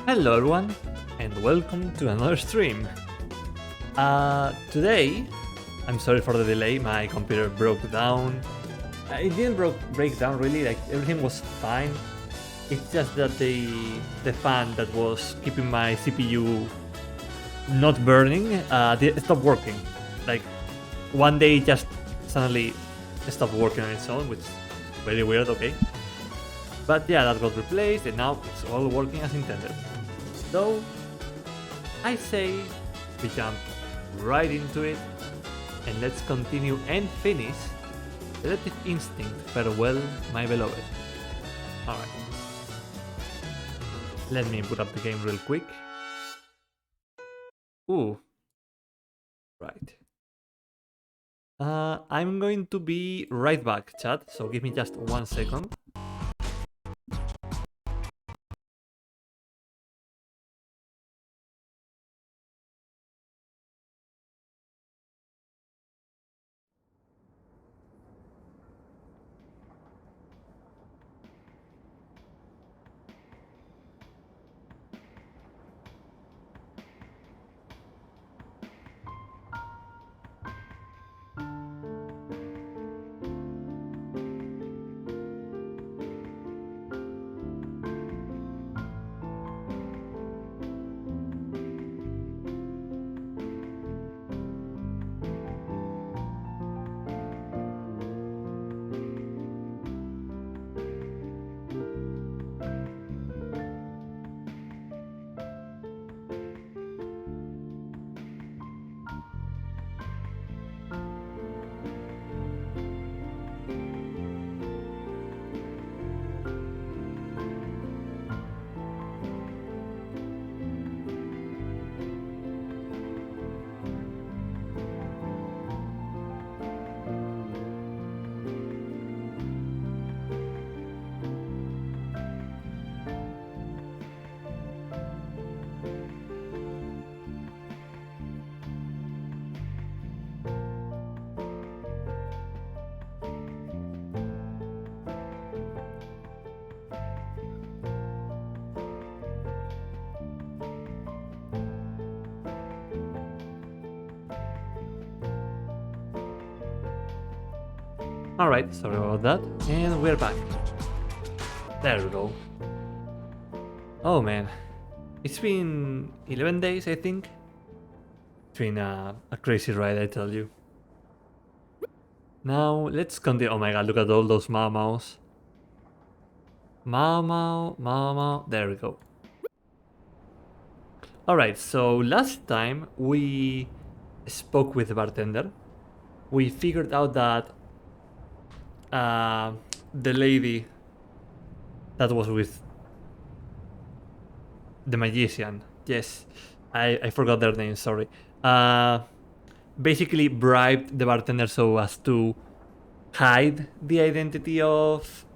Hello everyone, and welcome to another stream. Today, I'm sorry for the delay, my computer broke down. It didn't break down really, like everything was fine. It's just that the fan that was keeping my CPU not burning stopped working. Like one day it just suddenly stopped working on its own, which is very weird, okay? But yeah, that got replaced and now it's all working as intended. So, I say we jump right into it and let's continue and finish Relative Instinct Farewell, My Beloved. Alright. Let me put up the game real quick. Ooh. Right. I'm going to be right back, chat, so give me just 1 second. Alright, sorry about that. And we're back. There we go. Oh man. It's been 11 days, I think. It's been a crazy ride, I tell you. Now, let's continue. Oh my god, look at all those Mau Maus. Mau Mau, Mau Mau. There we go. Alright, so last time we spoke with the bartender. We figured out that the lady that was with the magician, yes, I forgot their name, sorry, basically bribed the bartender so as to hide the identity of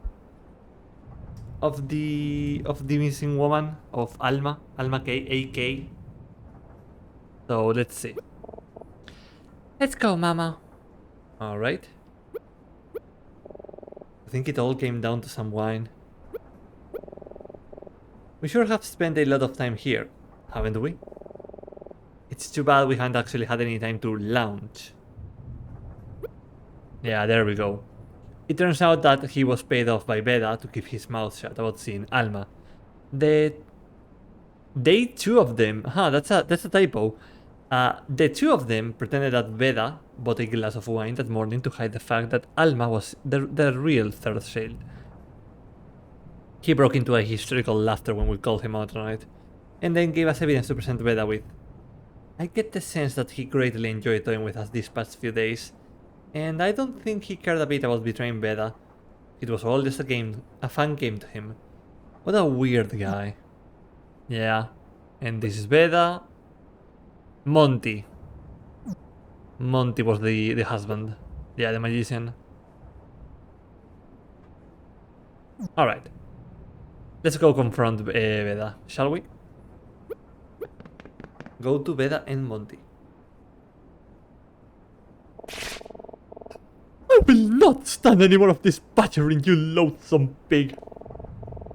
the missing woman, of Alma K, AK. So let's see. Let's go, mama. Alright. I think it all came down to some wine. We sure have spent a lot of time here, haven't we? It's too bad we haven't actually had any time to lounge. Yeah, there we go. It turns out that he was paid off by Beda to keep his mouth shut about seeing Alma. They two of them, that's a typo. The two of them pretended that Beda bought a glass of wine that morning to hide the fact that Alma was the real third shield. He broke into a hysterical laughter when we called him out on it, and then gave us evidence to present Beda with. I get the sense that he greatly enjoyed toying with us these past few days, and I don't think he cared a bit about betraying Beda. It was all just a fun game to him. What a weird guy. Yeah, and this is Beda. Monty. Monty was the husband. Yeah, the magician. Alright. Let's go confront Beda, shall we? Go to Beda and Monty. I will not stand any more of this badgering, you loathsome pig.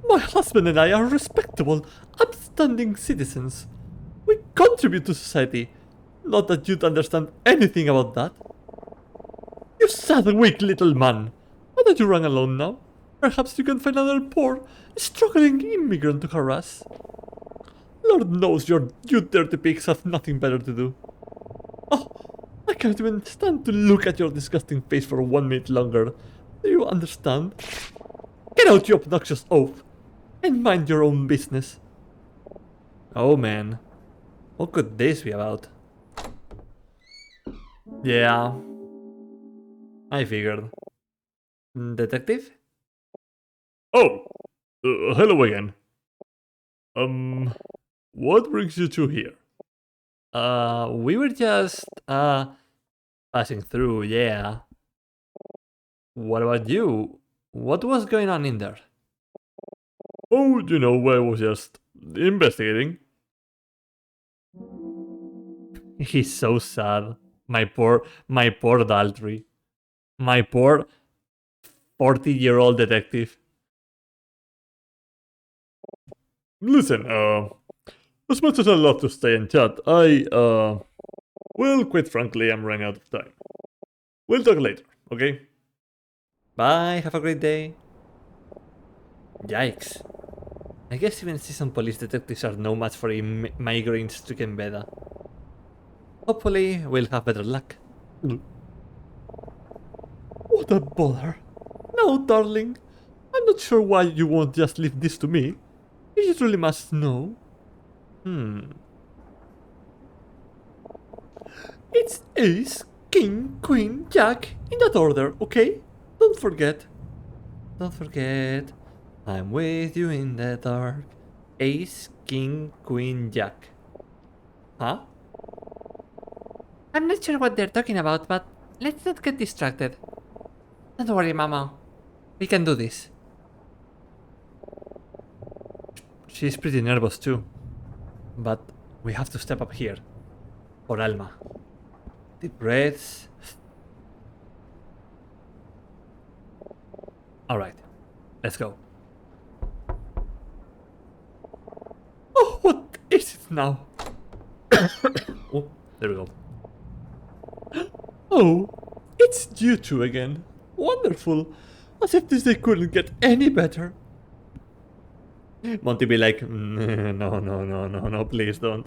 My husband and I are respectable, upstanding citizens. We contribute to society. Not that you'd understand anything about that. You sad, weak little man. Why don't you run alone now? Perhaps you can find another poor, struggling immigrant to harass. Lord knows you dirty pigs have nothing better to do. Oh, I can't even stand to look at your disgusting face for 1 minute longer. Do you understand? Get out, you obnoxious oaf, and mind your own business. Oh man, what could this be about? Yeah, I figured. Detective? Oh, hello again. What brings you two here? We were just, passing through, yeah. What about you? What was going on in there? Oh, you know, I was just investigating. He's so sad. My poor Daltrey. My poor 40-year-old detective. Listen, as much as I love to stay and chat, well, quite frankly, I'm running out of time. We'll talk later, okay? Bye, have a great day. Yikes. I guess even seasoned police detectives are no match for a migraine-stricken Beda. Hopefully, we'll have better luck. What a bother. No, darling. I'm not sure why you won't just leave this to me. You really must know. It's ace, king, queen, jack, in that order, okay? Don't forget. Don't forget. I'm with you in the dark. Ace, king, queen, jack. Huh? I'm not sure what they're talking about, but let's not get distracted. Don't worry, Mama. We can do this. She's pretty nervous too. But we have to step up here. For Alma. Deep breaths. Alright. Let's go. Oh, what is it now? Oh, there we go. Oh, it's you two again. Wonderful. As if this day couldn't get any better. Monty be like, no, please don't.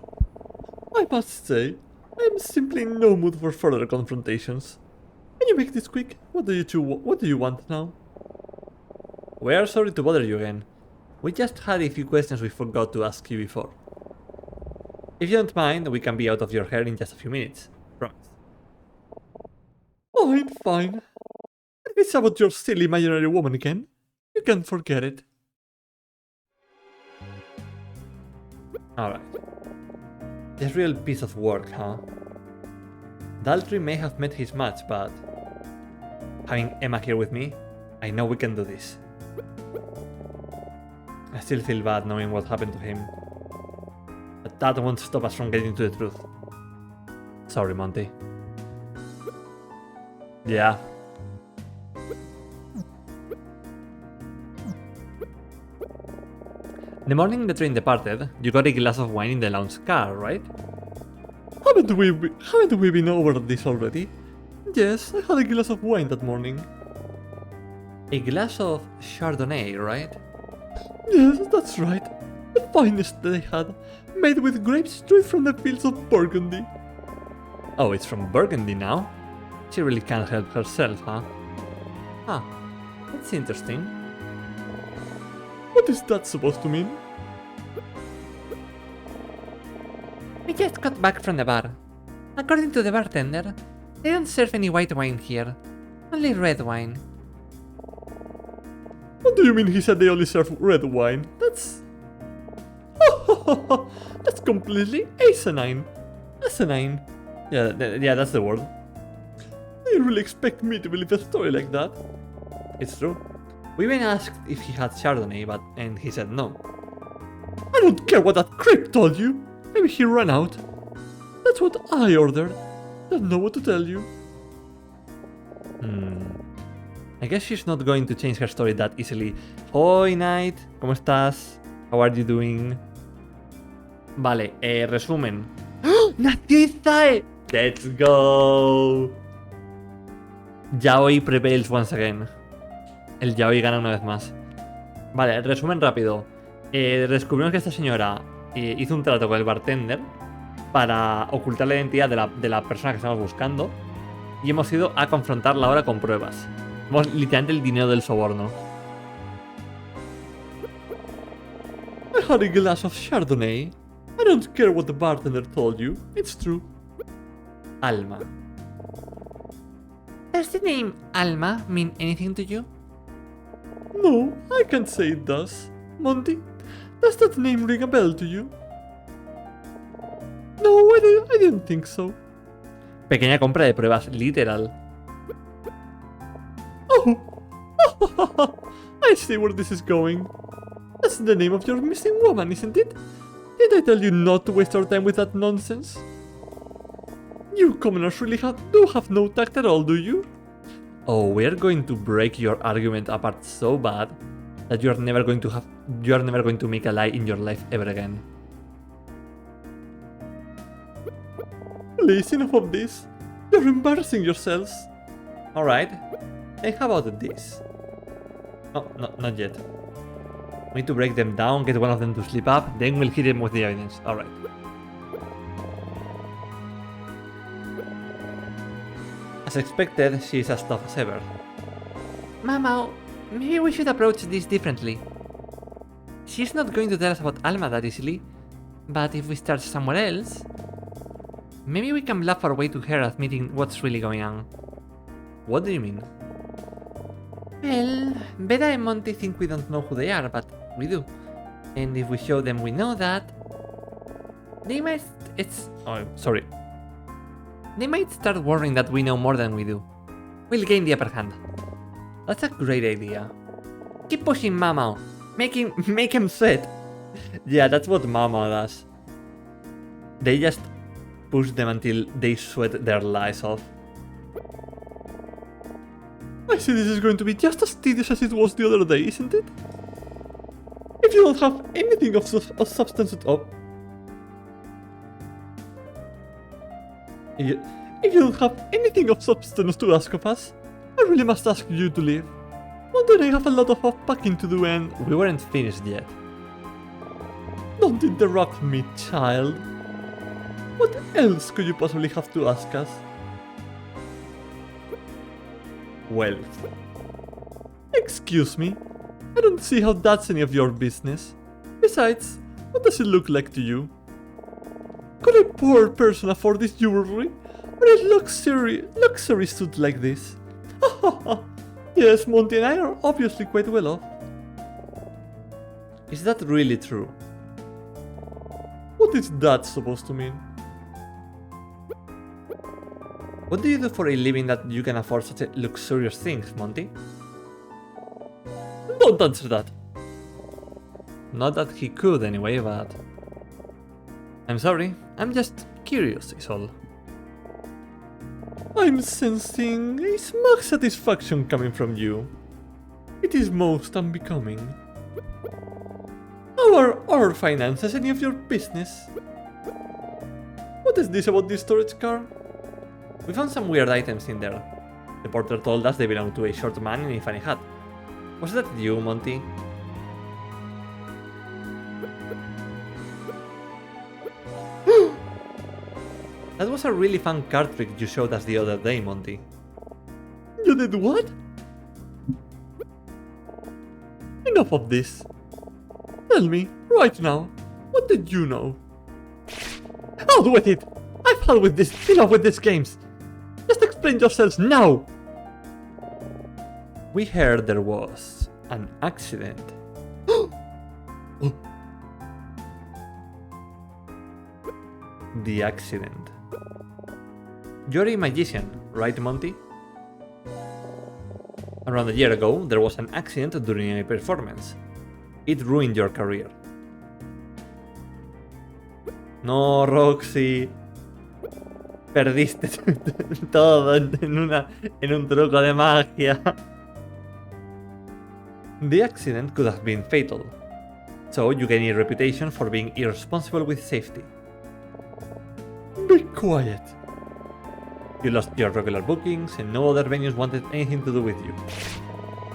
I must say, I'm simply in no mood for further confrontations. Can you make this quick? What do you want now? We are sorry to bother you again. We just had a few questions we forgot to ask you before. If you don't mind, we can be out of your hair in just a few minutes. Promise. Fine. If it's about your silly imaginary woman again, you can forget it. Alright. This real piece of work, huh? Daltrey may have met his match, but having Emma here with me, I know we can do this. I still feel bad knowing what happened to him, but that won't stop us from getting to the truth. Sorry, Monty. Yeah. The morning the train departed, you got a glass of wine in the lounge car, right? Haven't we been over this already? Yes, I had a glass of wine that morning. A glass of Chardonnay, right? Yes, that's right. The finest they had, made with grapes straight from the fields of Burgundy. Oh, it's from Burgundy now? She really can't help herself, huh? Huh, that's interesting. What is that supposed to mean? We just got back from the bar. According to the bartender, they don't serve any white wine here, only red wine. What do you mean he said they only serve red wine? That's... That's completely asinine. Asinine. Yeah, that's the word. You really expect me to believe a story like that? It's true. We even asked if he had Chardonnay, and he said no. I don't care what that creep told you. Maybe he ran out. That's what I ordered. Don't know what to tell you. I guess she's not going to change her story that easily. Hoi, Knight. ¿Cómo estás? How are you doing? Vale, resumen. ¡Oh! ¡Nació Izae! ¡Let's go! Yaoi prevails once again. El Yaoi gana una vez más. Vale, resumen rápido. Descubrimos que esta señora hizo un trato con el bartender para ocultar la identidad de la persona que estamos buscando. Y hemos ido a confrontarla ahora con pruebas. Vamos literalmente el dinero del soborno. I had a glass of Chardonnay. I don't care what the bartender told you. It's true. Alma. Does the name Alma mean anything to you? No, I can't say it does. Monty, does that name ring a bell to you? No, I didn't think so. Pequeña compra de pruebas, literal. Oh, I see where this is going. That's the name of your missing woman, isn't it? Did I tell you not to waste our time with that nonsense? You commoners really do have no tact at all, do you? Oh, we're going to break your argument apart so bad that you are never going to make a lie in your life ever again. Please, enough of this. You're embarrassing yourselves. Alright. And how about this? Oh, no, not yet. We need to break them down, get one of them to sleep up, then we'll hit them with the evidence. Alright. As expected, she is as tough as ever. Mama, maybe we should approach this differently. She's not going to tell us about Alma that easily, but if we start somewhere else, maybe we can bluff our way to her admitting what's really going on. What do you mean? Well, Beda and Monty think we don't know who they are, but we do. And if we show them we know that, they might... They might start worrying that we know more than we do. We'll gain the upper hand. That's a great idea. Keep pushing Mama. Make him sweat. Yeah, that's what Mama does. They just push them until they sweat their lives off. I see this is going to be just as tedious as it was the other day, isn't it? If you don't have anything of substance at all... If you don't have anything of substance to ask of us, I really must ask you to leave. One day I have a lot of packing to do and... We weren't finished yet. Don't interrupt me, child. What else could you possibly have to ask us? Wealth. Excuse me? I don't see how that's any of your business. Besides, what does it look like to you? Could a poor person afford this jewelry? Or a luxury suit like this? Yes, Monty and I are obviously quite well off. Is that really true? What is that supposed to mean? What do you do for a living that you can afford such luxurious things, Monty? Don't answer that. Not that he could anyway, but... I'm sorry, I'm just curious is all. I'm sensing a smug satisfaction coming from you. It is most unbecoming. How are our finances any of your business? What is this about this storage car? We found some weird items in there. The porter told us they belonged to a short man in a funny hat. Was that you, Monty? That was a really fun card trick you showed us the other day, Monty. You did what? Enough of this. Tell me, right now, what did you know? Out with it! I've had with this, enough with these games! Just explain yourselves now! We heard there was an accident. The accident. You're a magician, right, Monty? Around a year ago, there was an accident during a performance. It ruined your career. No, Roxy. Perdiste todo en un truco de magia. The accident could have been fatal. So you gain a reputation for being irresponsible with safety. Be quiet. You lost your regular bookings and no other venues wanted anything to do with you.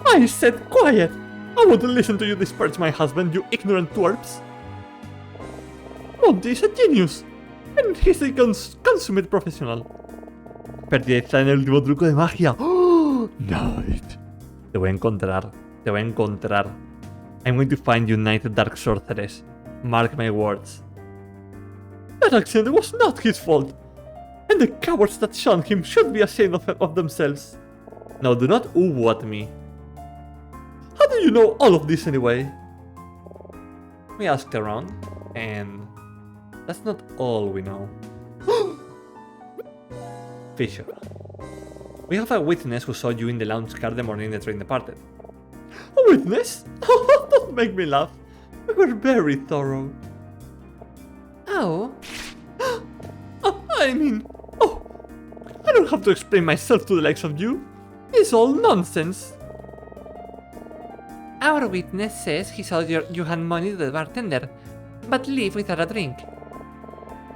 I said quiet! I won't listen to you disparage my husband, you ignorant twerps! Monty is a genius! And he's a consummate professional. Perdí está en el último truco de magia. Oh, Night. Te voy a encontrar. Te voy a encontrar. I'm going to find you, Night Dark Sorceress. Mark my words. That accident was not his fault. And the cowards that shunned him should be ashamed of themselves. Now do not ooh at me. How do you know all of this anyway? We asked around, and that's not all we know. Fisher. We have a witness who saw you in the lounge car the morning the train departed. A witness? Don't make me laugh. We were very thorough. Oh? I mean, I don't have to explain myself to the likes of you. It's all nonsense. Our witness says he saw you hand money to the bartender, but leave without a drink.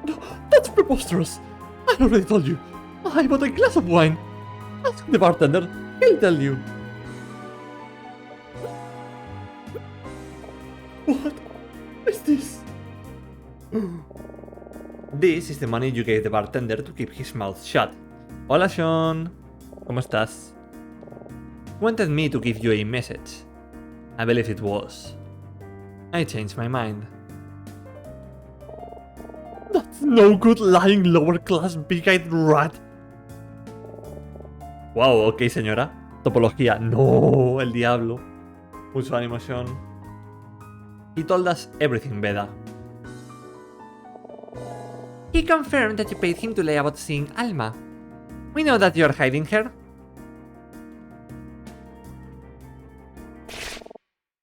No, that's preposterous. I already told you. I bought a glass of wine. Ask the bartender. He'll tell you. What is this? This is the money you gave the bartender to keep his mouth shut. Hola, Sean. ¿Cómo estás? Wanted me to give you a message. I believe it was. I changed my mind. That's no good, lying lower class big-eyed rat. Wow, ok, señora. Topología. No, el diablo. Mucho ánimo, Sean. He told us everything, Beda. He confirmed that you paid him to lie about seeing Alma. We know that you're hiding her.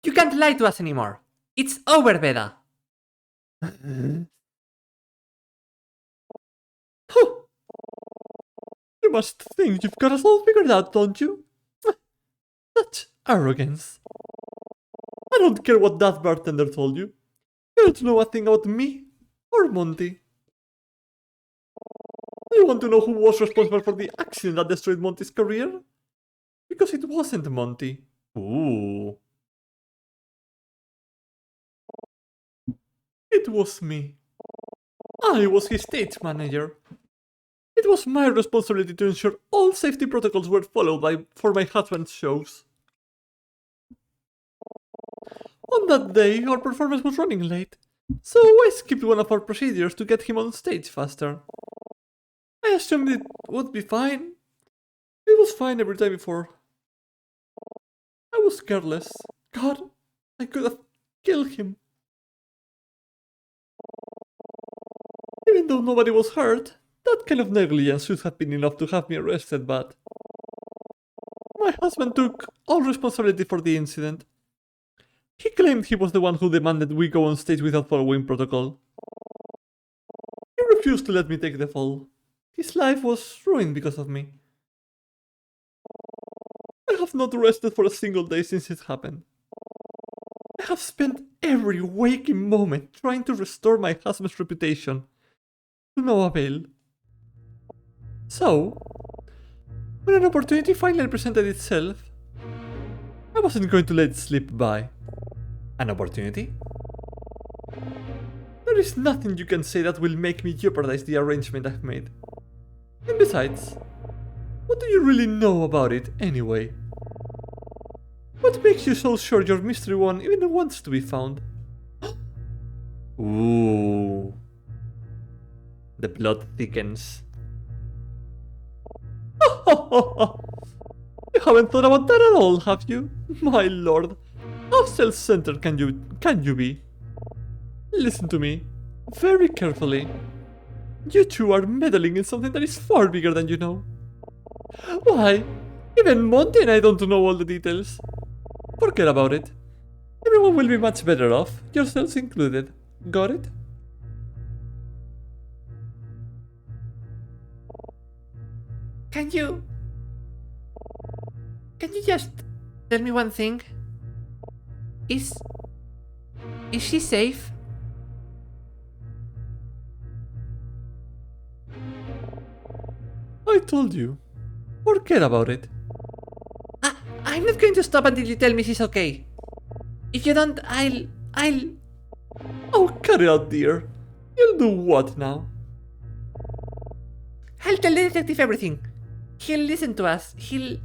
You can't lie to us anymore. It's over, Beda. You must think you've got us all figured out, don't you? Such arrogance. I don't care what that bartender told you. You don't know a thing about me or Monty. Do you want to know who was responsible for the accident that destroyed Monty's career? Because it wasn't Monty. Ooh. It was me. I was his stage manager. It was my responsibility to ensure all safety protocols were followed for my husband's shows. On that day, our performance was running late, so I skipped one of our procedures to get him on stage faster. I assumed it would be fine. It was fine every time before. I was careless. God, I could have killed him. Even though nobody was hurt, that kind of negligence should have been enough to have me arrested, but my husband took all responsibility for the incident. He claimed he was the one who demanded we go on stage without following protocol. He refused to let me take the fall. His life was ruined because of me. I have not rested for a single day since it happened. I have spent every waking moment trying to restore my husband's reputation. To no avail. So, when an opportunity finally presented itself, I wasn't going to let it slip by. An opportunity? There is nothing you can say that will make me jeopardize the arrangement I've made. And besides, what do you really know about it anyway? What makes you so sure your mystery one even wants to be found? Ooh. The blood thickens. You haven't thought about that at all, have you? My lord, how self-centered can you be? Listen to me, very carefully. You two are meddling in something that is far bigger than you know. Why, even Monty and I don't know all the details. Forget about it. Everyone will be much better off, yourselves included. Got it? Can you just tell me one thing? Is Is she safe? I told you. Forget about it. I'm not going to stop until you tell me she's okay. If you don't, I'll... Oh, carry out, dear. You'll do what now? I'll tell the detective everything. He'll listen to us. He'll...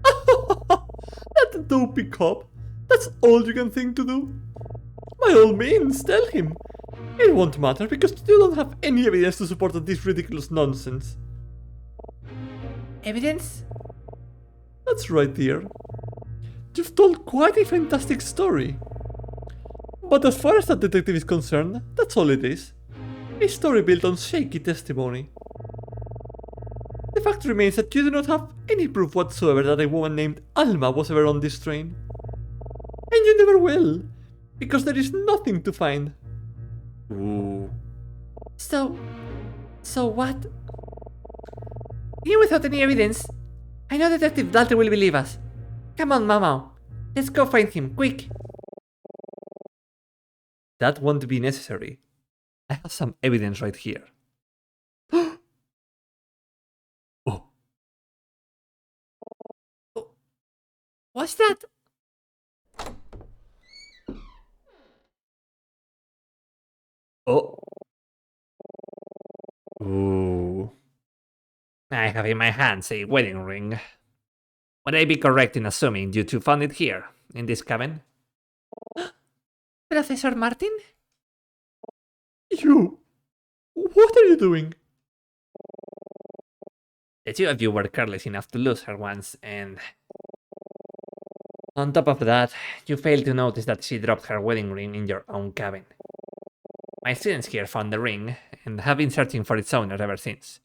That dopey cop. That's all you can think to do? By all means, tell him. It won't matter because you don't have any evidence to support this ridiculous nonsense. Evidence? That's right, dear. You've told quite a fantastic story. But as far as that detective is concerned, that's all it is. A story built on shaky testimony. The fact remains that you do not have any proof whatsoever that a woman named Alma was ever on this train. And you never will, because there is nothing to find. Ooh. So what? Even without any evidence, I know Detective Dalton will believe us. Come on, Mama. Let's go find him, quick. That won't be necessary. I have some evidence right here. Oh. What's that? Oh. Ooh. I have in my hands a wedding ring. Would I be correct in assuming you two found it here, in this cabin? Professor Martin? You! What are you doing? The two of you were careless enough to lose her once, and... On top of that, you failed to notice that she dropped her wedding ring in your own cabin. My students here found the ring, and have been searching for its owner ever since.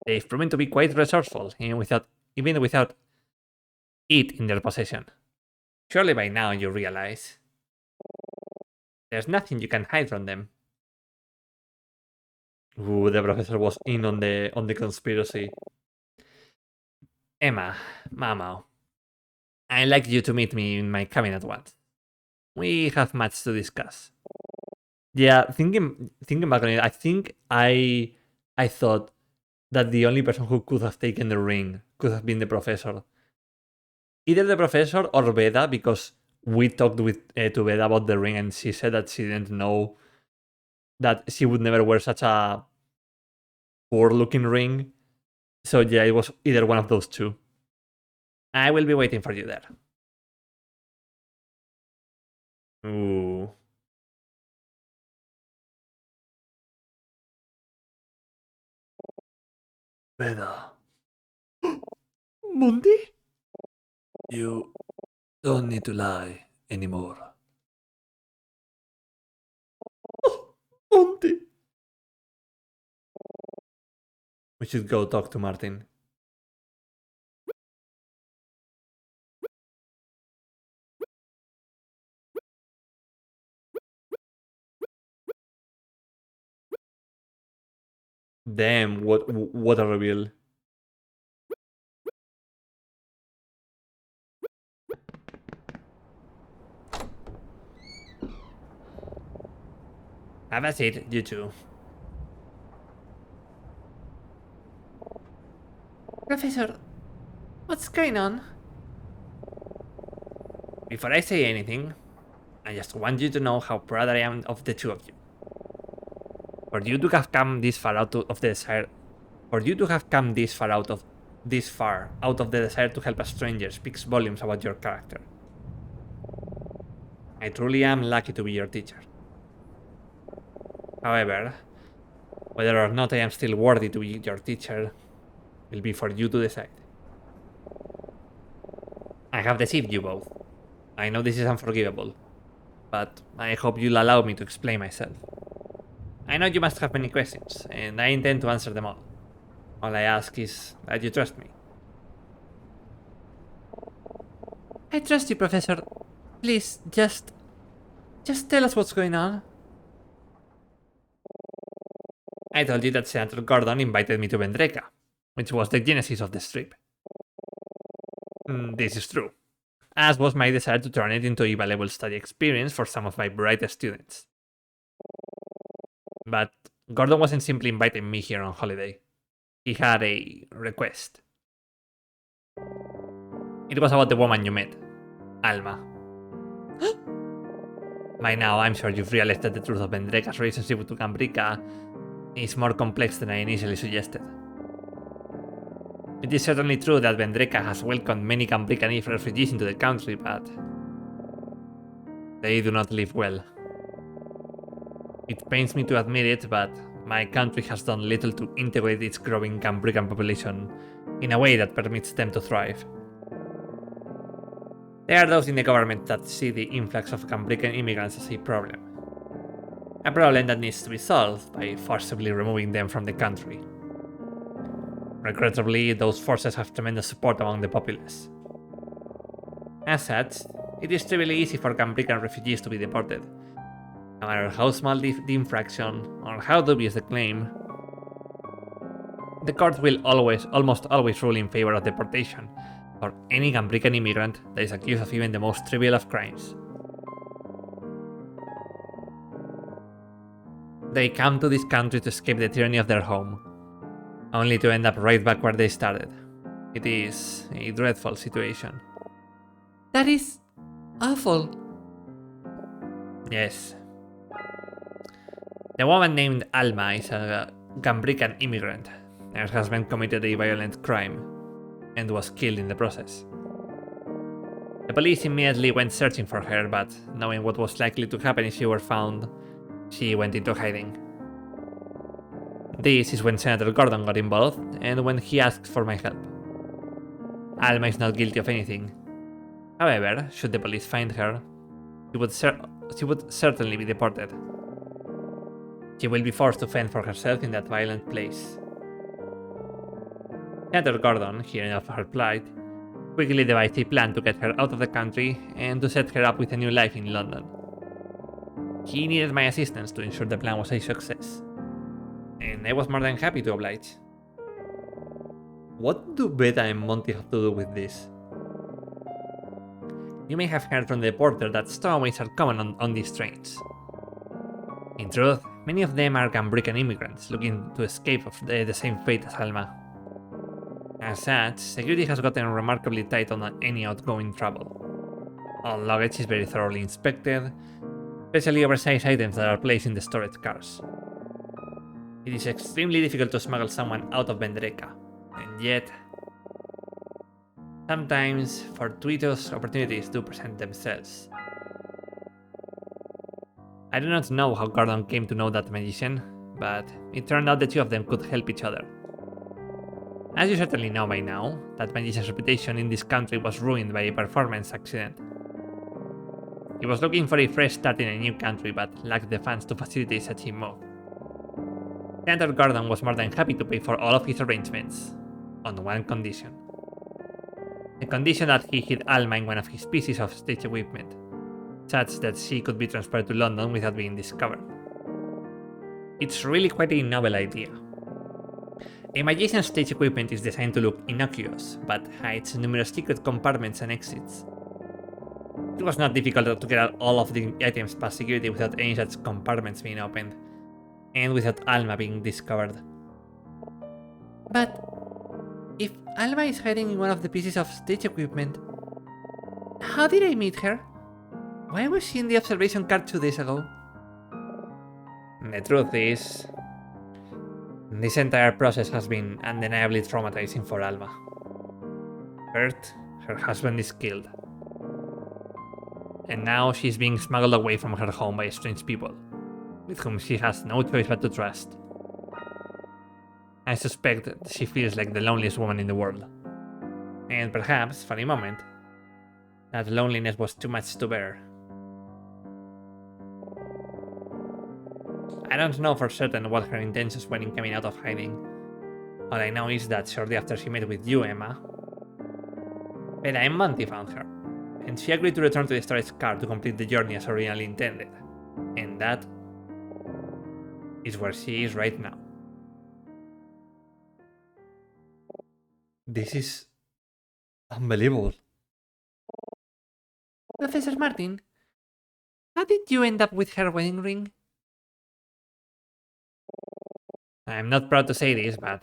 They've proven to be quite resourceful, even without it in their possession. Surely by now you realize there's nothing you can hide from them. Ooh, the professor was in on the conspiracy. Emma, Mama, I'd like you to meet me in my cabin at once. We have much to discuss. Yeah, thinking back on it, I think I thought that the only person who could have taken the ring could have been the professor. Either the professor or Veda, because we talked to Veda about the ring and she said that she didn't know that she would never wear such a poor-looking ring. So yeah, it was either one of those two. I will be waiting for you there. Ooh. Veda. Mundi? You don't need to lie anymore. Oh, Mundi. We should go talk to Martin. Damn, what a reveal. Have a seat, you two. Professor, what's going on? Before I say anything, I just want you to know how proud I am of the two of you. For you to have come this far out of the desire, for you to have come this far out of the desire to help a stranger speaks volumes about your character. I truly am lucky to be your teacher. However, whether or not I am still worthy to be your teacher will be for you to decide. I have deceived you both. I know this is unforgivable, but I hope you'll allow me to explain myself. I know you must have many questions, and I intend to answer them all. All I ask is that you trust me. I trust you, Professor. Please, just tell us what's going on. I told you that Senator Gordon invited me to Vendreka, which was the genesis of the strip. This is true. as was my desire to turn it into a valuable study experience for some of my brightest students. But Gordon wasn't simply inviting me here on holiday. He had a request. It was about the woman you met, Alma. By now, I'm sure you've realized that the truth of Vendreka's relationship to Cambrica is more complex than I initially suggested. It is certainly true that Vendreka has welcomed many Cambrican refugees into the country, but they do not live well. It pains me to admit it, but my country has done little to integrate its growing Cambrican population in a way that permits them to thrive. There are those in the government that see the influx of Cambrican immigrants as a problem. A problem that needs to be solved by forcibly removing them from the country. Regrettably, those forces have tremendous support among the populace. As such, it is trivially easy for Cambrican refugees to be deported. No matter how small the infraction or how dubious the claim, the court will almost always rule in favor of deportation for any Cambrican immigrant that is accused of even the most trivial of crimes. They come to this country to escape the tyranny of their home, only to end up right back where they started. It is a dreadful situation. That is awful. Yes. The woman named Alma is a Cambrican immigrant. Her husband committed a violent crime and was killed in the process. The police immediately went searching for her, but knowing what was likely to happen if she were found, she went into hiding. This is when Senator Gordon got involved, and when he asked for my help. Alma is not guilty of anything. However, should the police find her, she would certainly be deported. She will be forced to fend for herself in that violent place. Senator Gordon, hearing of her plight, quickly devised a plan to get her out of the country and to set her up with a new life in London. He needed my assistance to ensure the plan was a success, and I was more than happy to oblige. What do Beta and Monty have to do with this? You may have heard from the reporter that stowaways are common on these trains. In truth, many of them are Cambrican immigrants looking to escape the same fate as Alma. As such, security has gotten remarkably tight on any outgoing travel. All luggage is very thoroughly inspected, especially oversized items that are placed in the storage cars. It is extremely difficult to smuggle someone out of Vendreka, and yet, sometimes fortuitous opportunities do present themselves. I do not know how Gordon came to know that magician, but it turned out the two of them could help each other. As you certainly know by now, that magician's reputation in this country was ruined by a performance accident. He was looking for a fresh start in a new country but lacked the funds to facilitate such a move. Senator Gordon was more than happy to pay for all of his arrangements, on one condition. The condition that he hid Alma in one of his pieces of stage equipment, such that she could be transferred to London without being discovered. It's really quite a novel idea. A magician's stage equipment is designed to look innocuous, but hides numerous secret compartments and exits. It was not difficult to get out all of the items past security without any such compartments being opened, and without Alma being discovered. But if Alma is hiding in one of the pieces of stage equipment, how did I meet her? Why was she in the observation car 2 days ago? The truth is, this entire process has been undeniably traumatizing for Alma. First, her husband is killed. And now she's being smuggled away from her home by strange people, with whom she has no choice but to trust. I suspect that she feels like the loneliest woman in the world. And perhaps, for a moment, that loneliness was too much to bear. I don't know for certain what her intentions were in coming out of hiding. All I know is that shortly after she met with you, Emma, Bella and Monty found her, and she agreed to return to the storage car to complete the journey as originally intended. And that is where she is right now. This is unbelievable. Professor Martin, how did you end up with her wedding ring? I'm not proud to say this, but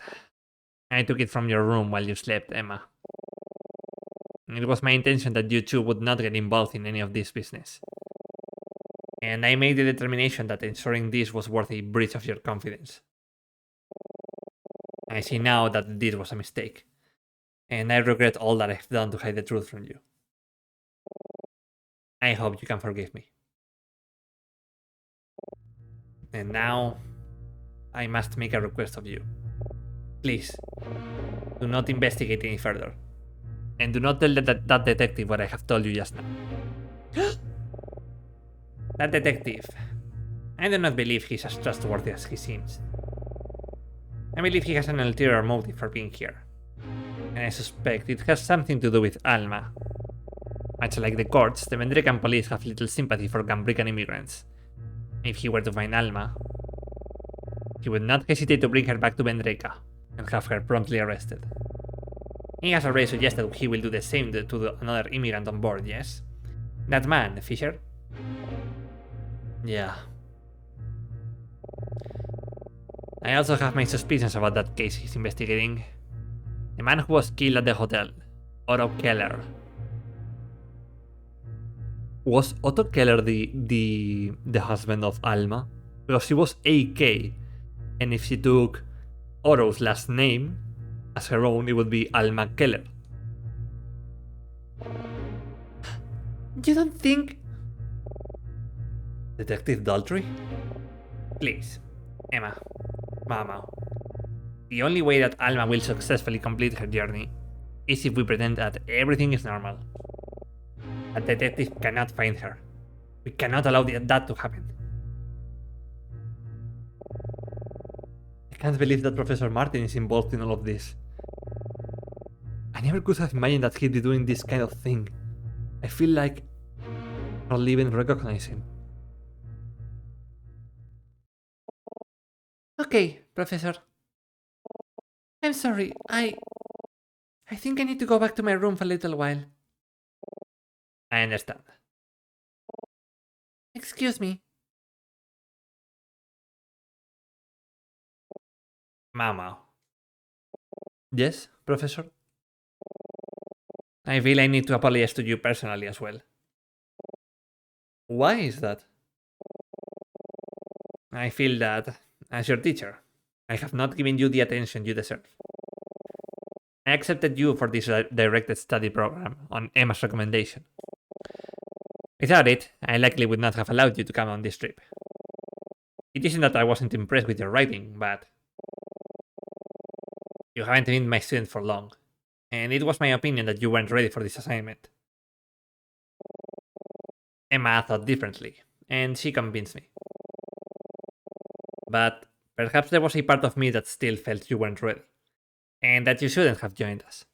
I took it from your room while you slept, Emma. It was my intention that you two would not get involved in any of this business. And I made the determination that ensuring this was worth a breach of your confidence. I see now that the deed was a mistake, and I regret all that I've done to hide the truth from you. I hope you can forgive me. And now, I must make a request of you. Please, do not investigate any further. And do not tell that detective what I have told you just now. That detective, I do not believe he's as trustworthy as he seems. I believe he has an ulterior motive for being here. And I suspect it has something to do with Alma. Much like the courts, the Vendrekan police have little sympathy for Gambrican immigrants. If he were to find Alma, he would not hesitate to bring her back to Vendreka and have her promptly arrested. He has already suggested he will do the same to another immigrant on board, yes? That man, Fisher? Yeah. I also have my suspicions about that case he's investigating. The man who was killed at the hotel, Otto Keller. Was Otto Keller the husband of Alma? Because she was AK, and if she took Otto's last name as her own, it would be Alma Keller. You don't think... Detective Daltrey? Please, Emma, Mama. The only way that Alma will successfully complete her journey is if we pretend that everything is normal. A detective cannot find her. We cannot allow that to happen. I can't believe that Professor Martin is involved in all of this. I never could have imagined that he'd be doing this kind of thing. I feel like I'll even recognize him. Okay, Professor. I'm sorry, I think I need to go back to my room for a little while. I understand. Excuse me. Mama. Yes, Professor? I feel I need to apologize to you personally as well. Why is that? I feel that, as your teacher, I have not given you the attention you deserve. I accepted you for this directed study program on Emma's recommendation. Without it, I likely would not have allowed you to come on this trip. It isn't that I wasn't impressed with your writing, but you haven't been my student for long, and it was my opinion that you weren't ready for this assignment. Emma thought differently, and she convinced me. But perhaps there was a part of me that still felt you weren't ready, and that you shouldn't have joined us.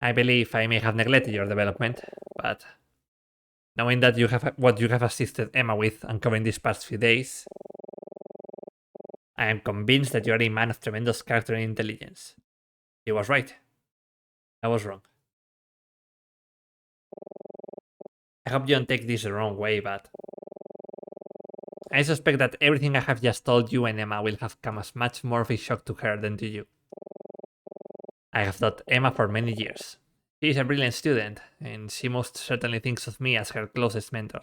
I believe I may have neglected your development, but knowing that you have what you have assisted Emma with uncovering these past few days, I am convinced that you are a man of tremendous character and intelligence. He was right. I was wrong. I hope you don't take this the wrong way, but I suspect that everything I have just told you and Emma will have come as much more of a shock to her than to you. I have taught Emma for many years. She is a brilliant student, and she most certainly thinks of me as her closest mentor.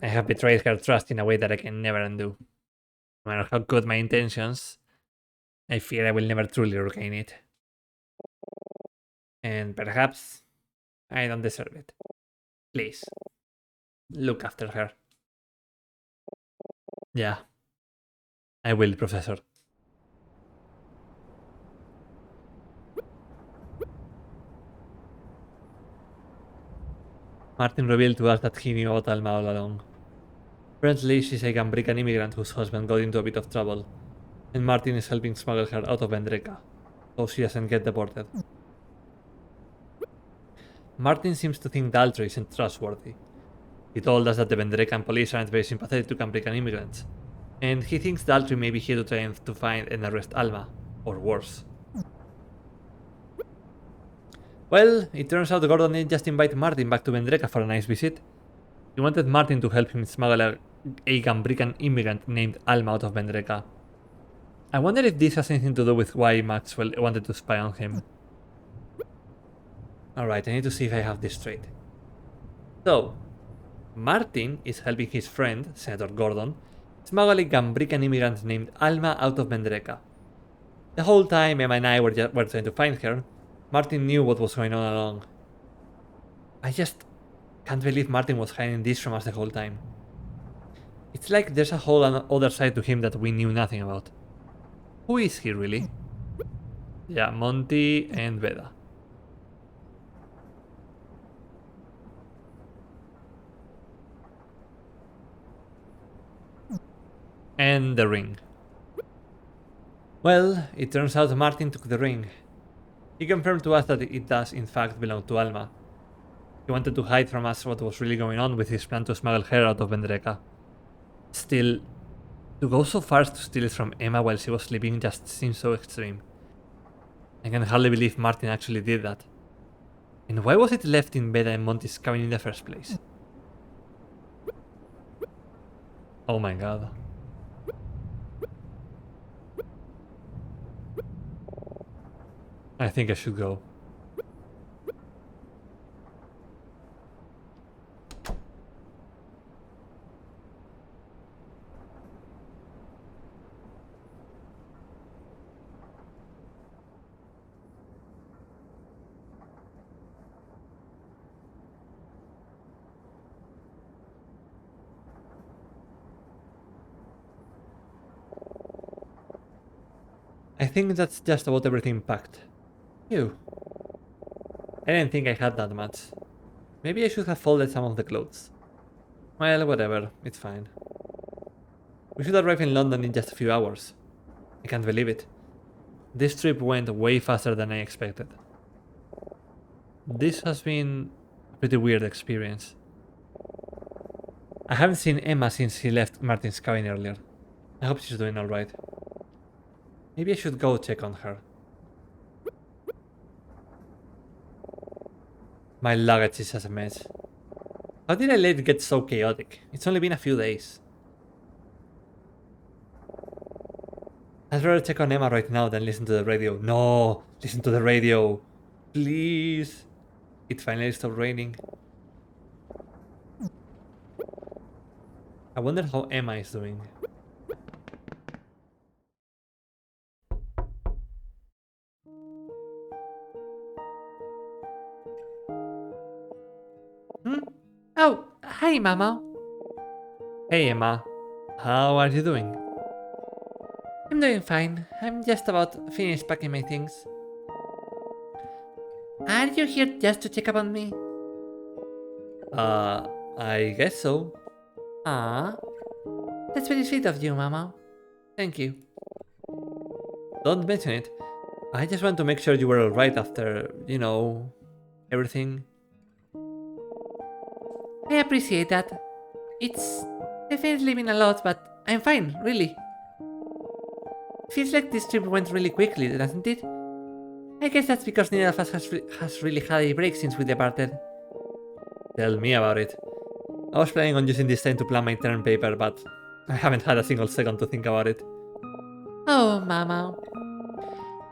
I have betrayed her trust in a way that I can never undo. No matter how good my intentions, I fear I will never truly regain it. And perhaps I don't deserve it. Please, look after her. Yeah, I will, Professor. Martin revealed to us that he knew about Alma all along. Apparently, she's a Gambrican immigrant whose husband got into a bit of trouble, and Martin is helping smuggle her out of Vendreka, so she doesn't get deported. Martin seems to think Daltrey isn't trustworthy. He told us that the Vendrekan police aren't very sympathetic to Gambrican immigrants, and he thinks Daltrey may be here to try to find and arrest Alma, or worse. Well, it turns out Gordon didn't just invite Martin back to Vendreka for a nice visit. He wanted Martin to help him smuggle a Gambrican immigrant named Alma out of Vendreka. I wonder if this has anything to do with why Maxwell wanted to spy on him. Alright, I need to see if I have this straight. So, Martin is helping his friend, Senator Gordon, smuggle a Gambrican immigrant named Alma out of Vendreka. The whole time Emma and I were trying to find her, Martin knew what was going on along. I just can't believe Martin was hiding this from us the whole time. It's like there's a whole other side to him that we knew nothing about. Who is he really? Yeah, Monty and Veda. And the ring. Well, it turns out Martin took the ring. He confirmed to us that it does in fact belong to Alma. He wanted to hide from us what was really going on with his plan to smuggle her out of Vendreka. Still, to go so far as to steal it from Emma while she was sleeping just seems so extreme. I can hardly believe Martin actually did that. And why was it left in Veda and Monty's cabin in the first place? Oh my god. I think I should go. I think that's just about everything packed. Ew. I didn't think I had that much. Maybe I should have folded some of the clothes. Well, whatever, it's fine. We should arrive in London in just a few hours. I can't believe it. This trip went way faster than I expected. This has been a pretty weird experience. I haven't seen Emma since he left Martin's cabin earlier. I hope she's doing alright. Maybe I should go check on her. My luggage is just a mess. How did I let it get so chaotic? It's only been a few days. I'd rather check on Emma right now than listen to the radio. No! Listen to the radio! Please! It finally stopped raining. I wonder how Emma is doing. Oh, hi, Mama. Hey, Emma. How are you doing? I'm doing fine. I'm just about finished packing my things. Are you here just to check up on me? I guess so. Ah, that's very sweet of you, Mama. Thank you. Don't mention it. I just want to make sure you were alright after, you know, everything. I appreciate that. It's definitely been a lot, but I'm fine, really. Feels like this trip went really quickly, doesn't it? I guess that's because neither of us has really had a break since we departed. Tell me about it. I was planning on using this time to plan my term paper, but I haven't had a single second to think about it. Oh, Mama.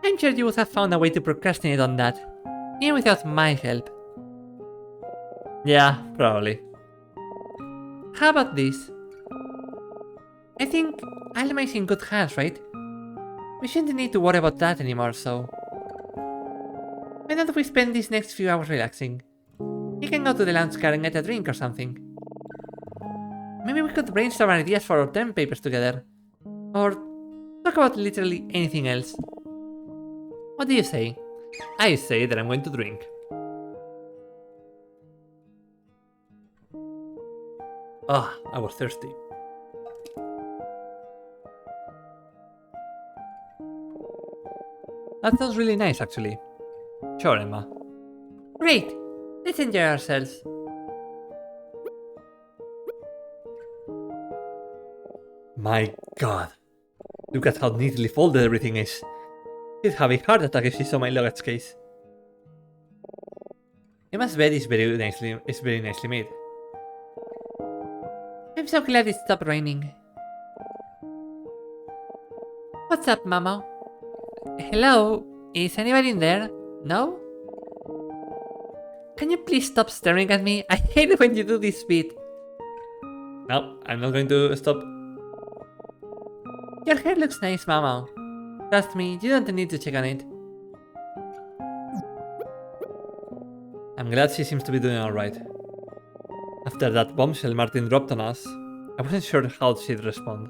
I'm sure you would have found a way to procrastinate on that, even without my help. Yeah, probably. How about this? I think Alma is in good hands, right? We shouldn't need to worry about that anymore, so... Why don't we spend these next few hours relaxing? We can go to the lounge car and get a drink or something. Maybe we could brainstorm ideas for our term papers together. Or talk about literally anything else. What do you say? I say that I'm going to drink. Ah, I was thirsty. That sounds really nice, actually. Sure, Emma. Great! Let's enjoy ourselves. My god. Look at how neatly folded everything is. She'd have a heart attack if she saw my luggage case. Emma's bed is very nicely made. I'm so glad it stopped raining. What's up, Mama? Hello? Is anybody in there? No? Can you please stop staring at me? I hate it when you do this bit. No, I'm not going to stop. Your hair looks nice, Mama. Trust me, you don't need to check on it. I'm glad she seems to be doing alright. After that bombshell Martin dropped on us, I wasn't sure how she'd respond.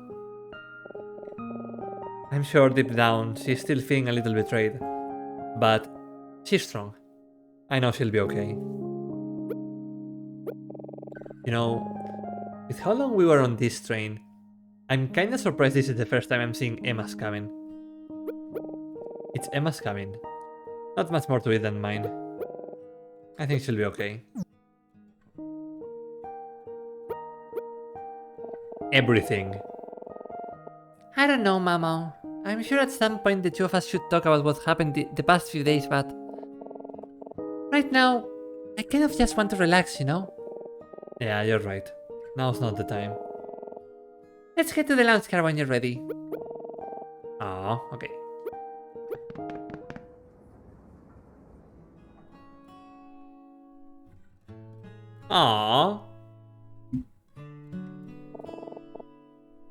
I'm sure deep down she's still feeling a little betrayed, but she's strong. I know she'll be okay. You know, with how long we were on this train, I'm kinda surprised this is the first time I'm seeing Emma's cabin. It's Emma's cabin. Not much more to it than mine. I think she'll be okay. Everything. I don't know, Mama. I'm sure at some point the two of us should talk about what happened the past few days, but... right now, I kind of just want to relax, you know? Yeah, you're right. Now's not the time. Let's head to the lounge car when you're ready. Oh, okay. Aww.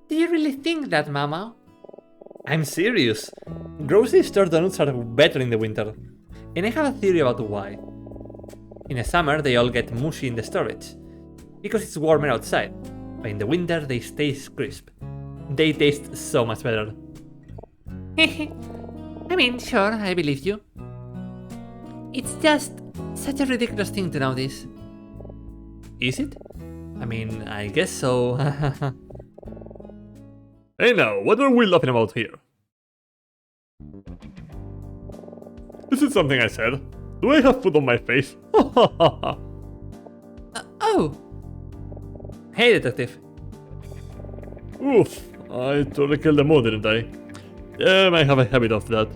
Do you really think that, Mama? I'm serious. Grocery store donuts are better in the winter. And I have a theory about why. In the summer, they all get mushy in the storage, because it's warmer outside, but in the winter they stay crisp. They taste so much better. I mean, sure, I believe you. It's just such a ridiculous thing to know this. Is it? I mean, I guess so. Hey now, what are we laughing about here? This is something I said. Do I have food on my face? Oh! Hey, detective. Oof, I totally killed the mood, didn't I? I have a habit of that.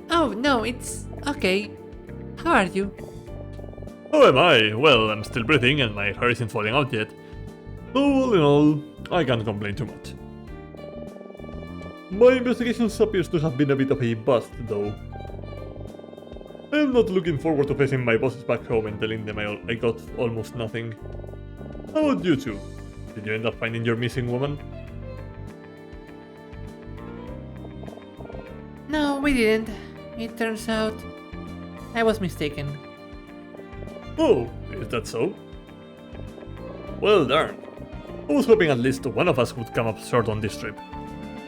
Oh, no, it's okay. How are you? How am I? Well, I'm still breathing and my hair isn't falling out yet. So, all in all, I can't complain too much. My investigations appears to have been a bit of a bust, though. I'm not looking forward to facing my bosses back home and telling them I got almost nothing. How about you two? Did you end up finding your missing woman? No, we didn't. It turns out I was mistaken. Oh, is that so? Well, darn. I was hoping at least one of us would come up short on this trip.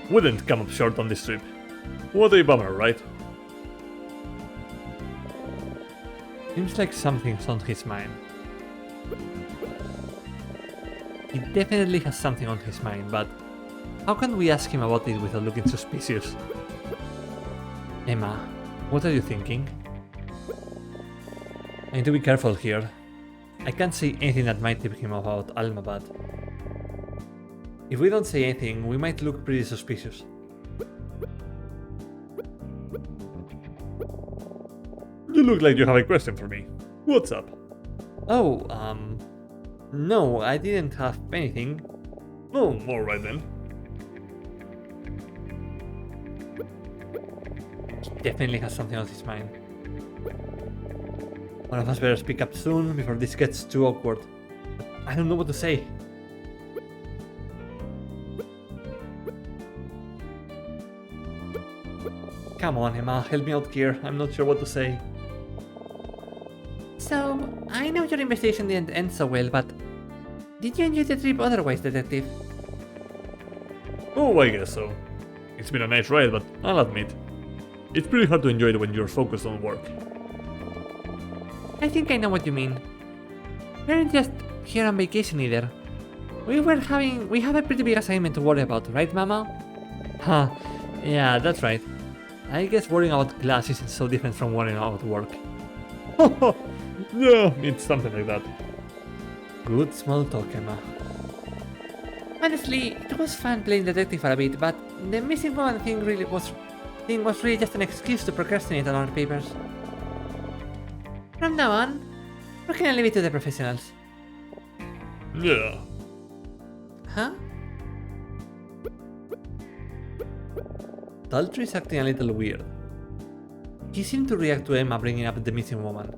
Wouldn't come up short on this trip. What a bummer, right? Seems like something's on his mind. He definitely has something on his mind, but how can we ask him about it without looking suspicious? Emma, what are you thinking? I need to be careful here. I can't say anything that might tip him about Alma, but if we don't say anything, we might look pretty suspicious. You look like you have a question for me. What's up? Oh, no, I didn't have anything. Oh, alright then. He definitely has something on his mind. One of us better speak up soon before this gets too awkward. I don't know what to say. Come on, Emma, help me out here. I'm not sure what to say. So, I know your investigation didn't end so well, but did you enjoy the trip otherwise, detective? Oh, I guess so. It's been a nice ride, but I'll admit, it's pretty hard to enjoy it when you're focused on work. I think I know what you mean. We aren't just here on vacation either. We have a pretty big assignment to worry about, right, Mama? Huh, yeah, that's right. I guess worrying about class isn't so different from worrying about work. Yeah, it's something like that. Good small talk, Emma. Honestly, it was fun playing detective for a bit, but the missing woman thing was really just an excuse to procrastinate on our papers. From now on, we're gonna leave it to the professionals. Yeah. Huh? Daltrey is acting a little weird. He seemed to react to Emma bringing up the missing woman.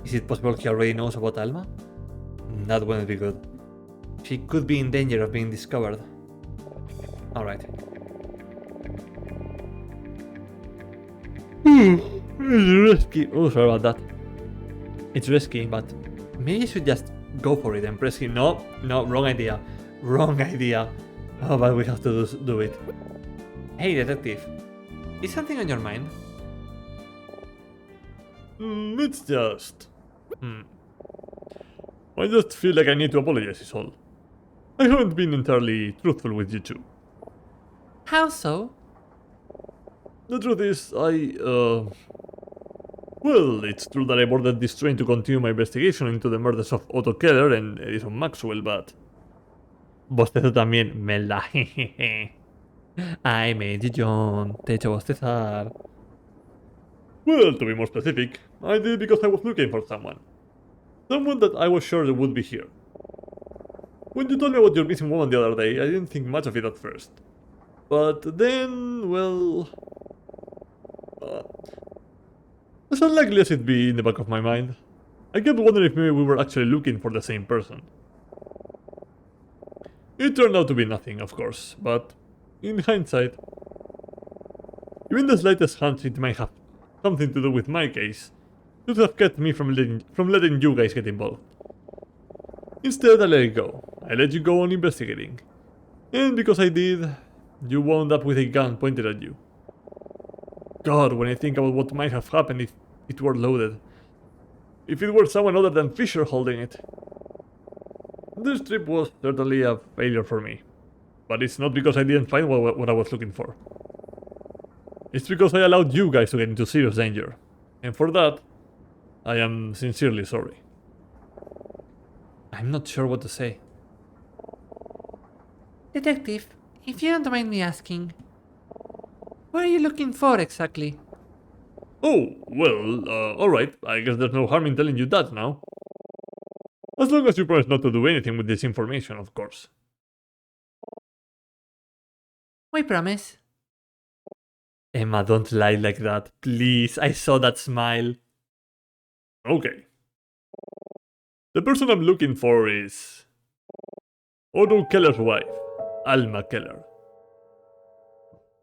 Is it possible he already knows about Alma? That wouldn't be good. She could be in danger of being discovered. Alright. It's risky. Oh, sorry about that. It's risky, but maybe I should just go for it and press him. No, wrong idea. Wrong idea. Oh, but we have to do it. Hey, detective. Is something on your mind? It's just... I just feel like I need to apologize is all. I haven't been entirely truthful with you two. How so? The truth is, well, it's true that I boarded this train to continue my investigation into the murders of Otto Keller and Edison Maxwell, but... Bostezo también, Melda. Ay, me John. Te he hecho bostezar. Well, to be more specific, I did it because I was looking for someone. Someone that I was sure would be here. When you told me about your missing woman the other day, I didn't think much of it at first. But then, well... as unlikely as it be in the back of my mind, I kept wondering if maybe we were actually looking for the same person. It turned out to be nothing, of course, but in hindsight, even the slightest hunch it might have something to do with my case should have kept me from letting you guys get involved. Instead, I let it go. I let you go on investigating. And because I did, you wound up with a gun pointed at you. God, when I think about what might have happened if it were loaded. If it were someone other than Fisher holding it. This trip was certainly a failure for me. But it's not because I didn't find what I was looking for. It's because I allowed you guys to get into serious danger. And for that, I am sincerely sorry. I'm not sure what to say. Detective, if you don't mind me asking, what are you looking for exactly? Oh, well, alright. I guess there's no harm in telling you that now. As long as you promise not to do anything with this information, of course. We promise. Emma, don't lie like that. Please, I saw that smile. Okay. The person I'm looking for is... Otto Keller's wife, Alma Keller.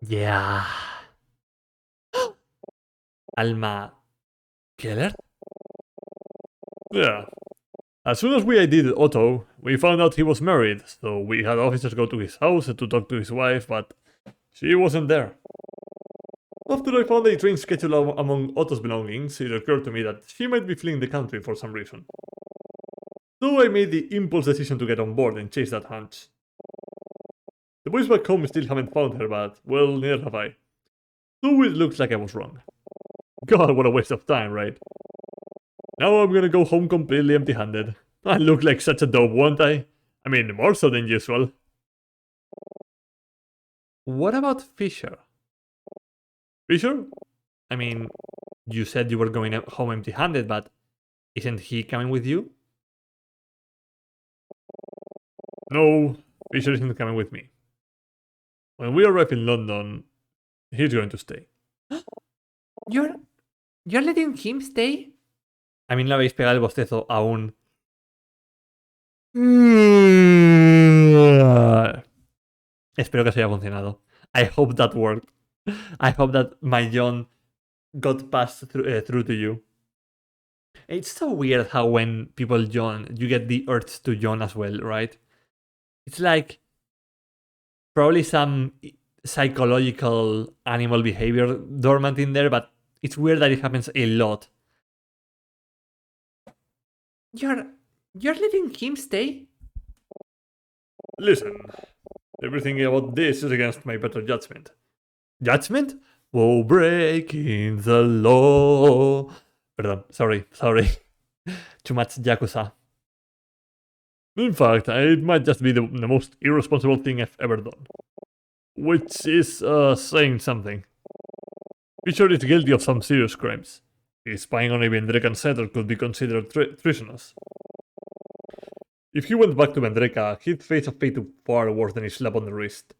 Yeah. Alma Keller? Yeah. As soon as we ID'd Otto, we found out he was married, so we had officers go to his house to talk to his wife, but she wasn't there. After I found a train schedule among Otto's belongings, it occurred to me that she might be fleeing the country for some reason. So I made the impulse decision to get on board and chase that hunch. The boys back home still haven't found her, but, well, neither have I. So it looks like I was wrong. God, what a waste of time, right? Now I'm gonna go home completely empty-handed. I look like such a dope, won't I? I mean, more so than usual. What about Fisher? Fisher? I mean, you said you were going home empty-handed, but isn't he coming with you? No, Fisher isn't coming with me. When we arrive in London, he's going to stay. You're letting him stay? A mí no le habéis pegado el bostezo aún. Espero que se haya funcionado. I hope that worked. I hope that my yawn got passed through to you. It's so weird how when people yawn, you get the urge to yawn as well, right? It's like probably some psychological animal behavior dormant in there, but it's weird that it happens a lot. You're letting him stay? Listen, everything about this is against my better judgment. Judgment? Whoa, breaking the law. Perdón, sorry. Too much Yakuza. In fact, it might just be the most irresponsible thing I've ever done. Which is, saying something. Fisher is guilty of some serious crimes. His spying on a Vendrekan settler could be considered treasonous. If he went back to Vendreka, he'd face a fate far worse than a slap on the wrist.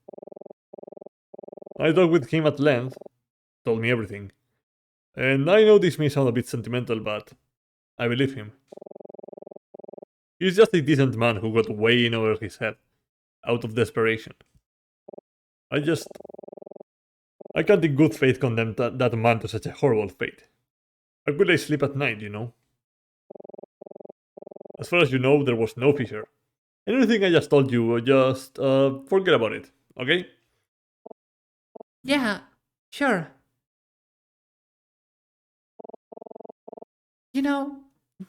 I talked with him at length, told me everything. And I know this may sound a bit sentimental, but I believe him. He's just a decent man who got way in over his head, out of desperation. I can't in good faith condemn that man to such a horrible fate. How could I sleep at night, you know? As far as you know, there was no fissure. And anything I just told you, just forget about it, okay? Yeah, sure. You know,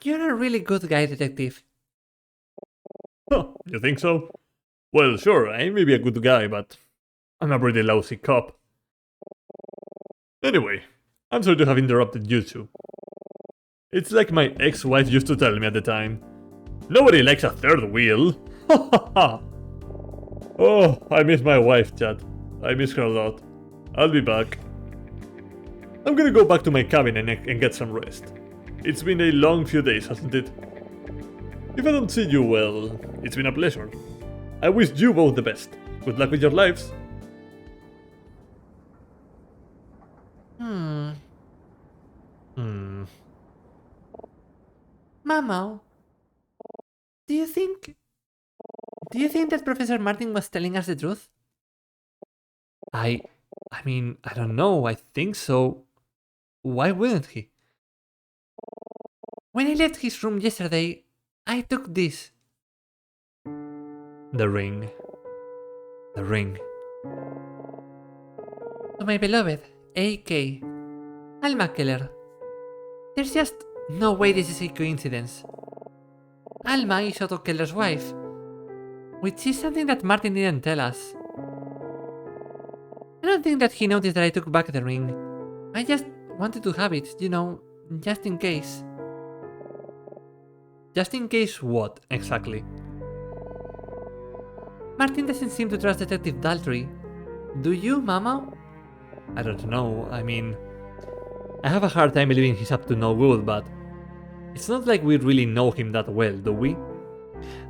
you're a really good guy, detective. Huh, you think so? Well, sure, I may be a good guy, but I'm a pretty lousy cop. Anyway, I'm sorry to have interrupted you two. It's like my ex-wife used to tell me at the time. Nobody likes a third wheel. Ha ha ha. Oh, I miss my wife, Chad. I miss her a lot. I'll be back. I'm gonna go back to my cabin and get some rest. It's been a long few days, hasn't it? If I don't see you, well, it's been a pleasure. I wish you both the best. Good luck with your lives. Mama, do you think that Professor Martin was telling us the truth? I mean, I don't know. I think so. Why wouldn't he? When I left his room yesterday, I took this. The ring. The ring. To my beloved, A.K. Alma Keller. There's just no way this is a coincidence. Alma is Otto Keller's wife, which is something that Martin didn't tell us. I don't think that he noticed that I took back the ring. I just wanted to have it, you know, just in case. Just in case what, exactly? Martin doesn't seem to trust Detective Daltrey. Do you, Mama? I don't know, I mean... I have a hard time believing he's up to no good, but... It's not like we really know him that well, do we?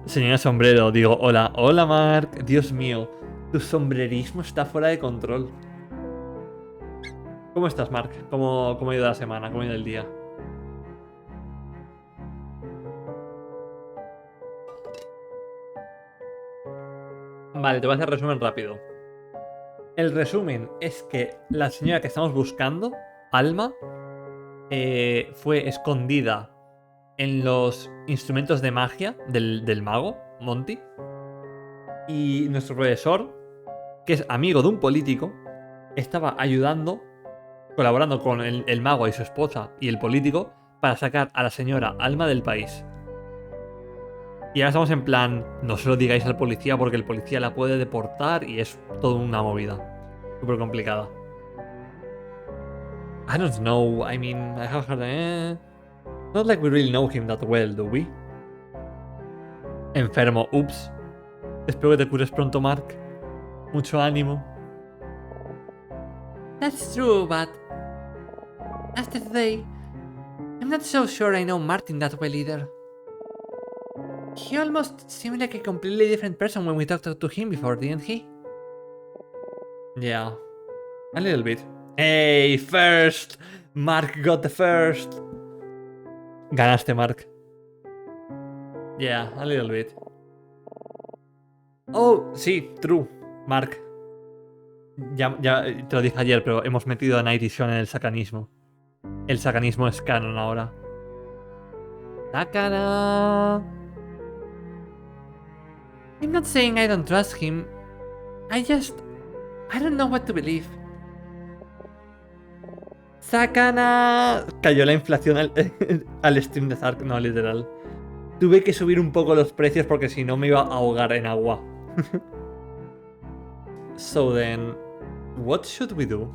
Señora Sombrero, digo, hola, hola Mark, Dios mío, tu sombrerismo está fuera de control. ¿Cómo estás, Mark? ¿Cómo ha ido la semana? ¿Cómo ha ido el día? Vale, te voy a hacer resumen rápido. El resumen es que la señora que estamos buscando, Alma, fue escondida en los instrumentos de magia del mago, Monty. Y nuestro profesor, que es amigo de un político, estaba ayudando, colaborando con el mago y su esposa y el político para sacar a la señora Alma del país. Y ahora estamos en plan, no se lo digáis al policía porque el policía la puede deportar y es toda una movida. Súper complicada. I don't know, I mean, I have heard... Not like we really know him that well, do we? Enfermo, ups. Espero que te cures pronto, Mark. Mucho ánimo. That's true, but... After today, I'm not so sure I know Martin that well either. He almost seemed like a completely different person when we talked to him before, didn't he? Yeah, a little bit. Hey, first! Mark got the first! Ganaste, Mark. Yeah, a little bit. Oh, sí, true, Mark. Ya te lo dije ayer, pero hemos metido a Night Vision en el sacanismo. El sacanismo es canon ahora. ¡Sakana! I'm not saying I don't trust him. I don't know what to believe. ¡Sakana! Cayó la inflación al stream de Zark, no, literal. Tuve que subir un poco los precios porque si no me iba a ahogar en agua. So then, what should we do?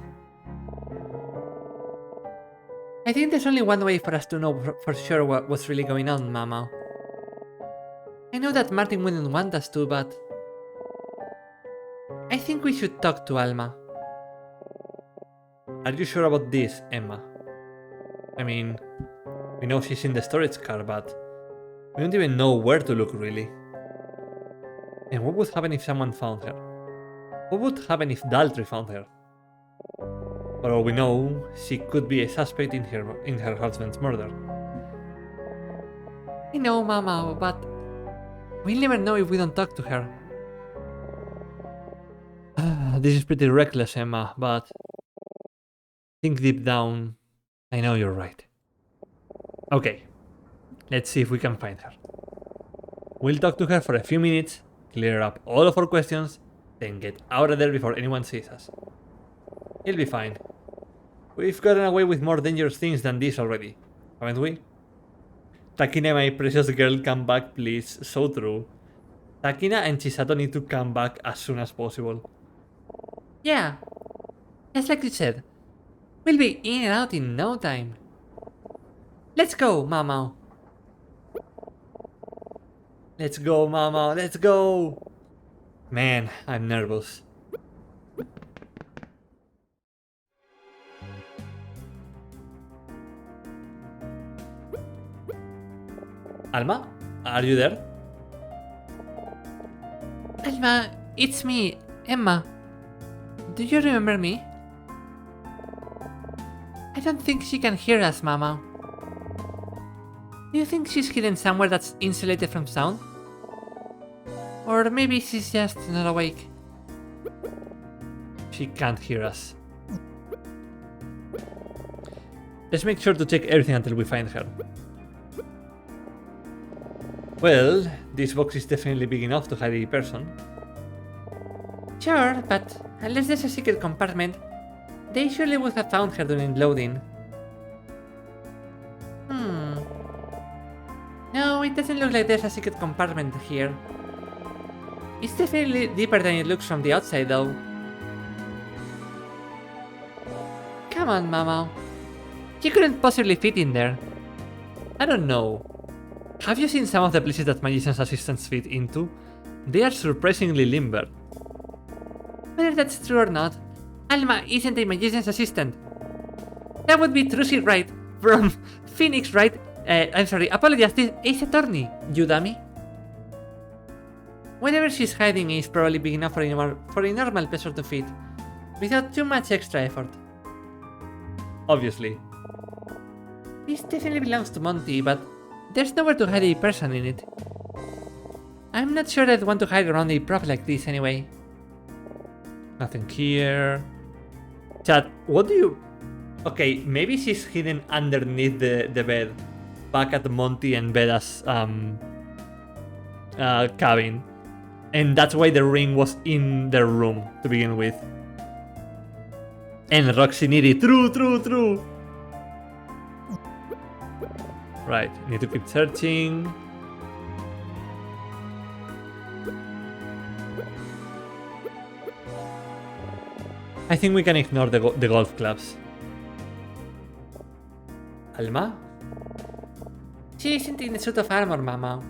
I think there's only one way for us to know for sure what's really going on, Mama. I know that Martin wouldn't want us to, but... I think we should talk to Alma. Are you sure about this, Emma? I mean, we know she's in the storage car, but we don't even know where to look really. And what would happen if someone found her? What would happen if Daltrey found her? For all we know, she could be a suspect in her husband's murder. I know, Mama, but we'll never know if we don't talk to her. This is pretty reckless, Emma, but think deep down, I know you're right. Okay, let's see if we can find her. We'll talk to her for a few minutes, clear up all of our questions, then get out of there before anyone sees us. It'll be fine. We've gotten away with more dangerous things than this already, haven't we? Takina, my precious girl, come back please. So true. Takina and Chisato need to come back as soon as possible. Yeah, just like you said. We'll be in and out in no time. Let's go, Mama. Let's go, Mama, let's go! Man, I'm nervous. Alma, are you there? Alma, it's me, Emma. Do you remember me? I don't think she can hear us, Mama. Do you think she's hidden somewhere that's insulated from sound? Or maybe she's just not awake. She can't hear us. Let's make sure to check everything until we find her. Well, this box is definitely big enough to hide a person. Sure, but unless there's a secret compartment, they surely would have found her during loading. No, it doesn't look like there's a secret compartment here. It's definitely deeper than it looks from the outside, though. Come on, Mama. You couldn't possibly fit in there. I don't know. Have you seen some of the places that magician's assistants fit into? They are surprisingly limber. Whether that's true or not, Alma isn't a magician's assistant. That would be Trucy Wright from Phoenix Wright. I'm sorry, apologize, this Ace Attorney, you dummy. Whatever she's hiding is probably big enough for a normal person to fit, without too much extra effort. Obviously. This definitely belongs to Monty, but there's nowhere to hide a person in it. I'm not sure I'd want to hide around a prop like this anyway. Nothing here. Chat, what do you... Okay, maybe she's hidden underneath the bed, back at Monty and Beda's cabin. And that's why the ring was in their room to begin with. And Roxy needed. True. Right, need to keep searching. I think we can ignore the golf clubs. Alma? She isn't in a suit of armor, Mama.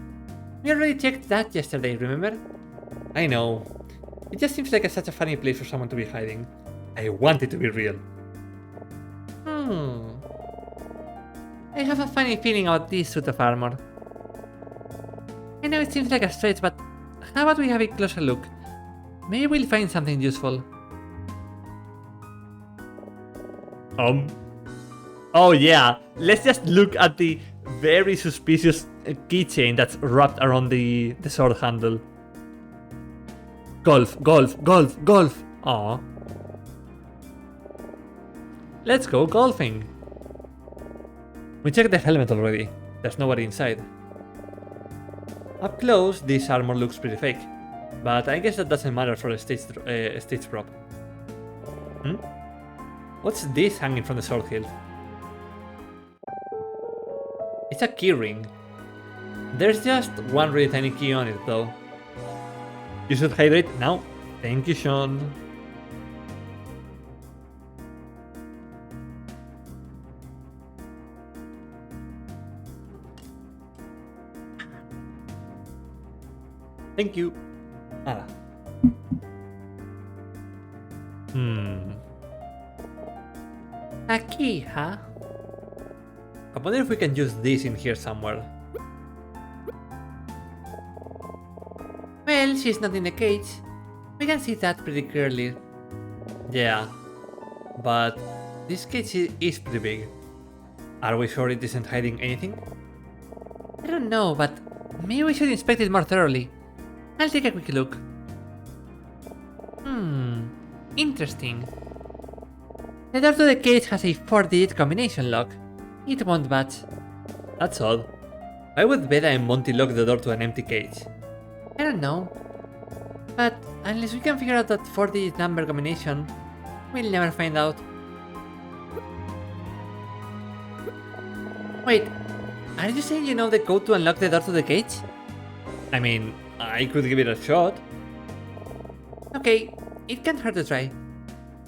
We already checked that yesterday, remember? I know. It just seems like such a funny place for someone to be hiding. I want it to be real. I have a funny feeling about this suit of armor. I know it seems like a stretch, but how about we have a closer look? Maybe we'll find something useful. Oh yeah, let's just look at the very suspicious keychain that's wrapped around the sword handle. Golf. Aww. Let's go golfing. We checked the helmet already. There's nobody inside. Up close, this armor looks pretty fake, but I guess that doesn't matter for a stage prop. What's this hanging from the sword hilt? It's a key ring. There's just one really tiny key on it, though. You should hydrate now. Thank you, Sean. Thank you. A key, huh? wonder if we can use this in here somewhere. Well, she's not in the cage. We can see that pretty clearly. Yeah, but this cage is pretty big. Are we sure it isn't hiding anything? I don't know, but maybe we should inspect it more thoroughly. I'll take a quick look. Interesting. The door to the cage has a 4-digit combination lock. It won't budge. That's odd. Why would Beda and Monty lock the door to an empty cage? I don't know. But unless we can figure out that 4-digit number combination, we'll never find out. Wait, are you saying you know the code to unlock the door to the cage? I mean, I could give it a shot. Okay, it can't hurt to try.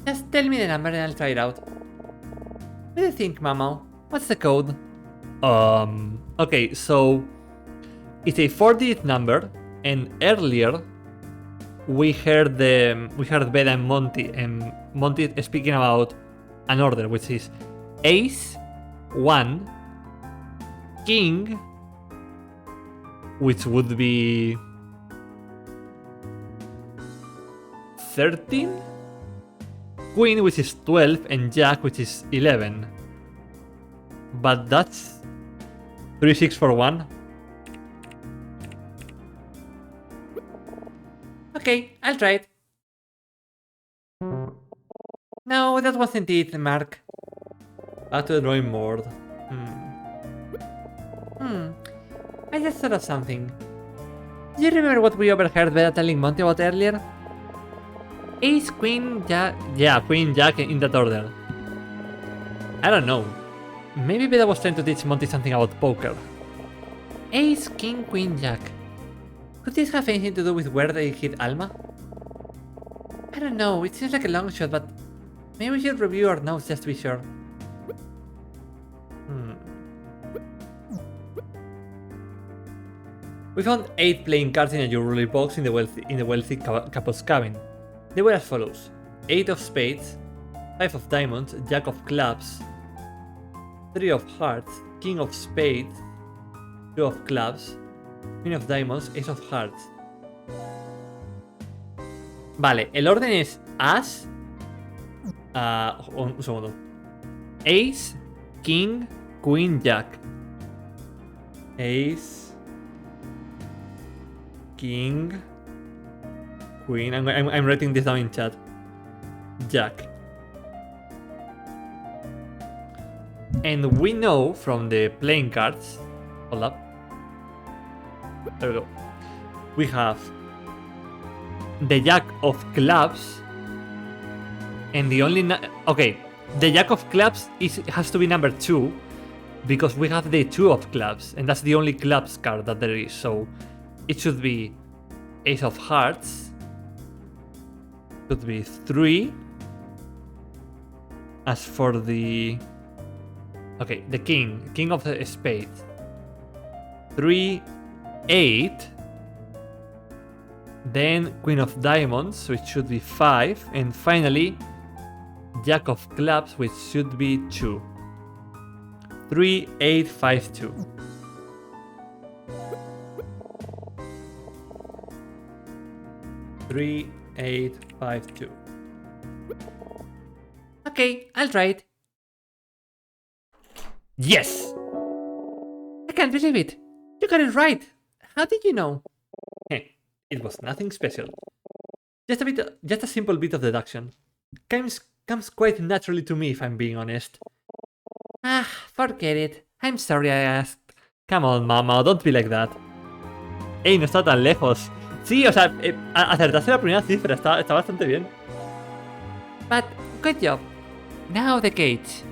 Just tell me the number and I'll try it out. What do you think, Mamo? What's the code? Okay, so it's a 4-digit number, and earlier we heard Beda and Monty speaking about an order, which is Ace 1 King, which would be 13, Queen, which is 12, and Jack, which is 11. But that's 3, 6, 4, 1. Okay, I'll try it. No, that wasn't it, Mark. Back to the drawing board. I just thought of something. Do you remember what we overheard Beda telling Monty about earlier? Ace, Queen, Jack... Yeah, Queen, Jack, in that order. I don't know. Maybe Beda was trying to teach Monty something about poker. Ace, King, Queen, Jack. Could this have anything to do with where they hit Alma? I don't know, it seems like a long shot, but maybe we should review our notes just to be sure. We found 8 playing cards in a jewelry box in the wealthy couple's cabin. They were as follows: 8 of spades, 5 of diamonds, Jack of clubs, 3 of hearts, King of spades, 2 of clubs, Queen of diamonds, Ace of hearts. Vale, el orden es As, un segundo, Ace, King, Queen, Jack. Ace, King, Queen. I'm writing this down in chat. Jack. And we know from the playing cards. Hold up. There we go. We have the Jack of clubs, and the only okay, the Jack of clubs has to be number 2 because we have the 2 of clubs, and that's the only clubs card that there is. So it should be Ace of hearts. Could be 3. As for the the King of the spades, 3, 8. Then Queen of diamonds, which should be 5, and finally Jack of clubs, which should be 2. 3, 8, 5, 2. Three, 8, 5, 2. Okay, I'll try it. Yes! I can't believe it. You got it right. How did you know? It was nothing special. Just a simple bit of deduction. Comes quite naturally to me, if I'm being honest. Ah, forget it. I'm sorry I asked. Come on, Mama, don't be like that. Ey, no está tan lejos. Sí, o sea, acertaste la primera cifra, está bastante bien. But, good job. Now the cage.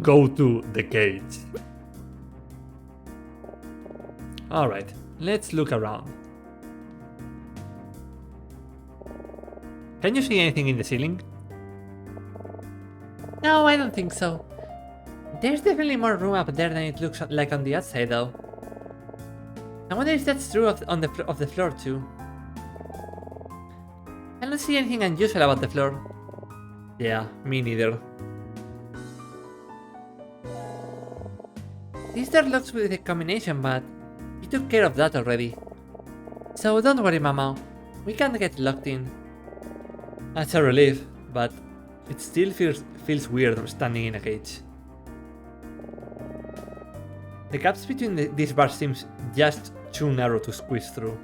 Go to the cage. Alright, let's look around. Can you see anything in the ceiling? No, I don't think so. There's definitely more room up there than it looks like on the outside, though. I wonder if that's true of the floor too. I don't see anything unusual about the floor. Yeah, me neither. This door looks with a combination, but we took care of that already. So don't worry, Mama. We can't get locked in. That's a relief, but it still feels weird standing in a cage. The gaps between these bars seems just too narrow to squeeze through.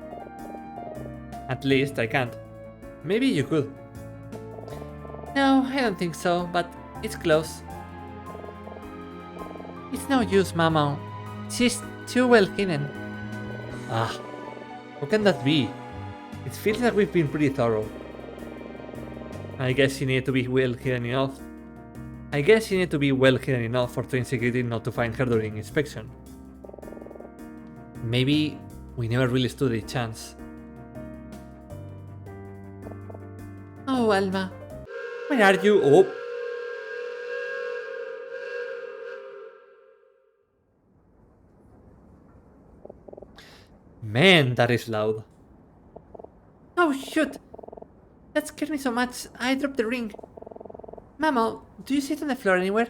At least I can't. Maybe you could. No, I don't think so, but it's close. It's no use, Mama. She's too well hidden. Ah, how can that be? It feels like we've been pretty thorough. I guess she needed to be well hidden enough. For train security not to find her during inspection. Maybe we never really stood a chance. Oh, Alma. Where are you? Oh. Man, that is loud. Oh, shoot. That scared me so much, I dropped the ring. Mama, do you see it on the floor anywhere?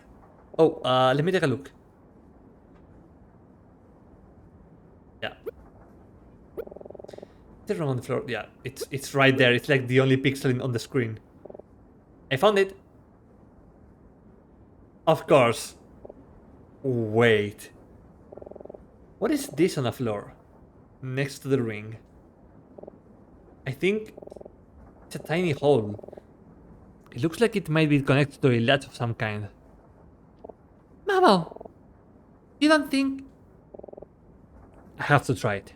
Oh, let me take a look. Yeah. The ring on the floor, yeah, it's right there. It's like the only pixel on the screen. I found it. Of course. Wait. What is this on the floor? Next to the ring. I think it's a tiny hole. It looks like it might be connected to a latch of some kind. Mama! You don't think... I have to try it.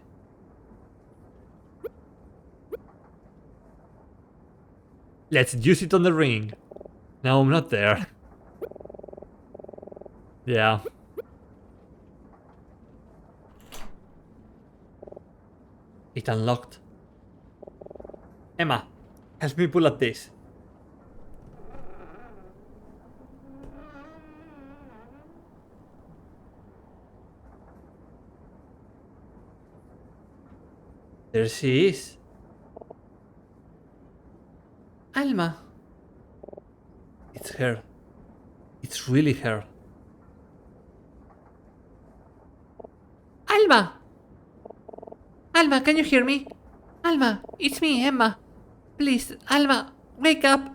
Let's use it on the ring. No, I'm not there. Yeah. It unlocked. Emma, help me pull at this. There she is. Alma. It's her. It's really her. Alma! Alma, can you hear me? Alma, it's me, Emma. Please, Alma, wake up.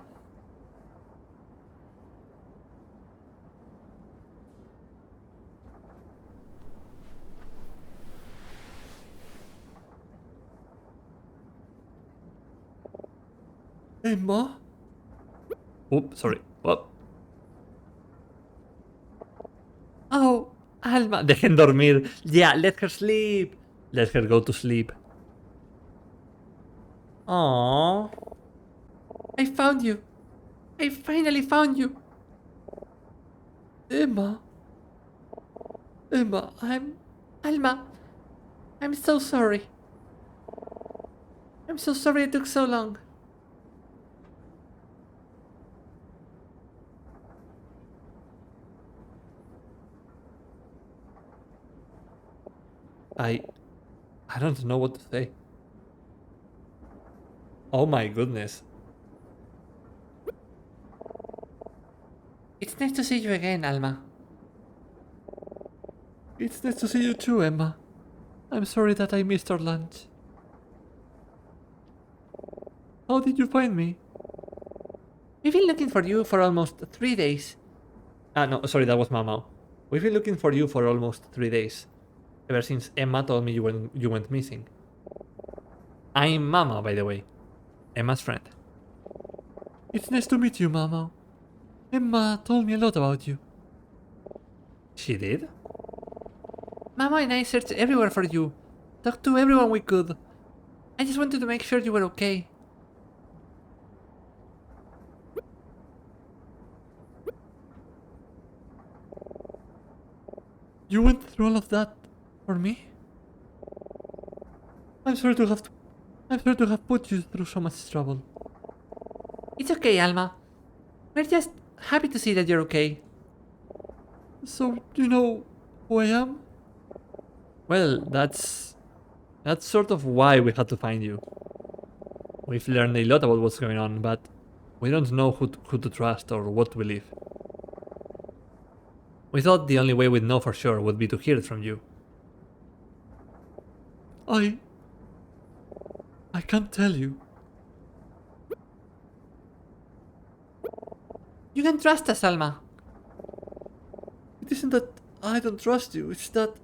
Emma? Oops, sorry. What? Oh, Alma, dejen dormir. Yeah, let her sleep. Let her go to sleep. Aww. I found you. I finally found you. Emma. Emma, Alma. I'm so sorry. I'm so sorry it took so long. I don't know what to say. Oh my goodness. It's nice to see you again, Alma. It's nice to see you too, Emma. I'm sorry that I missed our lunch. How did you find me? We've been looking for you for almost 3 days. No, sorry, that was Mama. We've been looking for you for almost 3 days. Ever since Emma told me you went missing. I'm Mama, by the way. Emma's friend. It's nice to meet you, Mama. Emma told me a lot about you. She did? Mama and I searched everywhere for you. Talked to everyone we could. I just wanted to make sure you were okay. You went through all of that for me? I'm sorry to have put you through so much trouble. It's okay, Alma. We're just happy to see that you're okay. So, do you know who I am? Well, that's sort of why we had to find you. We've learned a lot about what's going on, but we don't know who to trust or what to believe. We thought the only way we'd know for sure would be to hear it from you. I can't tell you. You can trust us, Alma. It isn't that I don't trust you, it's that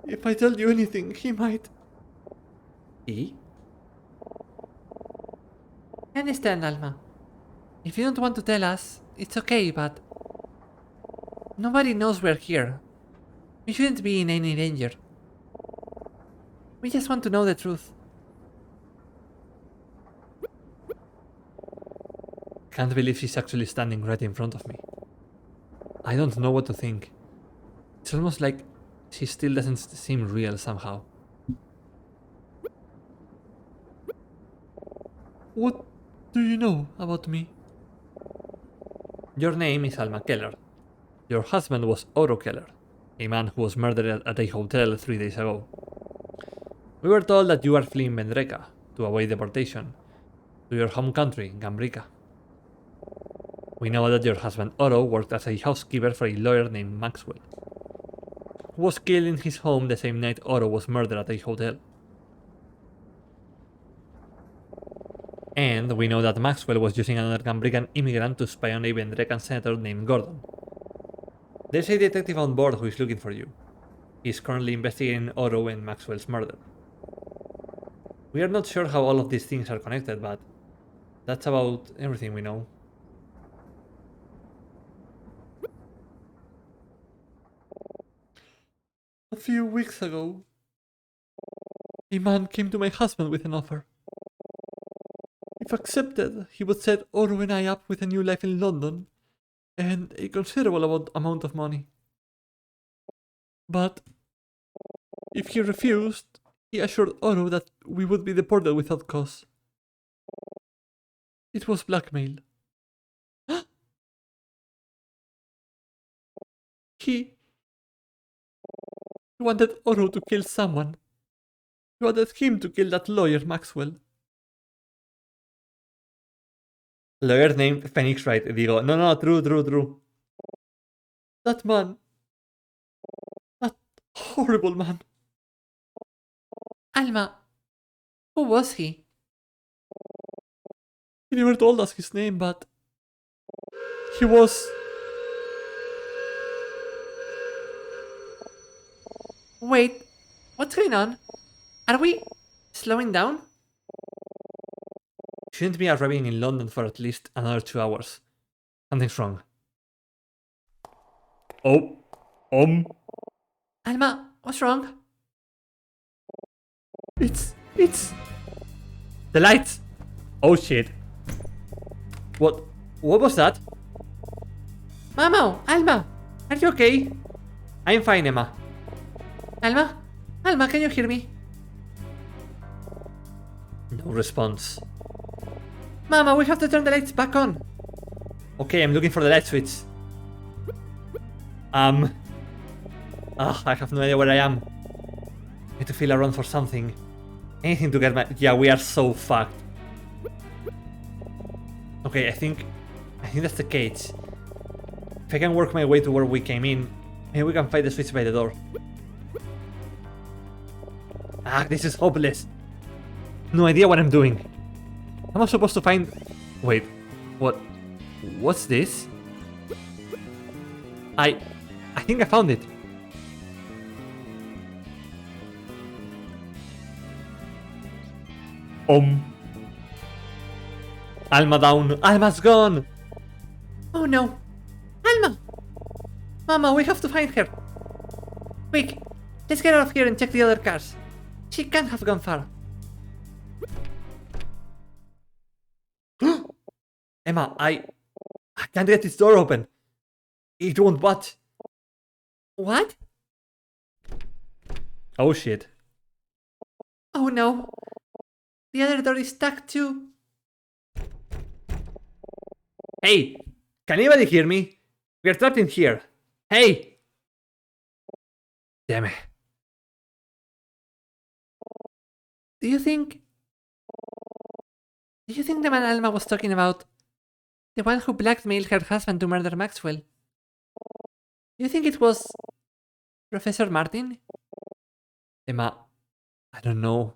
if I tell you anything, he might. He? I understand, Alma. If you don't want to tell us, it's okay, but nobody knows we're here. We shouldn't be in any danger. We just want to know the truth. Can't believe she's actually standing right in front of me. I don't know what to think. It's almost like she still doesn't seem real somehow. What do you know about me? Your name is Alma Keller. Your husband was Otto Keller, a man who was murdered at a hotel 3 days ago. We were told that you are fleeing Vendreka to avoid deportation to your home country, Gambrica. We know that your husband Otto worked as a housekeeper for a lawyer named Maxwell, who was killed in his home the same night Otto was murdered at a hotel. And we know that Maxwell was using another Gambrican immigrant to spy on a Vendrekan senator named Gordon. There's a detective on board who is looking for you. He is currently investigating Otto and Maxwell's murder. We are not sure how all of these things are connected, but that's about everything we know. A few weeks ago, a man came to my husband with an offer. If accepted, he would set Otto and I up with a new life in London and a considerable amount of money. But if he refused, he assured Otto that we would be deported without cause. It was blackmail. He wanted Otto to kill someone. He wanted him to kill that lawyer, Maxwell. Lawyer named Phoenix Wright. Digo, no, true. That man. That horrible man. Alma, who was he? He never told us his name, but he was... Wait, what's going on? Are we slowing down? Shouldn't be arriving in London for at least another 2 hours. Something's wrong. Oh, Alma, what's wrong? It's... The lights! Oh shit. What was that? Mama, Alma, are you okay? I'm fine, Emma. Alma, can you hear me? No response. Mama, we have to turn the lights back on. Okay, I'm looking for the light switch. I have no idea where I am. I need to feel around for something. Anything to get my... Yeah, we are so fucked. Okay, I think that's the cage. If I can work my way to where we came in, maybe we can find the switch by the door. This is hopeless. No idea what I'm doing. Am I supposed to find... Wait, what's this? I think I found it. Alma down. Alma's gone. Oh no. Alma. Mama, we have to find her. Quick, let's get out of here and check the other cars. She can't have gone far. Emma, I can't get this door open. It won't budge. What? Oh shit. Oh no. The other door is stuck too. Hey, can anybody hear me? We are trapped in here. Hey! Damn it. Do you think the man Alma was talking about The one who blackmailed her husband to murder Maxwell. You think it was Professor Martin? Emma, I don't know.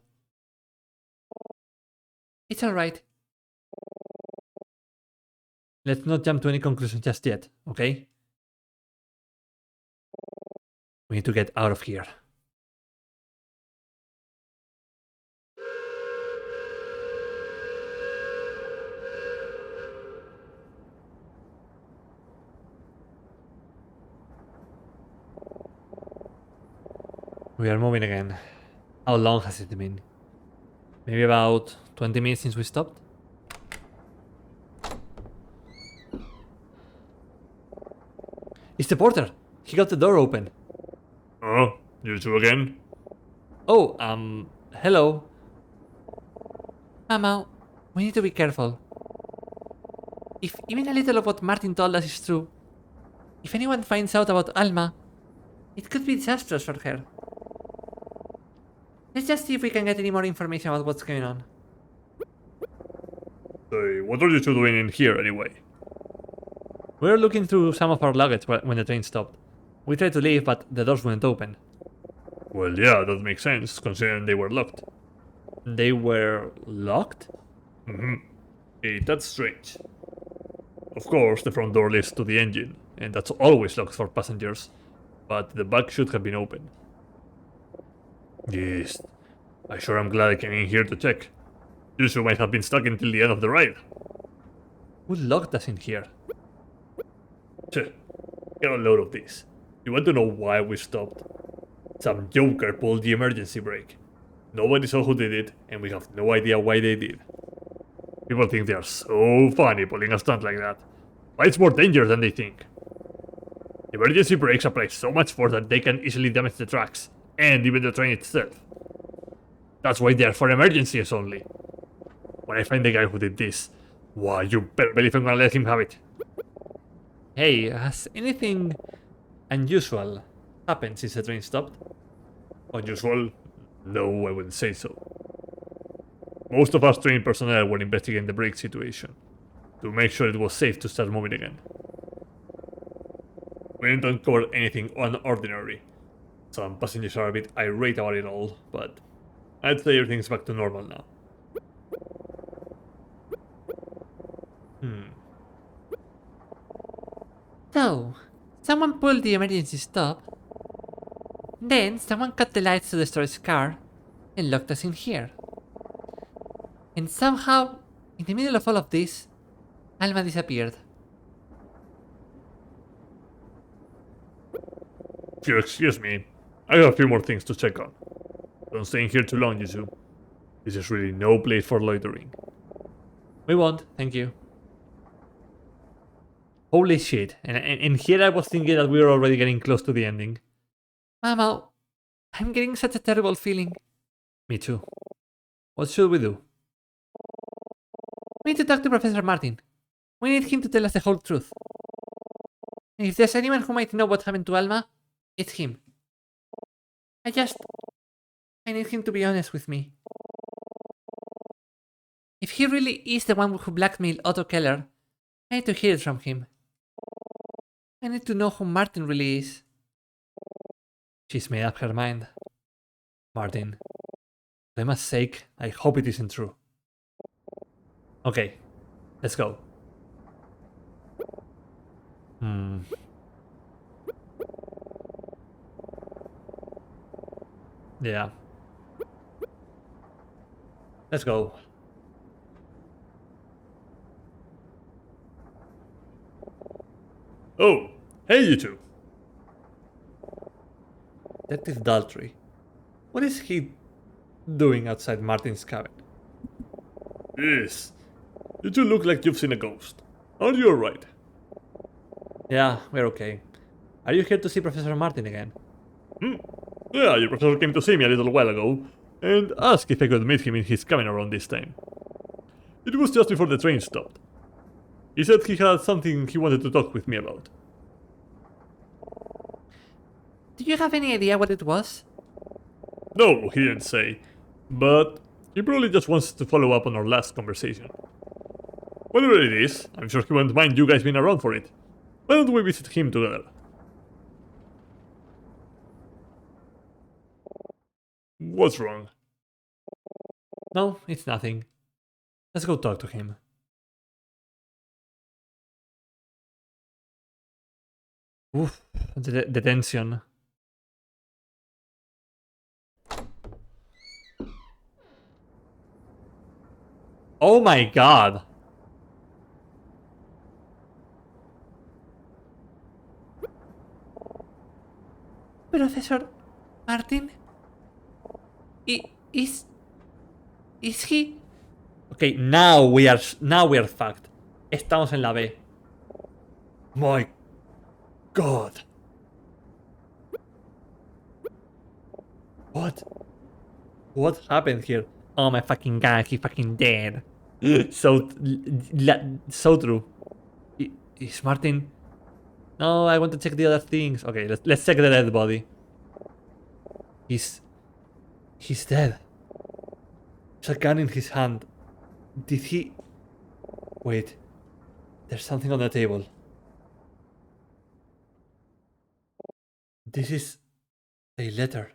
It's alright. Let's not jump to any conclusion just yet, okay? We need to get out of here. We are moving again. How long has it been? Maybe about 20 minutes since we stopped? It's the porter! He got the door open. Oh, you two again? Oh, hello. Mama, we need to be careful. If even a little of what Martin told us is true, if anyone finds out about Alma, it could be disastrous for her. Let's just see if we can get any more information about what's going on. Say, what are you two doing in here anyway? We were looking through some of our luggage when the train stopped. We tried to leave, but the doors wouldn't open. Well, yeah, that makes sense, considering they were locked. They were locked? Hey, that's strange. Of course, the front door leads to the engine, and that's always locked for passengers, but the back should have been open. Yes, I sure am glad I came in here to check. You two might have been stuck until the end of the ride. Who locked us in here? Get a load of this. You want to know why we stopped? Some joker pulled the emergency brake. Nobody saw who did it, and we have no idea why they did. People think they are so funny pulling a stunt like that, but it's more dangerous than they think. Emergency brakes apply so much force that they can easily damage the tracks, and even the train itself. That's why they are for emergencies only. When I find the guy who did this, why, you better believe I'm gonna let him have it. Hey, has anything unusual happened since the train stopped? Unusual? No, I wouldn't say so. Most of us trained personnel were investigating the brake situation, to make sure it was safe to start moving again. We didn't uncover anything unordinary. Some passengers are a bit irate about it all, but I'd say everything's back to normal now. So, someone pulled the emergency stop. Then, someone cut the lights to the storage car and locked us in here. And somehow, in the middle of all of this, Alma disappeared. If you'll excuse me, I have a few more things to check on. Don't stay in here too long, you two. This is really no place for loitering. We won't, thank you. Holy shit, and here I was thinking that we were already getting close to the ending. Mama, I'm getting such a terrible feeling. Me too. What should we do? We need to talk to Professor Martin. We need him to tell us the whole truth. And if there's anyone who might know what happened to Alma, it's him. I need him to be honest with me. If he really is the one who blackmailed Otto Keller, I need to hear it from him. I need to know who Martin really is. She's made up her mind. Martin, for Emma's sake, I hope it isn't true. Okay, let's go. Yeah. Let's go. Oh, hey you two. Detective Daltrey. What is he doing outside Martin's cabin? Yes. You two look like you've seen a ghost. Aren't you alright? Yeah, we're okay. Are you here to see Professor Martin again? Yeah, your professor came to see me a little while ago, and asked if I could meet him in his cabin around this time. It was just before the train stopped. He said he had something he wanted to talk with me about. Do you have any idea what it was? No, he didn't say, but he probably just wants to follow up on our last conversation. Whatever it is, I'm sure he won't mind you guys being around for it. Why don't we visit him together? What's wrong? No, it's nothing. Let's go talk to him. Oof, the tension. Oh my god! Professor Martin? Is he? Okay, now we are fucked. Estamos en la B. My God. What happened here? Oh my fucking god, he fucking dead. So true. Is Martin? No, I want to check the other things. Okay, let's check the dead body. He's dead. There's a gun in his hand. Did he? Wait. There's something on the table. This is a letter.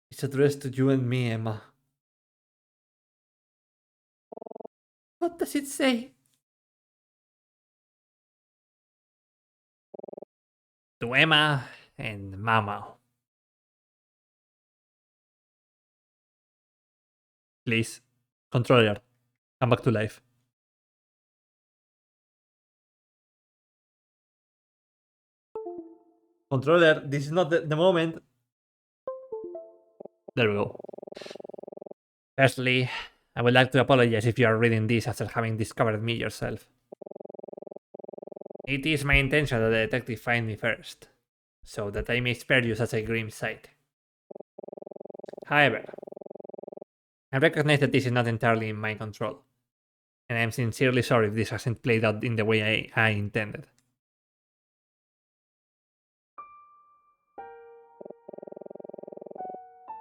It's addressed to you and me, Emma. What does it say? To Emma and Mama. Please, controller, come back to life. Controller, this is not the moment. There we go. Firstly, I would like to apologize if you are reading this after having discovered me yourself. It is my intention that the detective find me first, so that I may spare you such a grim sight. However, I recognize that this is not entirely in my control, and I am sincerely sorry if this hasn't played out in the way I intended.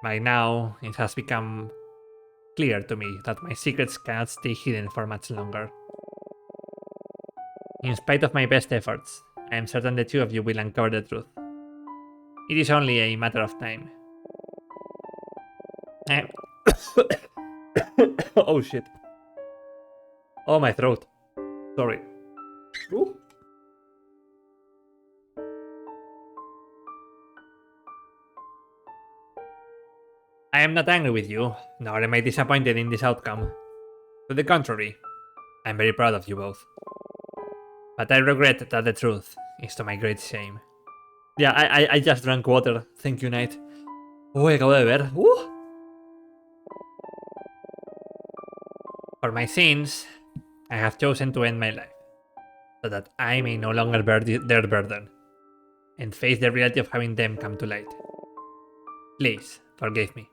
By now, it has become clear to me that my secrets cannot stay hidden for much longer. In spite of my best efforts, I am certain the two of you will uncover the truth. It is only a matter of time. Oh shit. Oh, my throat. Sorry. Ooh. I am not angry with you, nor am I disappointed in this outcome. To the contrary, I am very proud of you both. But I regret that the truth is to my great shame. Yeah, I just drank water. Thank you, Knight. Uy, acabo de ver. For my sins, I have chosen to end my life, so that I may no longer bear their burden, and face the reality of having them come to light. Please, forgive me.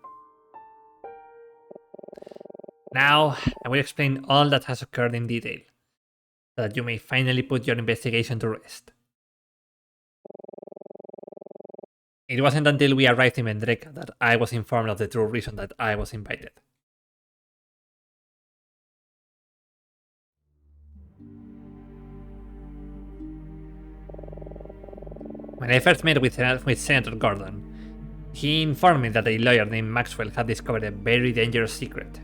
Now, I will explain all that has occurred in detail, so that you may finally put your investigation to rest. It wasn't until we arrived in Vendreka that I was informed of the true reason that I was invited. When I first met with Senator Gordon, he informed me that a lawyer named Maxwell had discovered a very dangerous secret.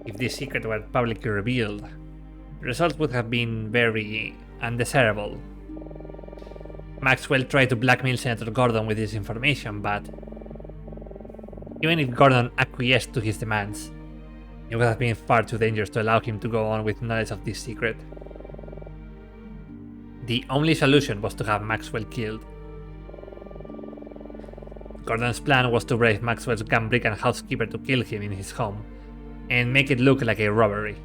If this secret were publicly revealed, the results would have been very undesirable. Maxwell tried to blackmail Senator Gordon with this information, but even if Gordon acquiesced to his demands, it would have been far too dangerous to allow him to go on with knowledge of this secret. The only solution was to have Maxwell killed. Gordon's plan was to brave Maxwell's Gambrican housekeeper to kill him in his home, and make it look like a robbery.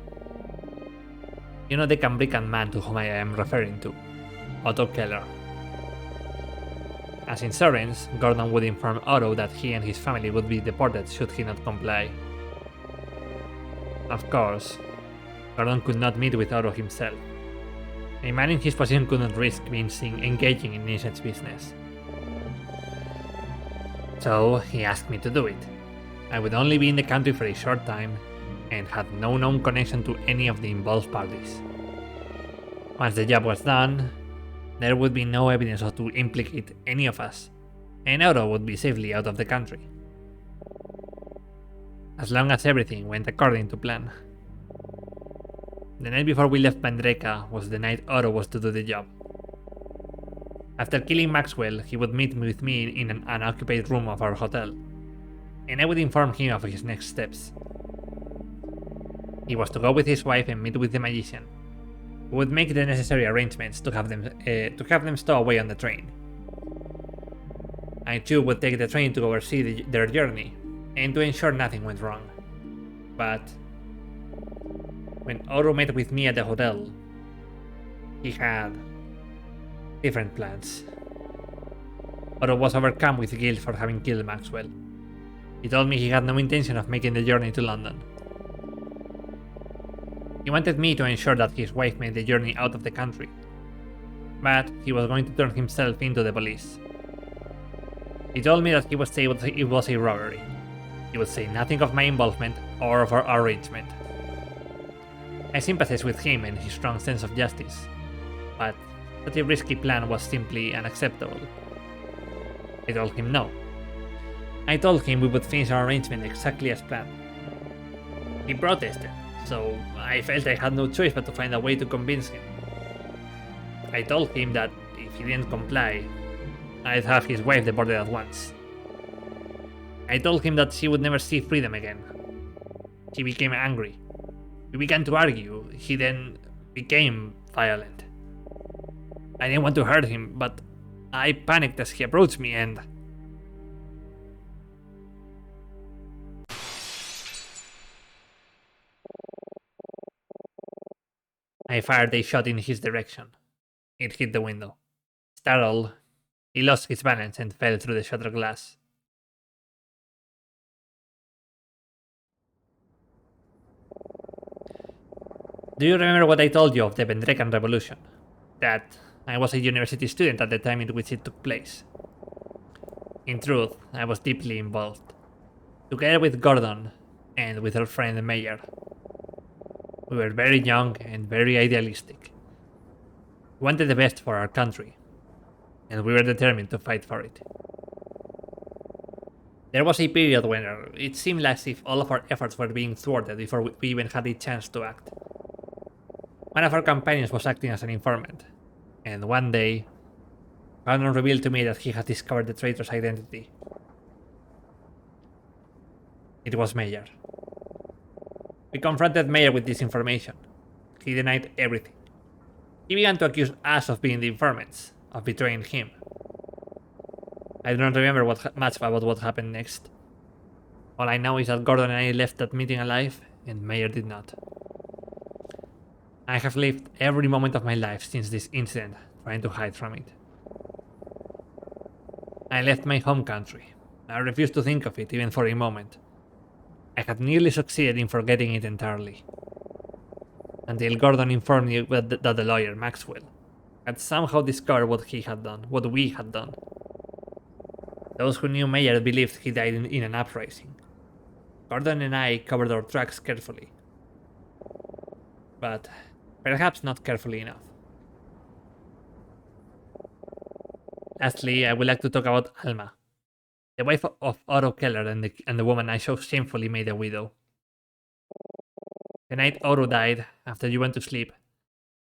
You know the Gambrican man to whom I am referring to, Otto Keller. As insurance, Gordon would inform Otto that he and his family would be deported should he not comply. Of course, Gordon could not meet with Otto himself. A man in his position could not risk being seen engaging in innocent business. So he asked me to do it. I would only be in the country for a short time, and had no known connection to any of the involved parties. Once the job was done, there would be no evidence to implicate any of us, and Otto would be safely out of the country. As long as everything went according to plan. The night before we left Bandreka was the night Otto was to do the job. After killing Maxwell, he would meet with me in an unoccupied room of our hotel, and I would inform him of his next steps. He was to go with his wife and meet with the magician. We would make the necessary arrangements to have them stow away on the train. I too would take the train to oversee their journey, and to ensure nothing went wrong. But when Otto met with me at the hotel, he had different plans. Otto was overcome with guilt for having killed Maxwell. He told me he had no intention of making the journey to London. He wanted me to ensure that his wife made the journey out of the country, but he was going to turn himself into the police. He told me that he would say it was a robbery. He would say nothing of my involvement or of our arrangement. I sympathized with him and his strong sense of justice, but such a risky plan was simply unacceptable. I told him no. I told him we would finish our arrangement exactly as planned. He protested, so I felt I had no choice but to find a way to convince him. I told him that if he didn't comply, I'd have his wife deported at once. I told him that she would never see freedom again. He became angry. We began to argue. He then became violent. I didn't want to hurt him, but I panicked as he approached me and... I fired a shot in his direction. It hit the window. Startled, he lost his balance and fell through the shutter glass. Do you remember what I told you of the Vendrekan Revolution? That I was a university student at the time in which it took place. In truth, I was deeply involved, together with Gordon and with our friend Meyer. We were very young and very idealistic. We wanted the best for our country, and we were determined to fight for it. There was a period when it seemed as if all of our efforts were being thwarted before we even had a chance to act. One of our companions was acting as an informant, and one day, Gordon revealed to me that he had discovered the traitor's identity. It was Meyer. We confronted Meyer with this information. He denied everything. He began to accuse us of being the informants, of betraying him. I do not remember much about what happened next. All I know is that Gordon and I left that meeting alive, and Meyer did not. I have lived every moment of my life since this incident, trying to hide from it. I left my home country. I refused to think of it even for a moment. I had nearly succeeded in forgetting it entirely. Until Gordon informed me that the lawyer, Maxwell, had somehow discovered what he had done, what we had done. Those who knew Meyer believed he died in an uprising. Gordon and I covered our tracks carefully. But perhaps not carefully enough. Lastly, I would like to talk about Alma, the wife of Otto Keller and the woman I so shamefully made a widow. The night Otto died, after you went to sleep,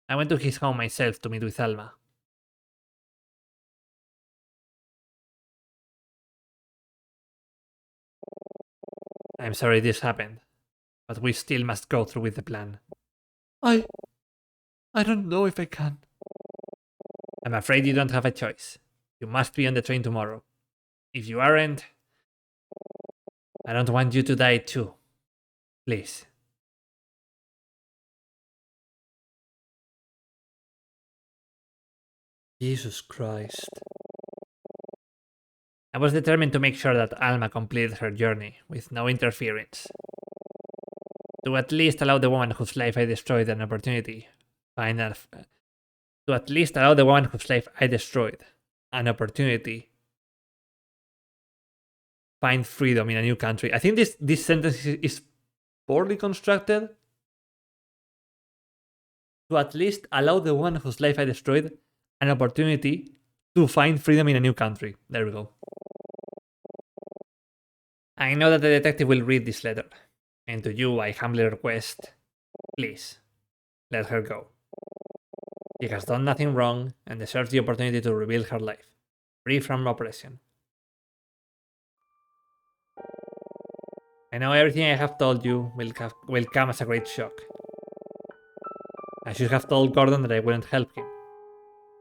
I went to his home myself to meet with Alma. I'm sorry this happened, but we still must go through with the plan. I don't know if I can. I'm afraid you don't have a choice. You must be on the train tomorrow. If you aren't, I don't want you to die too. Please. Jesus Christ. I was determined to make sure that Alma completed her journey with no interference. To at least allow the woman whose life I destroyed an opportunity. To at least allow the woman whose life I destroyed an opportunity. Find freedom in a new country. I think this sentence is poorly constructed to at least allow the one whose life I destroyed an opportunity to find freedom in a new country. There we go. I know that the detective will read this letter, and to you I humbly request, please, let her go. She has done nothing wrong and deserves the opportunity to rebuild her life, free from oppression. I know everything I have told you will come as a great shock. I should have told Gordon that I wouldn't help him.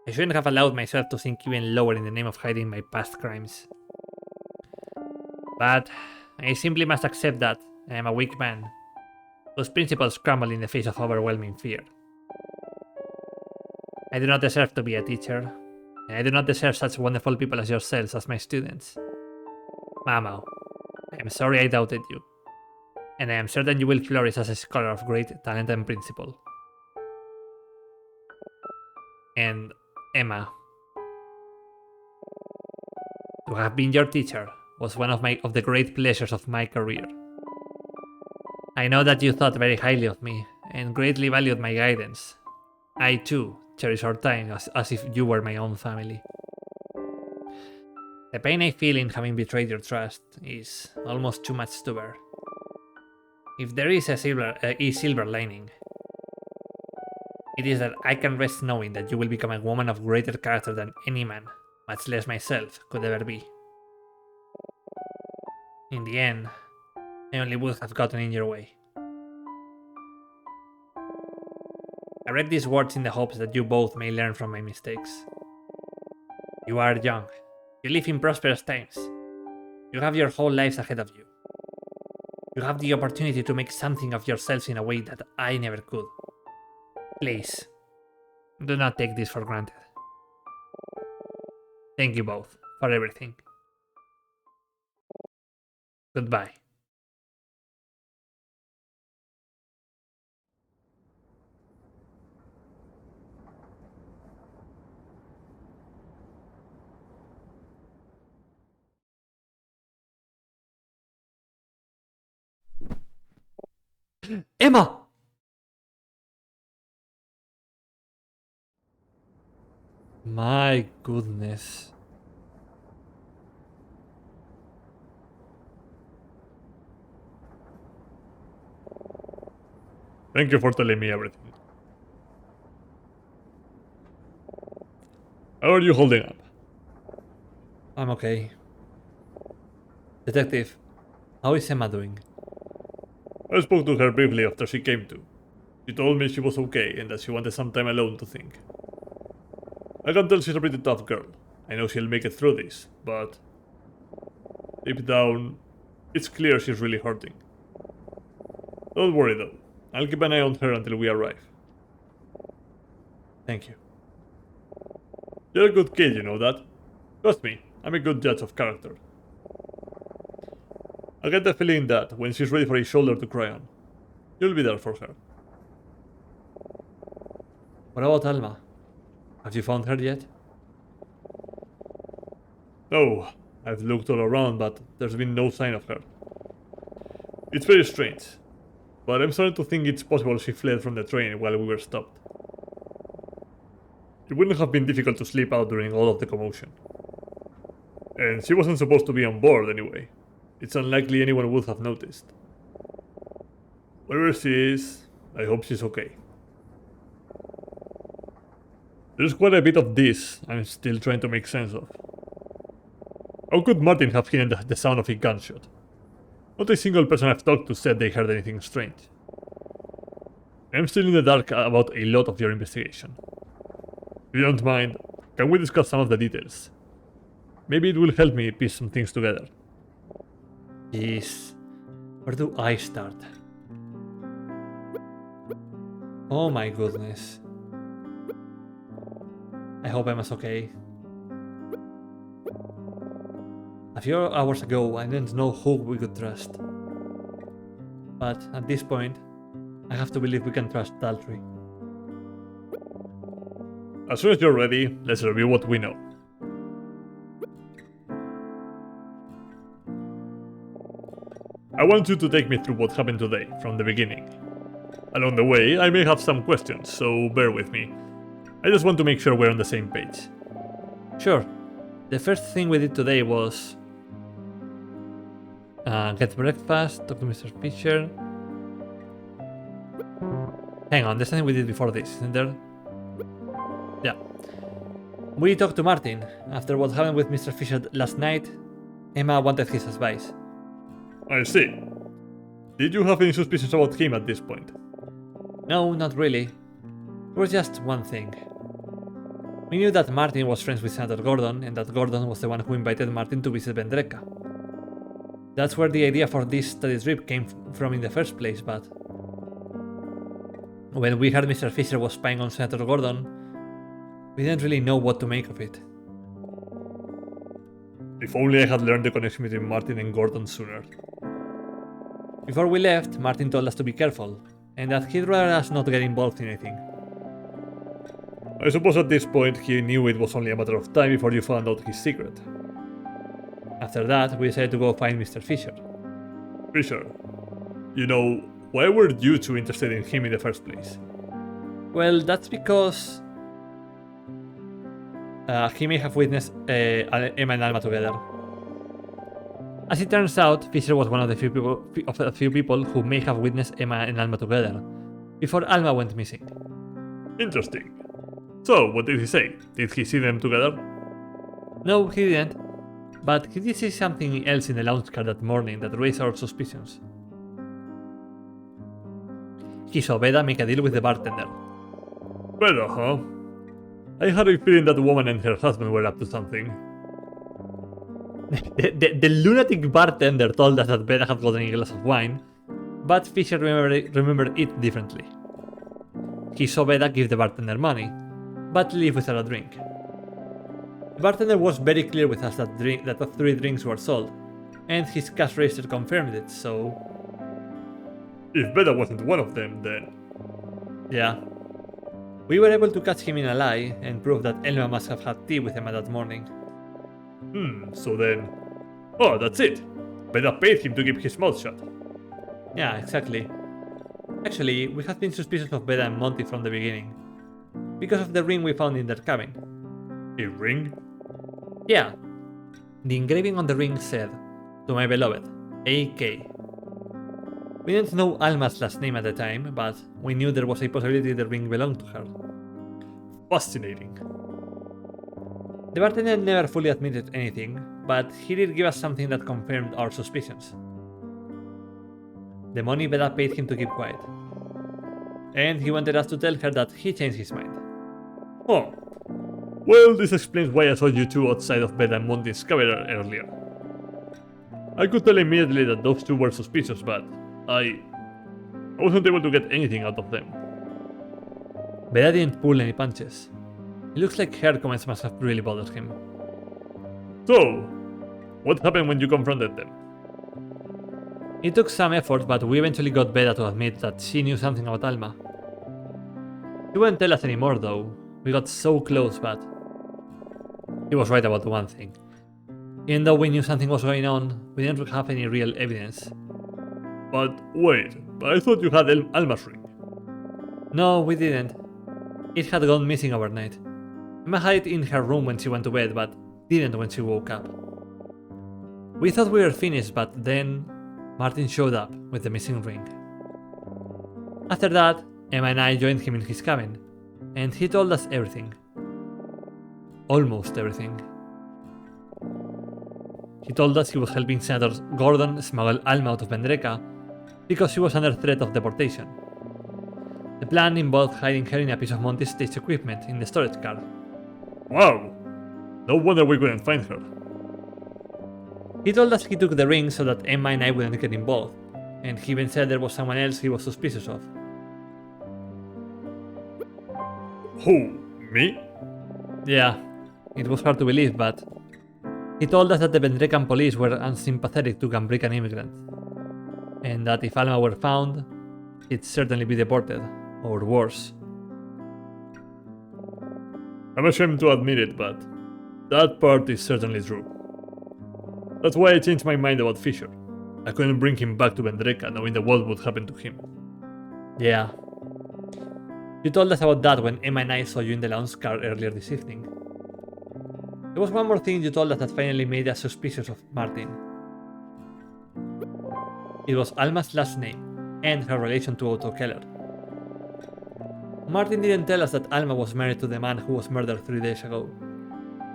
I shouldn't have allowed myself to sink even lower in the name of hiding my past crimes. But I simply must accept that I am a weak man, whose principles crumble in the face of overwhelming fear. I do not deserve to be a teacher, and I do not deserve such wonderful people as yourselves as my students. Mamo, I am sorry I doubted you, and I am certain you will flourish as a scholar of great talent and principle. And Emma, to have been your teacher was one of the great pleasures of my career. I know that you thought very highly of me and greatly valued my guidance. I too cherish our time as if you were my own family. The pain I feel in having betrayed your trust is almost too much to bear. If there is a silver lining, it is that I can rest knowing that you will become a woman of greater character than any man, much less myself, could ever be. In the end, I only would have gotten in your way. I read these words in the hopes that you both may learn from my mistakes. You are young. You live in prosperous times. You have your whole lives ahead of you. You have the opportunity to make something of yourselves in a way that I never could. Please, do not take this for granted. Thank you both for everything. Goodbye. Emma! My goodness. Thank you for telling me everything. How are you holding up? I'm okay. Detective, how is Emma doing? I spoke to her briefly after she came to. She told me she was okay and that she wanted some time alone to think. I can tell she's a pretty tough girl. I know she'll make it through this, but deep down, it's clear she's really hurting. Don't worry though. I'll keep an eye on her until we arrive. Thank you. You're a good kid, you know that? Trust me, I'm a good judge of character. I get the feeling that when she's ready for a shoulder to cry on, you'll be there for her. What about Alma? Have you found her yet? No, I've looked all around, but there's been no sign of her. It's very strange, but I'm starting to think it's possible she fled from the train while we were stopped. It wouldn't have been difficult to slip out during all of the commotion. And she wasn't supposed to be on board anyway. It's unlikely anyone would have noticed. Wherever she is, I hope she's okay. There's quite a bit of this I'm still trying to make sense of. How could Martin have hidden the sound of a gunshot? Not a single person I've talked to said they heard anything strange. I'm still in the dark about a lot of your investigation. If you don't mind, can we discuss some of the details? Maybe it will help me piece some things together. Jeez. Where do I start? Oh my goodness. I hope Emma's okay. A few hours ago, I didn't know who we could trust. But at this point, I have to believe we can trust Daltrey. As soon as you're ready, let's review what we know. I want you to take me through what happened today, from the beginning. Along the way, I may have some questions, so bear with me. I just want to make sure we're on the same page. Sure. The first thing we did today was get breakfast, talk to Mr. Fisher. Hang on, there's something we did before this, isn't there? Yeah. We talked to Martin. After what happened with Mr. Fisher last night, Emma wanted his advice. I see. Did you have any suspicions about him at this point? No, not really. It was just one thing. We knew that Martin was friends with Senator Gordon, and that Gordon was the one who invited Martin to visit Vendreka. That's where the idea for this study trip came from in the first place, but when we heard Mr. Fisher was spying on Senator Gordon, we didn't really know what to make of it. If only I had learned the connection between Martin and Gordon sooner. Before we left, Martin told us to be careful, and that he'd rather us not get involved in anything. I suppose at this point he knew it was only a matter of time before you found out his secret. After that, we decided to go find Mr. Fisher. Fisher, you know, why were you two interested in him in the first place? Well, that's because he may have witnessed Emma and Alma together. As it turns out, Fisher was one of the few people who may have witnessed Emma and Alma together, before Alma went missing. Interesting. So, what did he say? Did he see them together? No, he didn't, but he did see something else in the lounge car that morning that raised our suspicions. He saw Beda make a deal with the bartender. Better, huh? I had a feeling that woman and her husband were up to something. The lunatic bartender told us that Beda had gotten a glass of wine, but Fisher remembered it differently. He saw Beda give the bartender money, but leave without a drink. The bartender was very clear with us that the 3 drinks were sold, and his cash register confirmed it, so... If Beda wasn't one of them, then... Yeah. We were able to catch him in a lie, and prove that Elma must have had tea with Emma that morning. So then... Oh, that's it! Beda paid him to keep his mouth shut. Yeah, exactly. Actually, we had been suspicious of Beda and Monty from the beginning, because of the ring we found in their cabin. A ring? Yeah. The engraving on the ring said, "To my beloved, A.K." We didn't know Alma's last name at the time, but we knew there was a possibility the ring belonged to her. Fascinating. The bartender never fully admitted anything, but he did give us something that confirmed our suspicions. The money Beda paid him to keep quiet. And he wanted us to tell her that he changed his mind. Huh. Well, this explains why I saw you two outside of Beda and Monty's cabin earlier. I could tell immediately that those two were suspicious, but I wasn't able to get anything out of them. Beda didn't pull any punches. It looks like her comments must have really bothered him. So, what happened when you confronted them? It took some effort, but we eventually got Beda to admit that she knew something about Alma. She wouldn't tell us anymore though. We got so close, but he was right about one thing. Even though we knew something was going on, we didn't have any real evidence. But wait, I thought you had Alma's ring. No, we didn't. It had gone missing overnight. Emma had it in her room when she went to bed, but didn't when she woke up. We thought we were finished, but then Martin showed up with the missing ring. After that, Emma and I joined him in his cabin, and he told us everything. Almost everything. He told us he was helping Senator Gordon smuggle Alma out of Vendreka because she was under threat of deportation. The plan involved hiding her in a piece of Monty's stage equipment in the storage car. Wow! No wonder we couldn't find her. He told us he took the ring so that Emma and I wouldn't get involved, and he even said there was someone else he was suspicious of. Who? Me? Yeah, it was hard to believe, but he told us that the Vendrekan police were unsympathetic to Gambrican immigrants, and that if Alma were found, he'd certainly be deported, or worse. I'm ashamed to admit it, but that part is certainly true. That's why I changed my mind about Fisher. I couldn't bring him back to Vendreka knowing that what would happen to him. Yeah. You told us about that when Emma and I saw you in the lounge car earlier this evening. There was one more thing you told us that finally made us suspicious of Martin. It was Alma's last name and her relation to Otto Keller. Martin didn't tell us that Alma was married to the man who was murdered 3 days ago,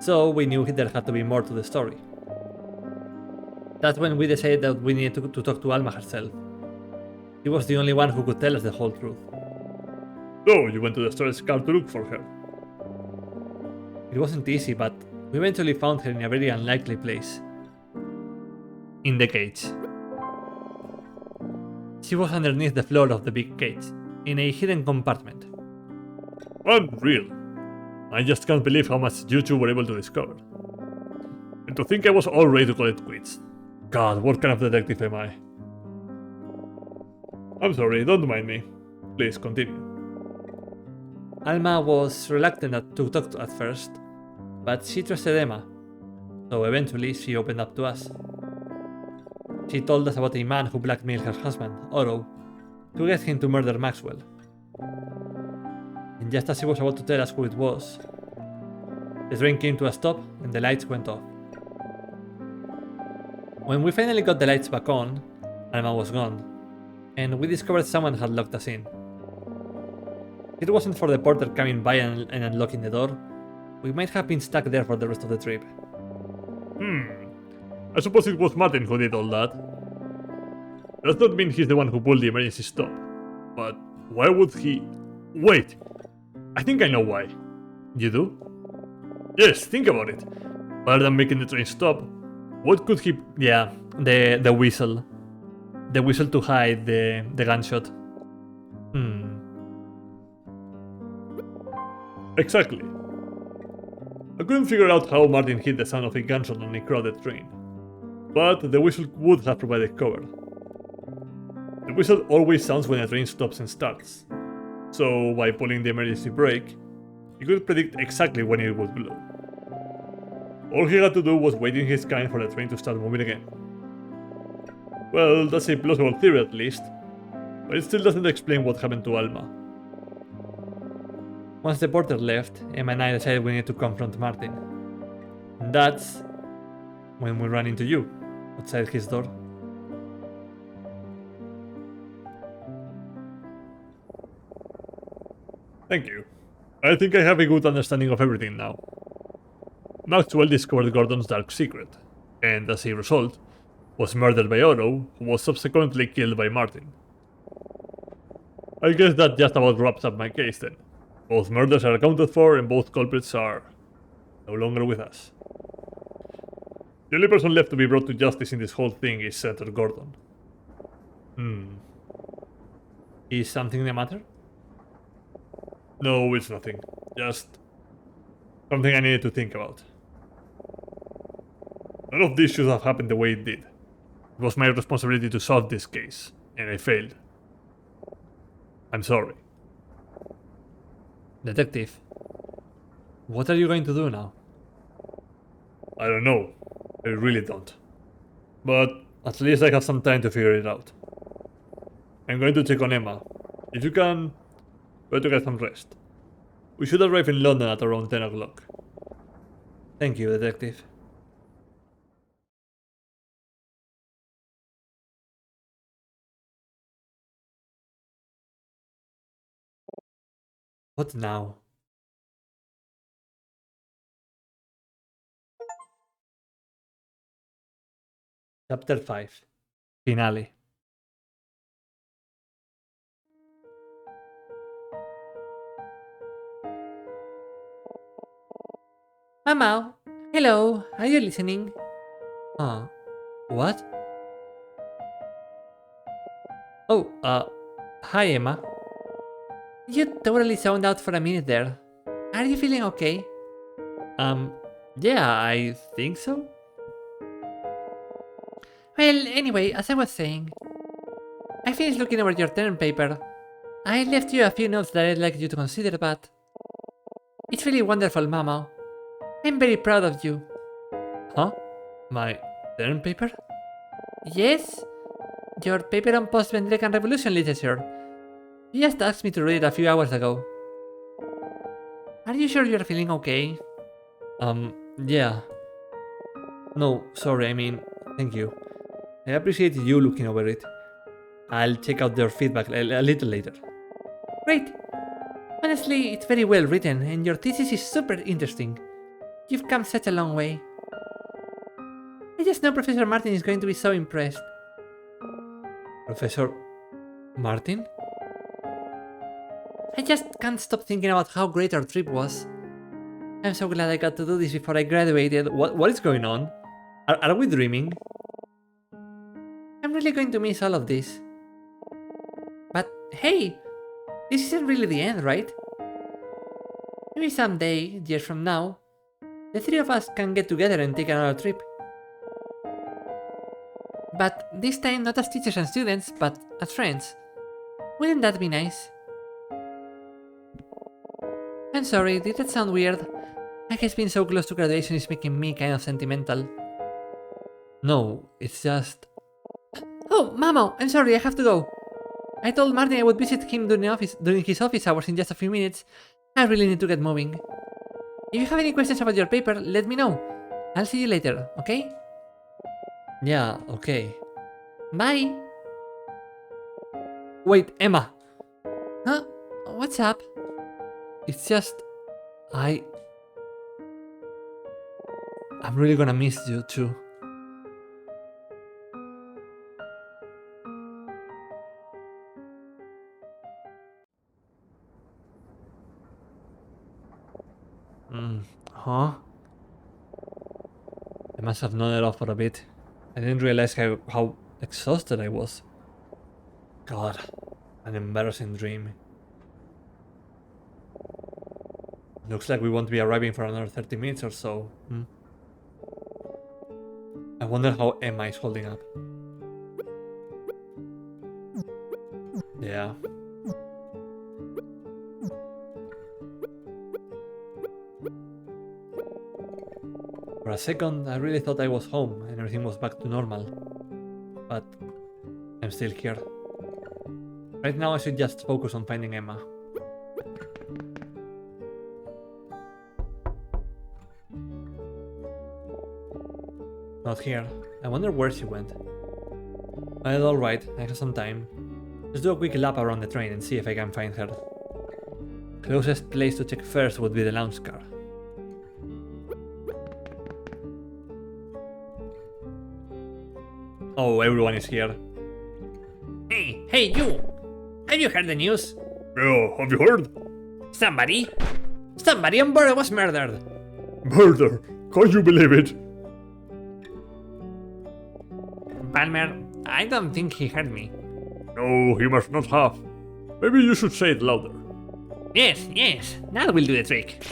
so we knew there had to be more to the story. That's when we decided that we needed to talk to Alma herself. She was the only one who could tell us the whole truth. So, you went to the storage car to look for her. It wasn't easy, but we eventually found her in a very unlikely place. In the cage. She was underneath the floor of the big cage, in a hidden compartment. Unreal. I just can't believe how much you two were able to discover. And to think I was all ready to call it quits. God, what kind of detective am I? I'm sorry, don't mind me. Please continue. Alma was reluctant to talk at first, but she trusted Emma, so eventually she opened up to us. She told us about a man who blackmailed her husband, Otto, to get him to murder Maxwell. And just as she was about to tell us who it was, the train came to a stop and the lights went off. When we finally got the lights back on, Alma was gone, and we discovered someone had locked us in. If it wasn't for the porter coming by and unlocking the door, we might have been stuck there for the rest of the trip. I suppose it was Martin who did all that. Does not mean he's the one who pulled the emergency stop. But why would he... Wait! I think I know why. You do? Yes, think about it. Rather than making the train stop, what could he... Yeah, the whistle. The whistle to hide the gunshot. Exactly. I couldn't figure out how Martin hid the sound of a gunshot on a crowded train. But the whistle would have provided cover. The whistle always sounds when a train stops and starts. So by pulling the emergency brake, he could predict exactly when it would blow. All he had to do was wait in his kind for the train to start moving again. Well, that's a plausible theory at least, but it still doesn't explain what happened to Alma. Once the porter left, Emma and I decided we needed to confront Martin. And that's when we ran into you, outside his door. Thank you. I think I have a good understanding of everything now. Maxwell discovered Gordon's dark secret, and as a result, was murdered by Otto, who was subsequently killed by Martin. I guess that just about wraps up my case then. Both murders are accounted for and both culprits are no longer with us. The only person left to be brought to justice in this whole thing is Senator Gordon. Is something the matter? No, it's nothing. Just something I needed to think about. None of this should have happened the way it did. It was my responsibility to solve this case, and I failed. I'm sorry. Detective, what are you going to do now? I don't know. I really don't. But at least I have some time to figure it out. I'm going to check on Emma. If you can, go to get some rest. We should arrive in London at around 10 o'clock. Thank you, Detective. What now? Chapter 5. Finale. Mama, hello, are you listening? What? Oh, hi Emma. You totally zoned out for a minute there. Are you feeling okay? Yeah, I think so. Well, anyway, as I was saying, I finished looking over your term paper. I left you a few notes that I'd like you to consider, but it's really wonderful, Mama. I'm very proud of you. Huh? My term paper? Yes? Your paper on post-Vendrican Revolution literature. You just asked me to read it a few hours ago. Are you sure you're feeling okay? Yeah. No, sorry, I mean, thank you. I appreciate you looking over it. I'll check out their feedback a little later. Great. Honestly, it's very well written, and your thesis is super interesting. You've come such a long way. I just know Professor Martin is going to be so impressed. Professor Martin? I just can't stop thinking about how great our trip was. I'm so glad I got to do this before I graduated. What is going on? Are we dreaming? I'm really going to miss all of this. But hey, this isn't really the end, right? Maybe someday, years from now, the three of us can get together and take another trip. But this time not as teachers and students, but as friends. Wouldn't that be nice? I'm sorry, did that sound weird? I guess being so close to graduation is making me kind of sentimental. No, it's just... Oh, Mamo, I'm sorry, I have to go. I told Martin I would visit him during his office hours in just a few minutes. I really need to get moving. If you have any questions about your paper, let me know. I'll see you later, okay? Yeah, okay. Bye! Wait, Emma! Huh? What's up? It's just... I'm really gonna miss you too. Huh? I must have nodded off for a bit. I didn't realize how exhausted I was. God, an embarrassing dream. Looks like we won't be arriving for another 30 minutes or so. I wonder how Emma is holding up. Yeah. For a second, I really thought I was home and everything was back to normal. But I'm still here. Right now I should just focus on finding Emma. Not here. I wonder where she went. Well, alright, I have some time. Let's do a quick lap around the train and see if I can find her. Closest place to check first would be the lounge car. Oh, everyone is here. Hey you! Have you heard the news? Yeah, have you heard? Somebody on board was murdered. Murder! Can't you believe it? Palmer, I don't think he heard me. No, he must not have. Maybe you should say it louder. Yes, that will do the trick.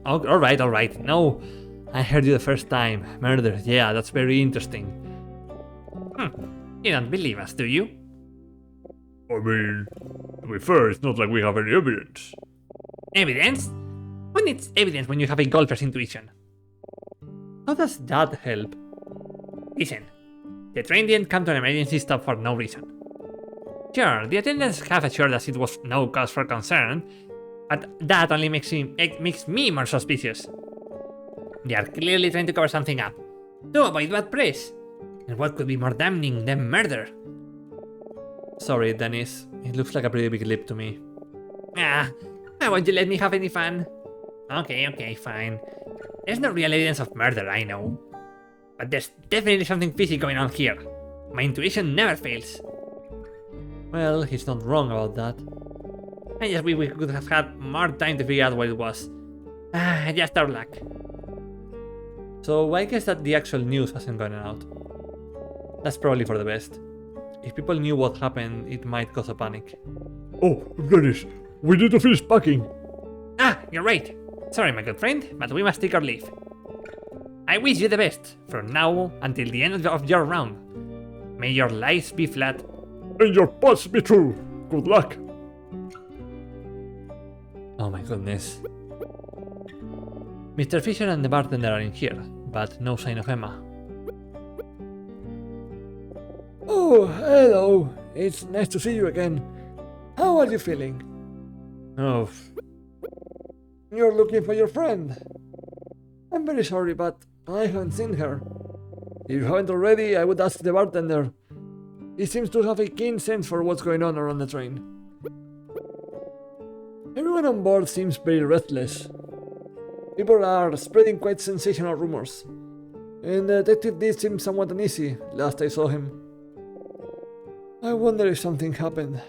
Oh, alright. No, I heard you the first time. Murder, yeah, that's very interesting. You don't believe us, do you? I mean, to be fair, it's not like we have any evidence. Evidence? Who needs evidence when you have a golfer's intuition? How does that help? Listen, the train didn't come to an emergency stop for no reason. Sure, the attendants have assured us it was no cause for concern, but that only makes me more suspicious. They are clearly trying to cover something up, to avoid bad press. And what could be more damning than murder? Sorry, Dennis. It looks like a pretty big leap to me. Why won't you let me have any fun? Okay, fine. There's no real evidence of murder, I know. But there's definitely something fishy going on here. My intuition never fails. Well, he's not wrong about that. I just wish we could have had more time to figure out what it was. Just our luck. So I guess that the actual news hasn't gone out. That's probably for the best. If people knew what happened, it might cause a panic. Oh, Dennis, we need to finish packing. You're right. Sorry, my good friend, but we must take our leave. I wish you the best, from now until the end of your round. May your lies be flat. And your paths be true. Good luck. Oh my goodness. Mr. Fisher and the bartender are in here, but no sign of Emma. Oh, Oh, hello. It's nice to see you again. How are you feeling? Oh, You're looking for your friend. I'm very sorry, but I haven't seen her. If you haven't already, I would ask the bartender. He seems to have a keen sense for what's going on around the train. Everyone on board seems very restless. People are spreading quite sensational rumors. And the detective did seem somewhat uneasy last I saw him. I wonder if something happened.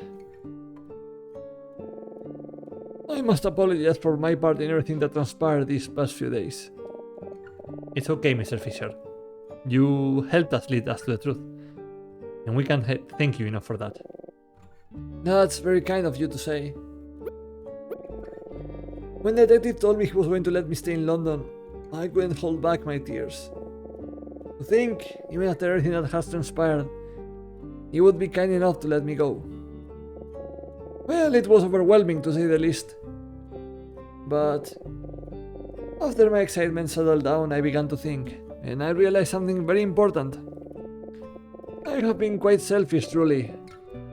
I must apologize for my part in everything that transpired these past few days. it's okay, Mr. Fisher. You helped us lead us to the truth. And we can't thank you enough for that. That's very kind of you to say. When the detective told me he was going to let me stay in London, I couldn't hold back my tears. To think, even after everything that has transpired, he would be kind enough to let me go. Well, it was overwhelming to say the least. But after my excitement settled down, I began to think, and I realized something very important. I have been quite selfish, truly,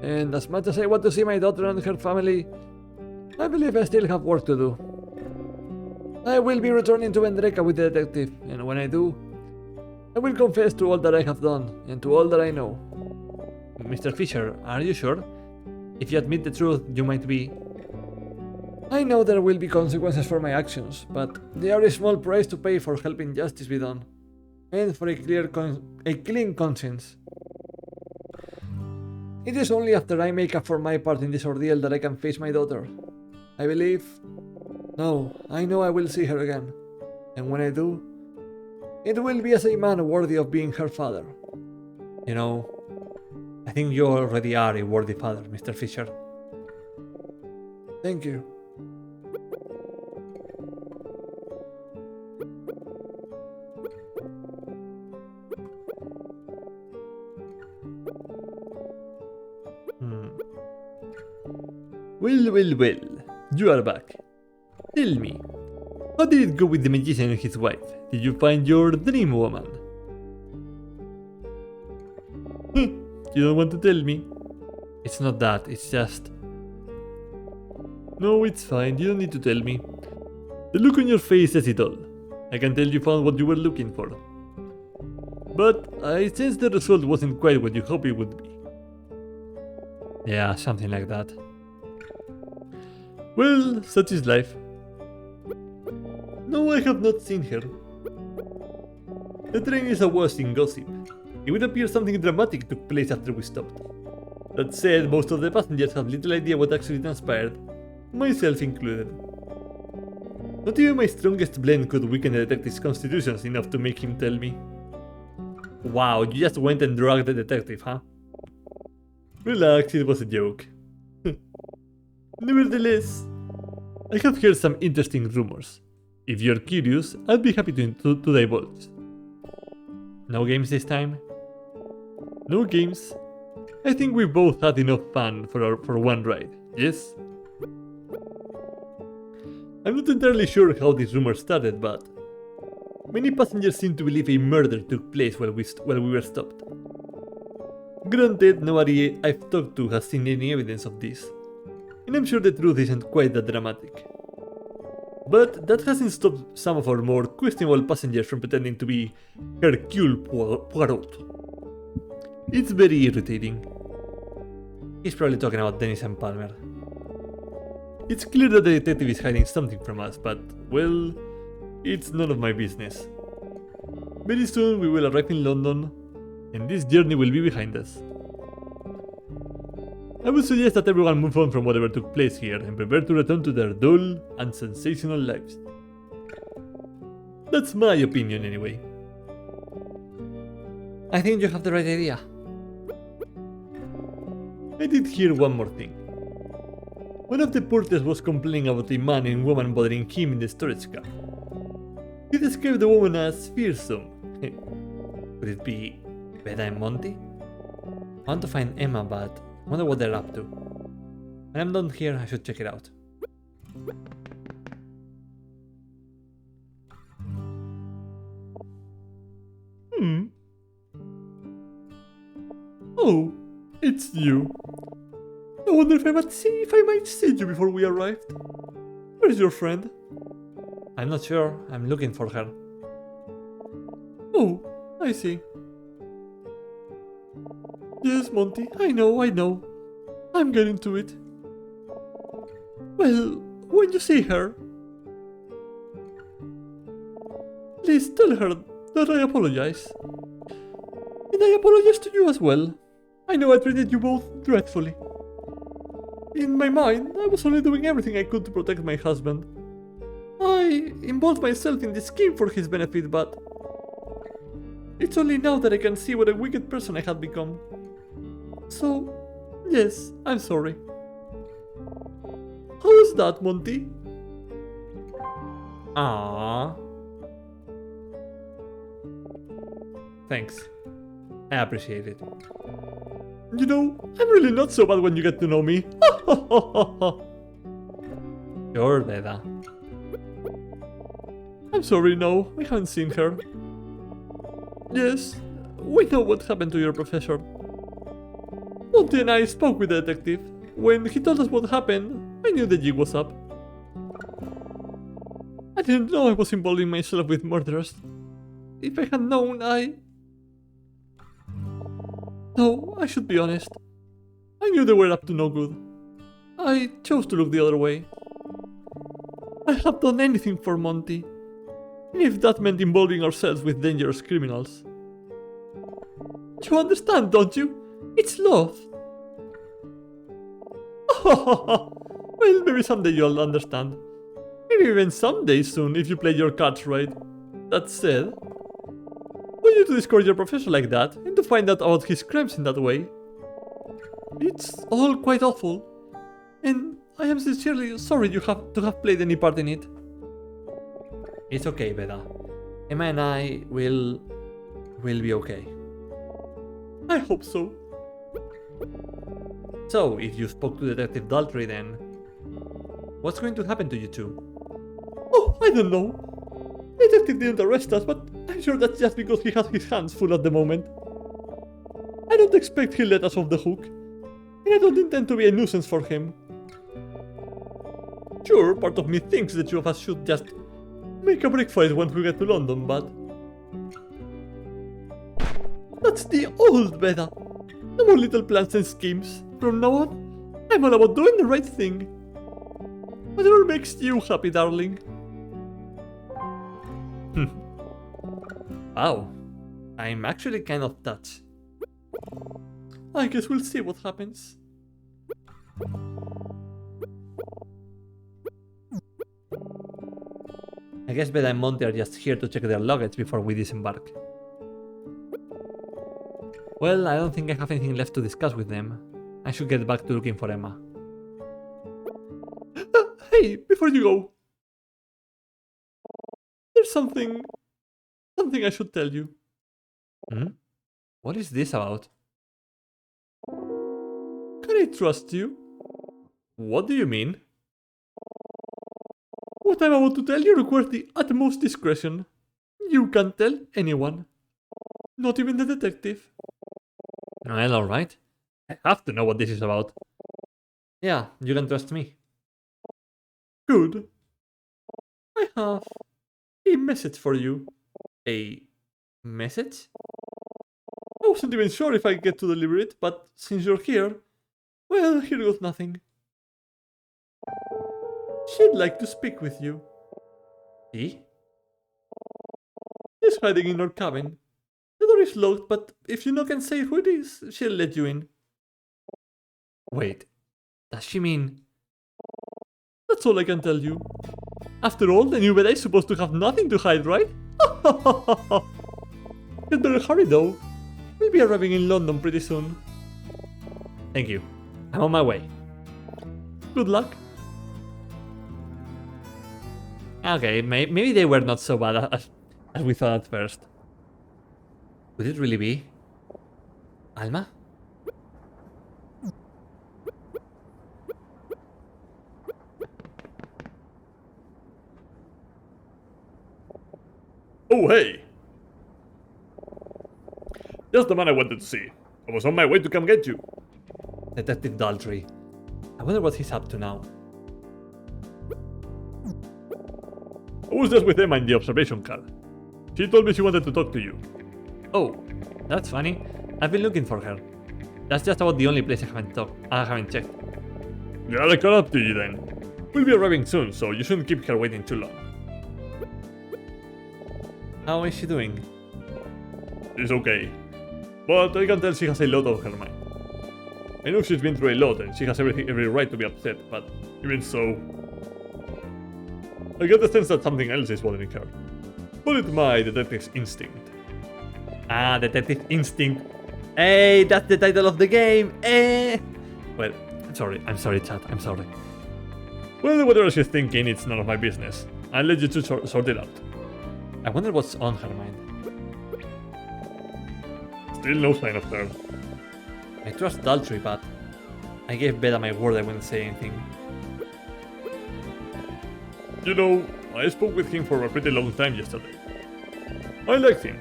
and as much as I want to see my daughter and her family, I believe I still have work to do. I will be returning to Vendreka with the detective, and when I do, I will confess to all that I have done and to all that I know. Mr. Fisher, are you sure? If you admit the truth, you might be... I know there will be consequences for my actions, but they are a small price to pay for helping justice be done, and for a clean conscience. It is only after I make up for my part in this ordeal that I can face my daughter. I believe... No, I know I will see her again. And when I do, it will be as a man worthy of being her father. You know, I think you already are a worthy father, Mr. Fisher. Thank you. Well, you are back. Tell me, how did it go with the magician and his wife? Did you find your dream woman? You don't want to tell me. It's not that, it's just... No, it's fine, you don't need to tell me. The look on your face says it all. I can tell you found what you were looking for. But I sense the result wasn't quite what you hoped it would be. Yeah, something like that. Well, such is life. No, I have not seen her. The train is awash in gossip. It would appear something dramatic took place after we stopped. That said, most of the passengers have little idea what actually transpired, myself included. Not even my strongest blend could weaken the detective's constitutions enough to make him tell me. Wow, you just went and drugged the detective, huh? Relax, it was a joke. Nevertheless, I have heard some interesting rumors. If you're curious, I'd be happy to divulge. No games this time? No games? I think we both had enough fun for one ride, yes? I'm not entirely sure how this rumor started, but many passengers seem to believe a murder took place while we were stopped. Granted, nobody I've talked to has seen any evidence of this, and I'm sure the truth isn't quite that dramatic. But that hasn't stopped some of our more questionable passengers from pretending to be Hercule Poirot. It's very irritating. He's probably talking about Dennis and Palmer. It's clear that the detective is hiding something from us, but, well, it's none of my business. Very soon we will arrive in London, and this journey will be behind us. I would suggest that everyone move on from whatever took place here and prepare to return to their dull and sensational lives. That's my opinion anyway. I think you have the right idea. I did hear one more thing. One of the porters was complaining about a man and woman bothering him in the storage car. He described the woman as fearsome. Could it be Beda and Monty? I want to find Emma, but I wonder what they're up to. When I'm done here, I should check it out. Oh, it's you. I wonder if I might see you before we arrived. Where's your friend? I'm not sure. I'm looking for her. Oh, I see. Yes, Monty, I know. I'm getting to it. Well, when you see her, please tell her that I apologize. And I apologize to you as well. I know I treated you both dreadfully. In my mind, I was only doing everything I could to protect my husband. I involved myself in this scheme for his benefit, but it's only now that I can see what a wicked person I had become. So, yes, I'm sorry. How was that, Monty? Aww. Thanks. I appreciate it. You know, I'm really not so bad when you get to know me. Sure, Beda. I'm sorry, no, we haven't seen her. Yes, we know what happened to your professor. Monty and I spoke with the detective. When he told us what happened, I knew the jig was up. I didn't know I was involving myself with murderers. If I had known, No, I should be honest. I knew they were up to no good. I chose to look the other way. I have done anything for Monty, if that meant involving ourselves with dangerous criminals. You understand, don't you? It's love. Well, maybe someday you'll understand. Maybe even someday soon if you play your cards right. That said, for you to discourage your professor like that and to find out about his crimes in that way, it's all quite awful. And I am sincerely sorry you have to have played any part in it. It's okay, Beda. Emma and I will be okay. I hope so. So, if you spoke to Detective Daltrey, then what's going to happen to you two? Oh, I don't know. The detective didn't arrest us, but I'm sure that's just because he has his hands full at the moment. I don't expect he'll let us off the hook, and I don't intend to be a nuisance for him. Sure, part of me thinks the two of us should just make a break for it once we get to London, but that's the old Beda. No more little plans and schemes. From now on, I'm all about doing the right thing. Whatever makes you happy, darling. Wow. I'm actually kind of touched. I guess we'll see what happens. I guess Beda and Monty are just here to check their luggage before we disembark. Well, I don't think I have anything left to discuss with them. I should get back to looking for Emma. Hey, before you go, there's something I should tell you. Hmm? What is this about? Can I trust you? What do you mean? What I'm about to tell you requires the utmost discretion. You can't tell anyone. Not even the detective. Well, alright. I have to know what this is about. Yeah, you can trust me. Good. I have a message for you. A message? I wasn't even sure if I'd get to deliver it, but since you're here, well, here goes nothing. She'd like to speak with you. See? She's hiding in her cabin. The door is locked, but if you knock and say who it is, she'll let you in. Wait, does she mean... That's all I can tell you. After all, the new Beda is supposed to have nothing to hide, right? You'd better hurry though. We'll be arriving in London pretty soon. Thank you. I'm on my way. Good luck. Okay, maybe they were not so bad as we thought at first. Could it really be? Alma? Oh, hey! Just the man I wanted to see. I was on my way to come get you. Detective Daltrey. I wonder what he's up to now. I was just with Emma in the observation car. She told me she wanted to talk to you. Oh, that's funny. I've been looking for her. That's just about the only place I haven't checked. Yeah, I'll call up to you then. We'll be arriving soon, so you shouldn't keep her waiting too long. How is she doing? She's okay. But I can tell she has a lot on her mind. I know she's been through a lot and she has every right to be upset, but even so... I get the sense that something else is bothering her. Call it my detective's instinct. Ah, Detective Instinct. Hey, that's the title of the game. Eh. Well, I'm sorry, chat. I'm sorry. Well, whatever she's thinking, it's none of my business. I'll let you two sort it out. I wonder what's on her mind. Still no sign of her. I trust Daltrey, but I gave Beda my word I wouldn't say anything. You know, I spoke with him for a pretty long time yesterday. I liked him.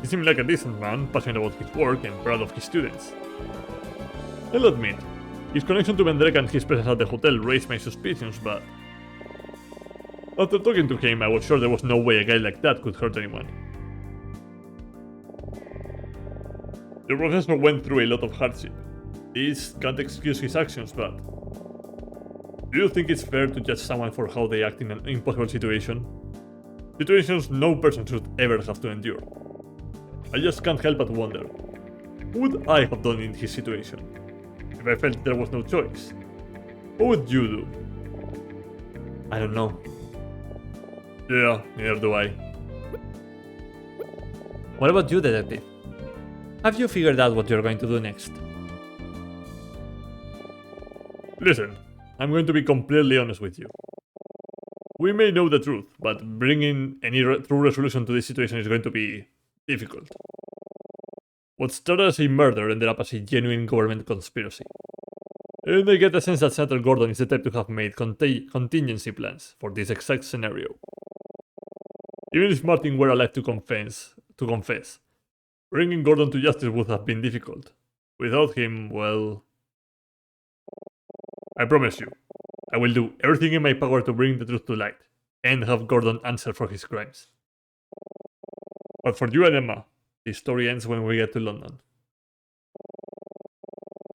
He seemed like a decent man, passionate about his work and proud of his students. I'll admit, his connection to Vendrek and his presence at the hotel raised my suspicions, but... After talking to him, I was sure there was no way a guy like that could hurt anyone. The professor went through a lot of hardship. This can't excuse his actions, but... Do you think it's fair to judge someone for how they act in an impossible situation? Situations no person should ever have to endure. I just can't help but wonder, what would I have done in his situation? If I felt there was no choice? What would you do? I don't know. Yeah, neither do I. What about you, Detective? Have you figured out what you're going to do next? Listen, I'm going to be completely honest with you. We may know the truth, but bringing any true resolution to this situation is going to be difficult. What started as a murder ended up as a genuine government conspiracy. And I get the sense that Senator Gordon is the type to have made contingency plans for this exact scenario. Even if Martin were alive to confess, bringing Gordon to justice would have been difficult. Without him, well... I promise you, I will do everything in my power to bring the truth to light, and have Gordon answer for his crimes. But for you and Emma, the story ends when we get to London.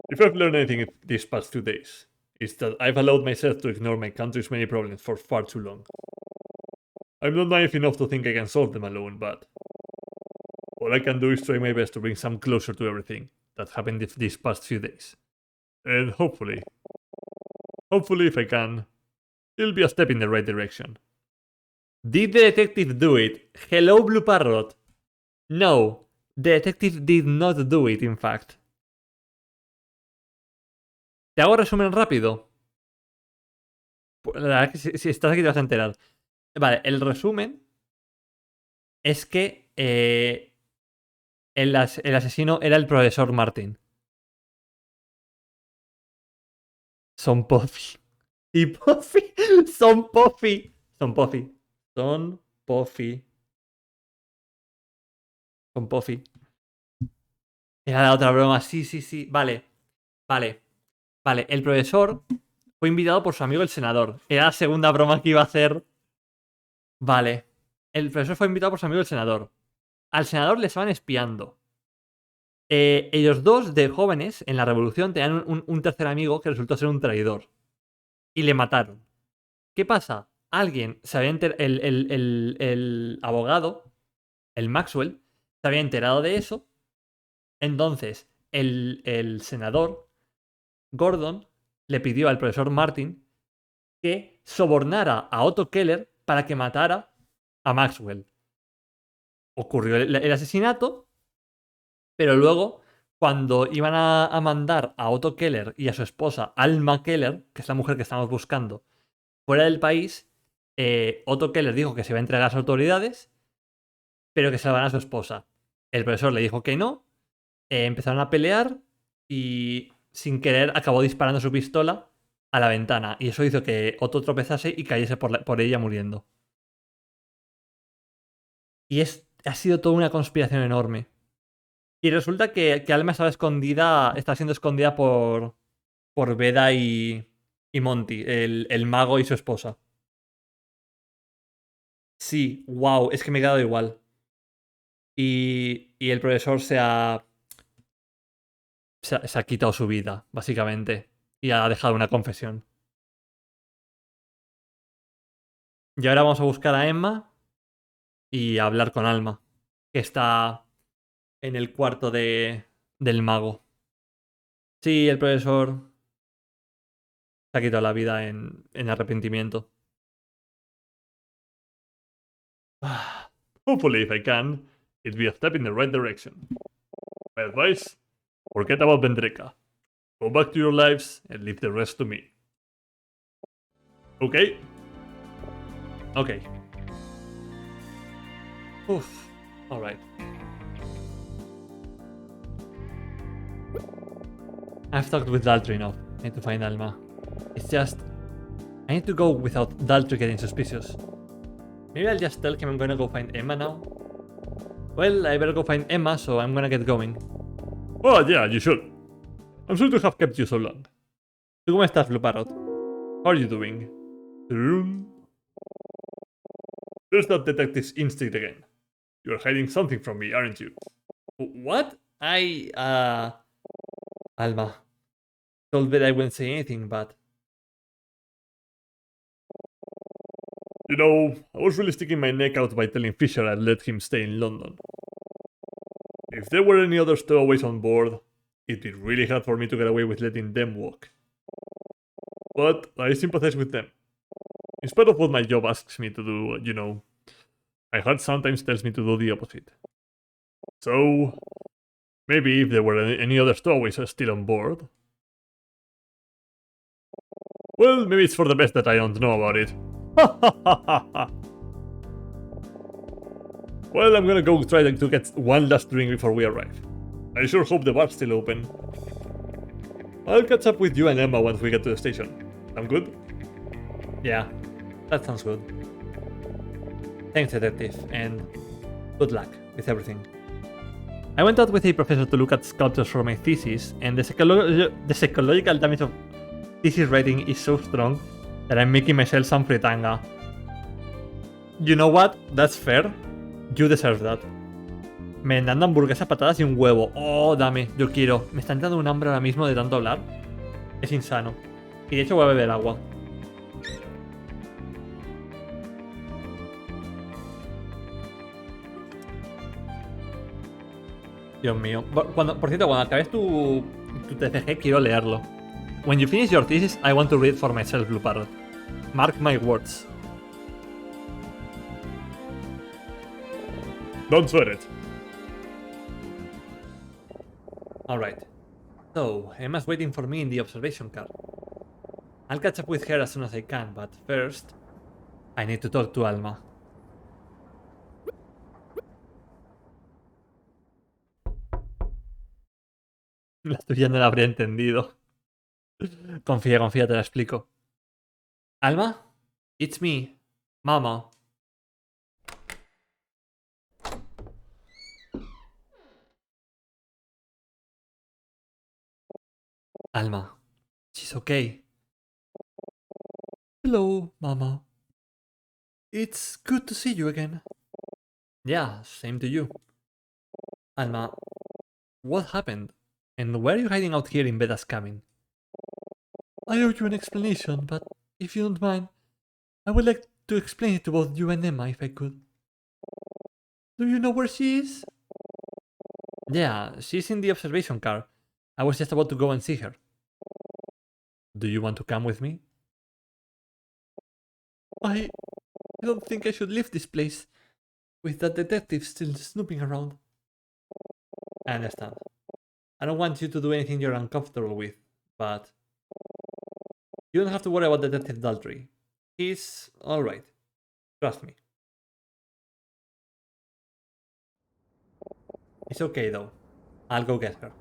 If I've learned anything these past 2 days, it's that I've allowed myself to ignore my country's many problems for far too long. I'm not naive enough to think I can solve them alone, but all I can do is try my best to bring some closure to everything that happened these past few days. And hopefully if I can, it'll be a step in the right direction. Did the detective do it? Hello, Blue Parrot. No, the detective did not do it, in fact. ¿Te hago resumen rápido? La verdad es que si estás aquí te vas a enterar. Vale, el resumen es que el asesino era el profesor Martin. Son Puffy. Y Puffy. Son Puffy. Son Puffy. Son Puffy. Son Puffy. Era la otra broma. Sí. Vale. El profesor fue invitado por su amigo el senador. Era la segunda broma que iba a hacer. Vale. El profesor fue invitado por su amigo el senador. Al senador le estaban espiando. Ellos dos, de jóvenes, en la revolución, tenían un tercer amigo que resultó ser un traidor. Y le mataron. ¿Qué pasa? Alguien se había el abogado, el Maxwell, se había enterado de eso. Entonces, el senador, Gordon, le pidió al profesor Martin que sobornara a Otto Keller para que matara a Maxwell. Ocurrió el asesinato. Pero luego, cuando iban a mandar a Otto Keller y a su esposa, Alma Keller, que es la mujer que estamos buscando, fuera del país, Otto Keller dijo que se iba a entregar a las autoridades, pero que salvaran a su esposa. El profesor le dijo que no, empezaron a pelear y, sin querer, acabó disparando su pistola a la ventana. Y eso hizo que Otto tropezase y cayese por ella muriendo. Y ha sido toda una conspiración enorme. Y resulta que Alma está siendo escondida por por Beda y Monty, el mago y su esposa. Sí, wow, es que me he quedado igual. Y el profesor se ha quitado su vida, básicamente. Y ha dejado una confesión. Y ahora vamos a buscar a Emma y a hablar con Alma, que está en el cuarto del mago. Sí, el profesor se ha quitado la vida en arrepentimiento. Hopefully, if I can, it'd be a step in the right direction. My advice? Forget about Vendreka. Go back to your lives and leave the rest to me. Okay? Ok. Uf, alright. I've talked with Daltry enough. I need to find Alma. It's just... I need to go without Daltry getting suspicious. Maybe I'll just tell him I'm gonna go find Emma now. Well, I better go find Emma, so I'm gonna get going. Oh, yeah, you should. I'm sorry to have kept you so long. ¿Tú cómo estás, Blue Parrot? How are you doing? There's that detective's instinct again. You're hiding something from me, aren't you? What? Alma. Told that I wouldn't say anything, but... You know, I was really sticking my neck out by telling Fisher I'd let him stay in London. If there were any other stowaways on board, it'd be really hard for me to get away with letting them walk. But I sympathize with them. In spite of what my job asks me to do, you know, my heart sometimes tells me to do the opposite. So, maybe if there were any other stowaways still on board... Well, maybe it's for the best that I don't know about it. Well, I'm gonna go try to get one last drink before we arrive. I sure hope the bar's still open. I'll catch up with you and Emma once we get to the station. I'm good? Yeah, that sounds good. Thanks, detective, and good luck with everything. I went out with a professor to look at sculptures for my thesis, and the psychological damage of thesis writing is so strong that I'm making myself some fritanga. You know what? That's fair. You deserve that. Me dan hamburguesas, patatas y un huevo. Oh, dame, yo quiero. Me está entrando un hambre ahora mismo de tanto hablar. Es insano. Y de hecho voy a beber agua. Dios mío. Por cierto, cuando acabes tu TFG, quiero leerlo. When you finish your thesis, I want to read for myself, Blue Parrot. Mark my words. Don't sweat it. Alright. So, Emma's waiting for me in the observation car. I'll catch up with her as soon as I can, but first, I need to talk to Alma. La tuya no la habría entendido. Confía, te la explico. Alma? It's me, Mama. Alma. She's okay. Hello, Mama. It's good to see you again. Yeah, same to you. Alma, what happened? And why are you hiding out here in Beda's cabin? I owe you an explanation, but if you don't mind, I would like to explain it to both you and Emma if I could. Do you know where she is? Yeah, she's in the observation car. I was just about to go and see her. Do you want to come with me? I don't think I should leave this place with that detective still snooping around. I understand. I don't want you to do anything you're uncomfortable with, but you don't have to worry about Detective Daltry. He's alright. Trust me. It's okay though. I'll go get her.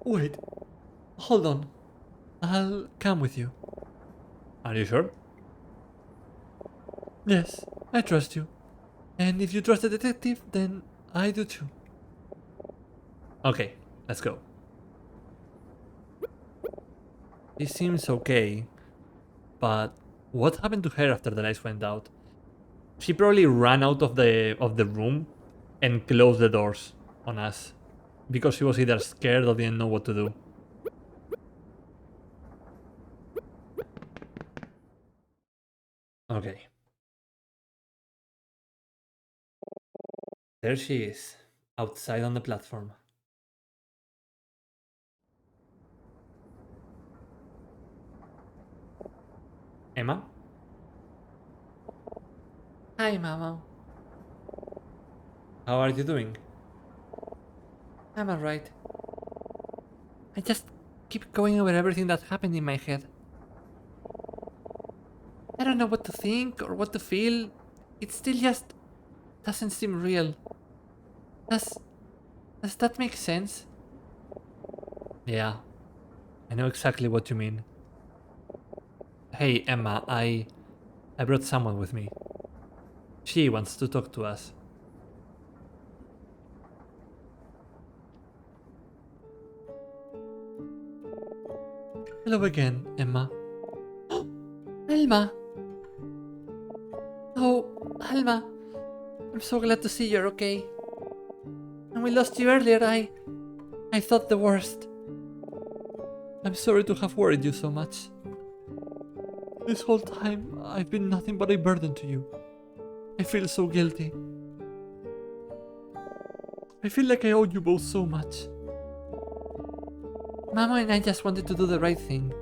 Wait. Hold on. I'll come with you. Are you sure? Yes, I trust you. And if you trust the detective, then I do too. Okay, let's go. She seems okay, but what happened to her after the lights went out? She probably ran out of the room and closed the doors on us because she was either scared or didn't know what to do. Okay. There she is, outside on the platform. Emma? Hi, Mama. How are you doing? I'm alright. I just keep going over everything that happened in my head. I don't know what to think or what to feel. It still just doesn't seem real. Does does that make sense? Yeah, I know exactly what you mean. Hey, Emma, I brought someone with me. She wants to talk to us. Hello again, Emma. Alma! Oh, Alma. I'm so glad to see you're okay. When we lost you earlier, I thought the worst. I'm sorry to have worried you so much. This whole time, I've been nothing but a burden to you. I feel so guilty. I feel like I owe you both so much. Mama and I just wanted to do the right thing.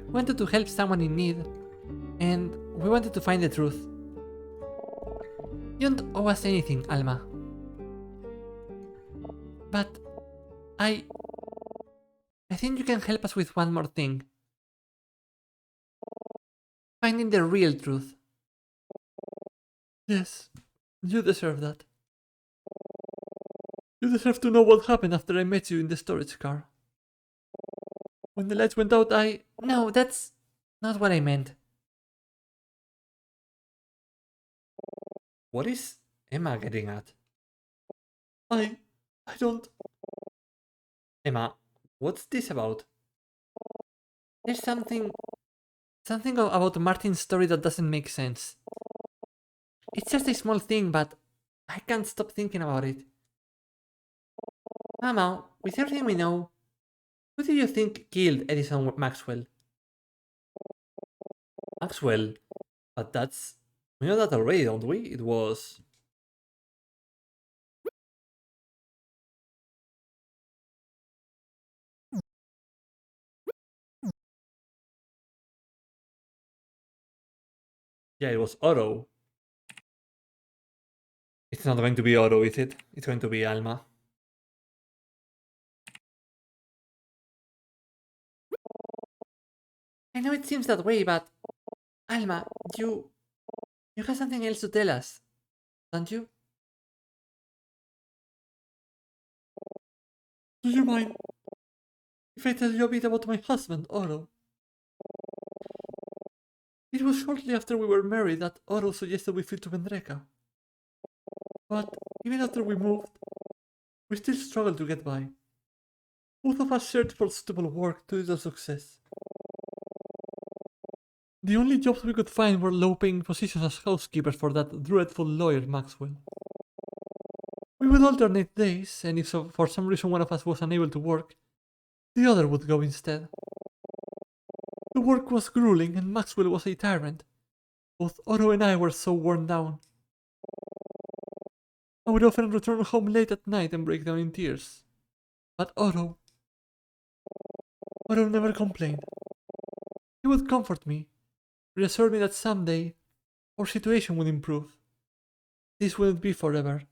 We wanted to help someone in need, and we wanted to find the truth. You don't owe us anything, Alma. But I think you can help us with one more thing. Finding the real truth. Yes, you deserve that. You deserve to know what happened after I met you in the storage car. When the lights went out, No, that's not what I meant. What is Emma getting at? I don't... Emma, what's this about? There's something about Martin's story that doesn't make sense. It's just a small thing, but I can't stop thinking about it. Mama, with everything we know, who do you think killed Edison Maxwell? Maxwell? But that's... We know that already, don't we? It was... Yeah, it was Otto. It's not going to be Otto, is it? It's going to be Alma. I know it seems that way, but... Alma, you have something else to tell us, don't you? Do you mind if I tell you a bit about my husband, Otto? It was shortly after we were married that Otto suggested we flee to Vendreka. But even after we moved, we still struggled to get by. Both of us searched for suitable work to little success. The only jobs we could find were low-paying positions as housekeepers for that dreadful lawyer Maxwell. We would alternate days, and if for some reason one of us was unable to work, the other would go instead. The work was grueling, and Maxwell was a tyrant. Both Otto and I were so worn down. I would often return home late at night and break down in tears. But Otto never complained. He would comfort me, reassure me that someday our situation would improve. This wouldn't be forever.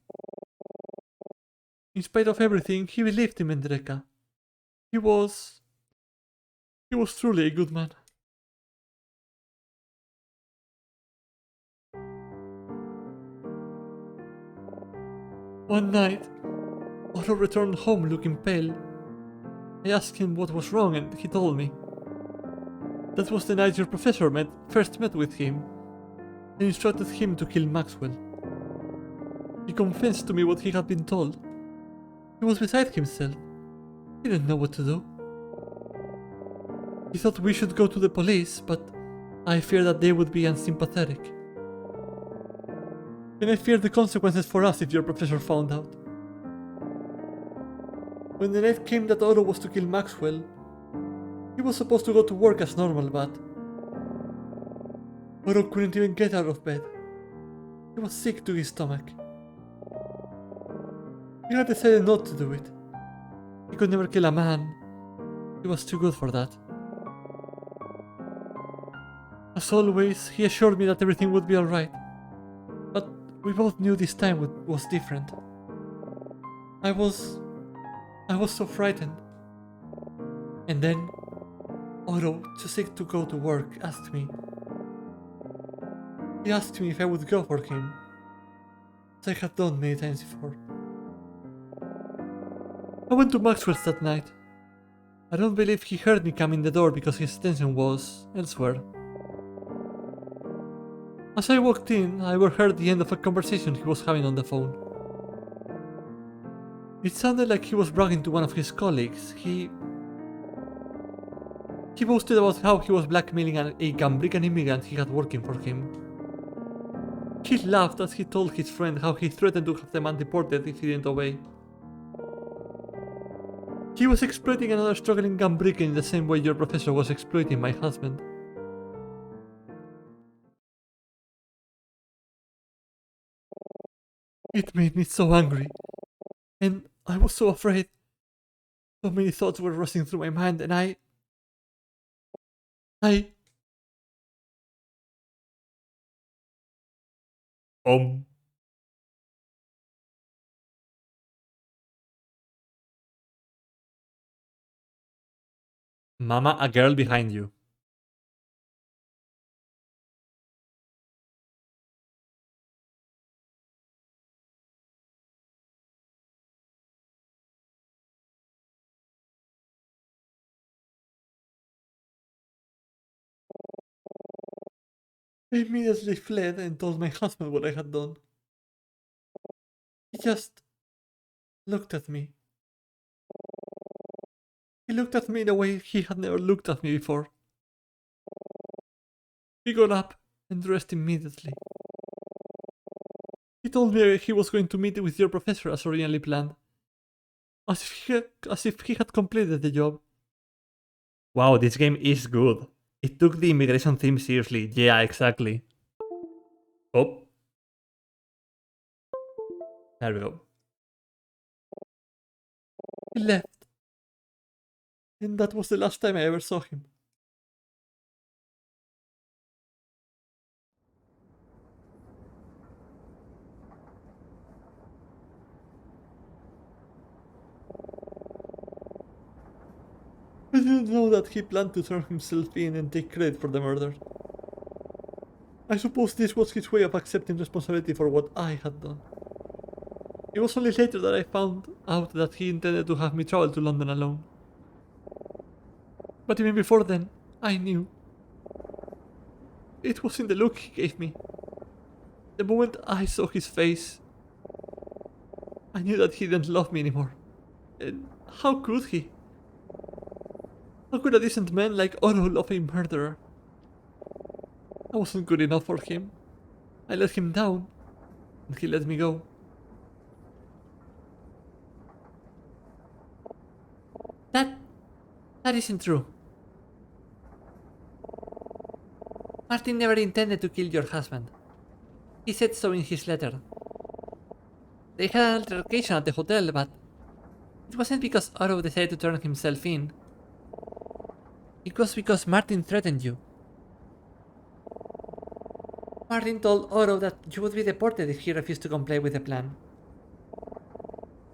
In spite of everything, he believed in Vendreka. He was truly a good man. One night, Otto returned home looking pale. I asked him what was wrong and he told me. That was the night your professor first met with him and instructed him to kill Maxwell. He confessed to me what he had been told. He was beside himself. He didn't know what to do. He thought we should go to the police, but I fear that they would be unsympathetic. And I fear the consequences for us if your professor found out. When the night came that Otto was to kill Maxwell, he was supposed to go to work as normal, but Otto couldn't even get out of bed. He was sick to his stomach. He had decided not to do it. He could never kill a man. He was too good for that. As always, he assured me that everything would be alright. But we both knew this time was different. I was so frightened. And then, Otto, too sick to go to work, asked me. He asked me if I would go for him, as I had done many times before. I went to Maxwell's that night. I don't believe he heard me come in the door because his attention was elsewhere. As I walked in, I overheard the end of a conversation he was having on the phone. It sounded like he was bragging to one of his colleagues. He boasted about how he was blackmailing a Gambrican immigrant he had working for him. He laughed as he told his friend how he threatened to have the man deported if he didn't obey. He was exploiting another struggling Gambrican in the same way your professor was exploiting my husband. It made me so angry, and I was so afraid. So many thoughts were rushing through my mind, and I... Mama, a girl behind you. I immediately fled and told my husband what I had done. He just looked at me. He looked at me in a way he had never looked at me before. He got up and dressed immediately. He told me he was going to meet with your professor as originally planned. As if he had completed the job. Wow, this game is good. It took the immigration theme seriously. Yeah, exactly. Oh. There we go. He left. And that was the last time I ever saw him. I didn't know that he planned to turn himself in and take credit for the murder. I suppose this was his way of accepting responsibility for what I had done. It was only later that I found out that he intended to have me travel to London alone. But even before then, I knew. It was in the look he gave me. The moment I saw his face, I knew that he didn't love me anymore. And how could he? How could a decent man like Otto love a murderer? I wasn't good enough for him. I let him down, and he let me go. That isn't true. Martin never intended to kill your husband. He said so in his letter. They had an altercation at the hotel, but it wasn't because Otto decided to turn himself in. It was because Martin threatened you. Martin told Otto that you would be deported if he refused to comply with the plan.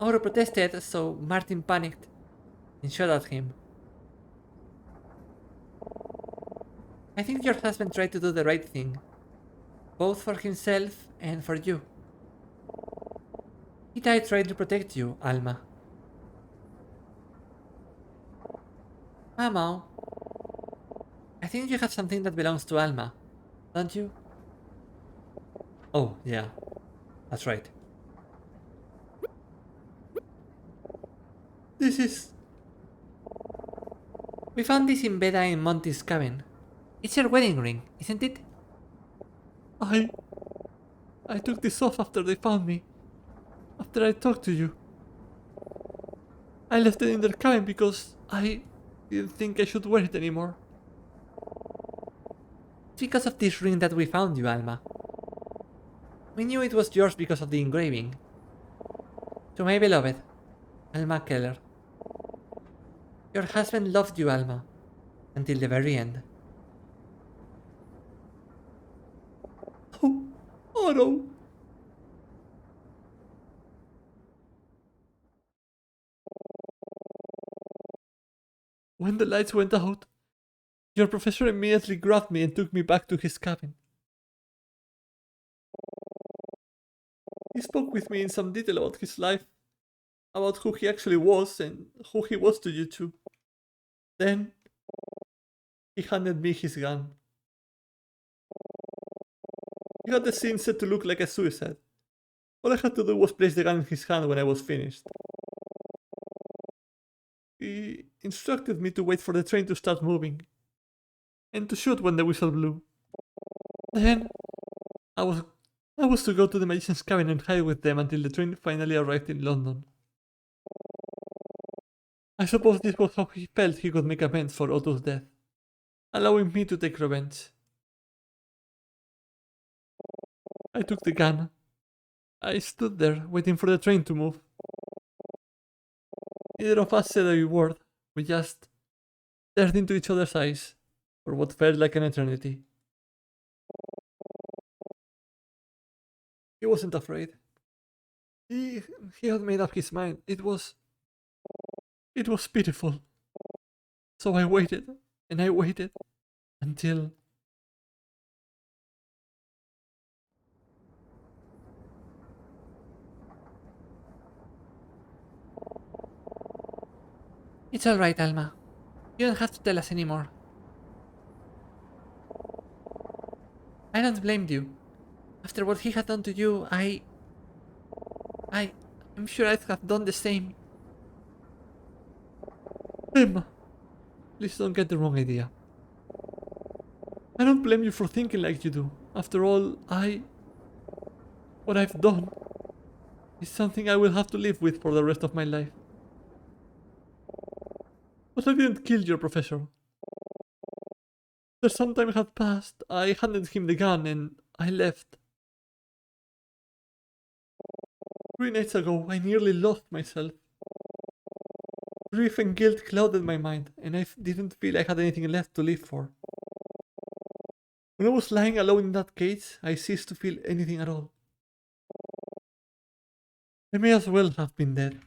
Otto protested, so Martin panicked and shot at him. I think your husband tried to do the right thing, both for himself and for you. He died trying to protect you, Alma. Mama, I think you have something that belongs to Alma, don't you? Oh, yeah, that's right. We found this in Beda in Monty's cabin. It's your wedding ring, isn't it? I took this off after they found me. After I talked to you. I left it in their cabin because I didn't think I should wear it anymore. It's because of this ring that we found you, Alma. We knew it was yours because of the engraving. To my beloved, Alma Keller. Your husband loved you, Alma, until the very end. Oh, Otto! When the lights went out, your professor immediately grabbed me and took me back to his cabin. He spoke with me in some detail about his life, about who he actually was and who he was to you two. Then, he handed me his gun. He had the scene set to look like a suicide. All I had to do was place the gun in his hand when I was finished. He instructed me to wait for the train to start moving, and to shoot when the whistle blew. Then, I was to go to the magician's cabin and hide with them until the train finally arrived in London. I suppose this was how he felt he could make amends for Otto's death, allowing me to take revenge. I took the gun. I stood there, waiting for the train to move. Neither of us said a word. We just stared into each other's eyes for what felt like an eternity. He wasn't afraid. He had made up his mind. It was pitiful. So I waited, and I waited, until... It's alright, Alma. You don't have to tell us anymore. I don't blame you. After what he had done to you, I'm sure I'd have done the same. Emma, please don't get the wrong idea. I don't blame you for thinking like you do. After all, what I've done is something I will have to live with for the rest of my life. But I didn't kill your professor. After some time had passed, I handed him the gun and I left. 3 nights ago, I nearly lost myself. Grief and guilt clouded my mind, and I didn't feel I had anything left to live for. When I was lying alone in that cage, I ceased to feel anything at all. I may as well have been dead.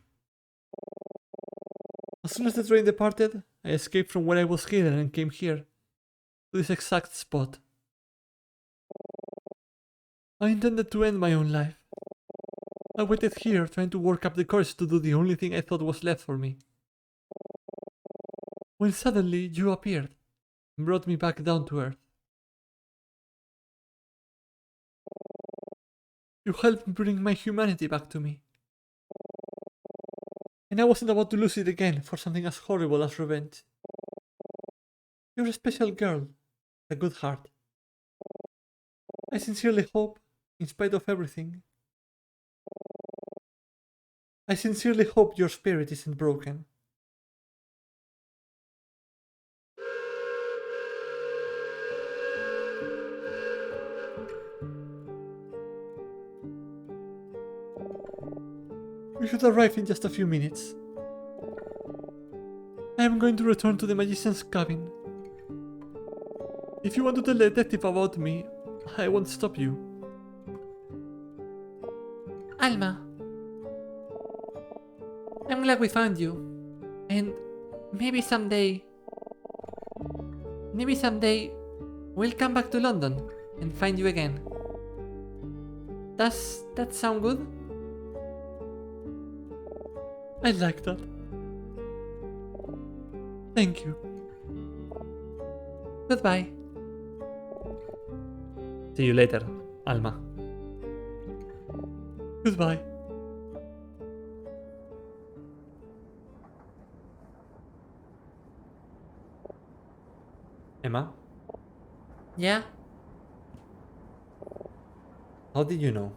As soon as the train departed, I escaped from where I was hidden and came here, to this exact spot. I intended to end my own life. I waited here, trying to work up the courage to do the only thing I thought was left for me. When suddenly you appeared and brought me back down to earth. You helped bring my humanity back to me. And I wasn't about to lose it again for something as horrible as revenge. You're a special girl, a good heart. I sincerely hope, in spite of everything, I sincerely hope your spirit isn't broken. We should arrive in just a few minutes. I am going to return to the magician's cabin. If you want to tell the detective about me, I won't stop you. Alma, I'm glad we found you. And maybe someday, we'll come back to London and find you again. Does that sound good? I like that. Thank you. Goodbye. See you later, Alma. Goodbye. Emma? Yeah? How did you know?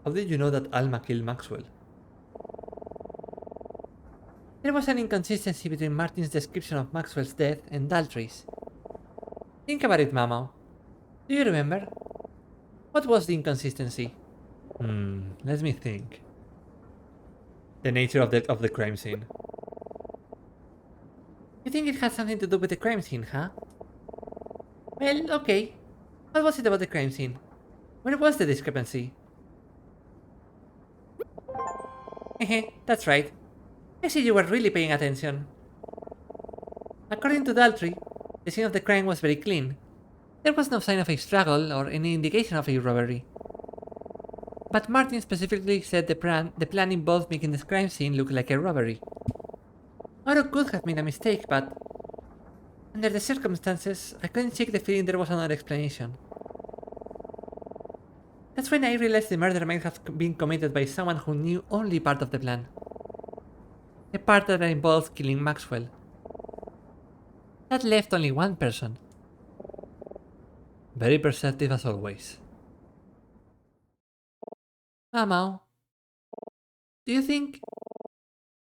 How did you know that Alma killed Maxwell? There was an inconsistency between Martin's description of Maxwell's death and Daltrey's. Think about it, Mama. Do you remember? What was the inconsistency? Let me think. The nature of the crime scene. You think it had something to do with the crime scene, huh? Well, okay. What was it about the crime scene? Where was the discrepancy? Hehe, that's right. I see you were really paying attention. According to Daltrey, the scene of the crime was very clean. There was no sign of a struggle or any indication of a robbery. But Martin specifically said the plan involved making the crime scene look like a robbery. Oro could have made a mistake, but under the circumstances, I couldn't shake the feeling there was another explanation. That's when I realized the murder might have been committed by someone who knew only part of the plan. The part that involved killing Maxwell. That left only one person. Very perceptive as always. Mamo, do you think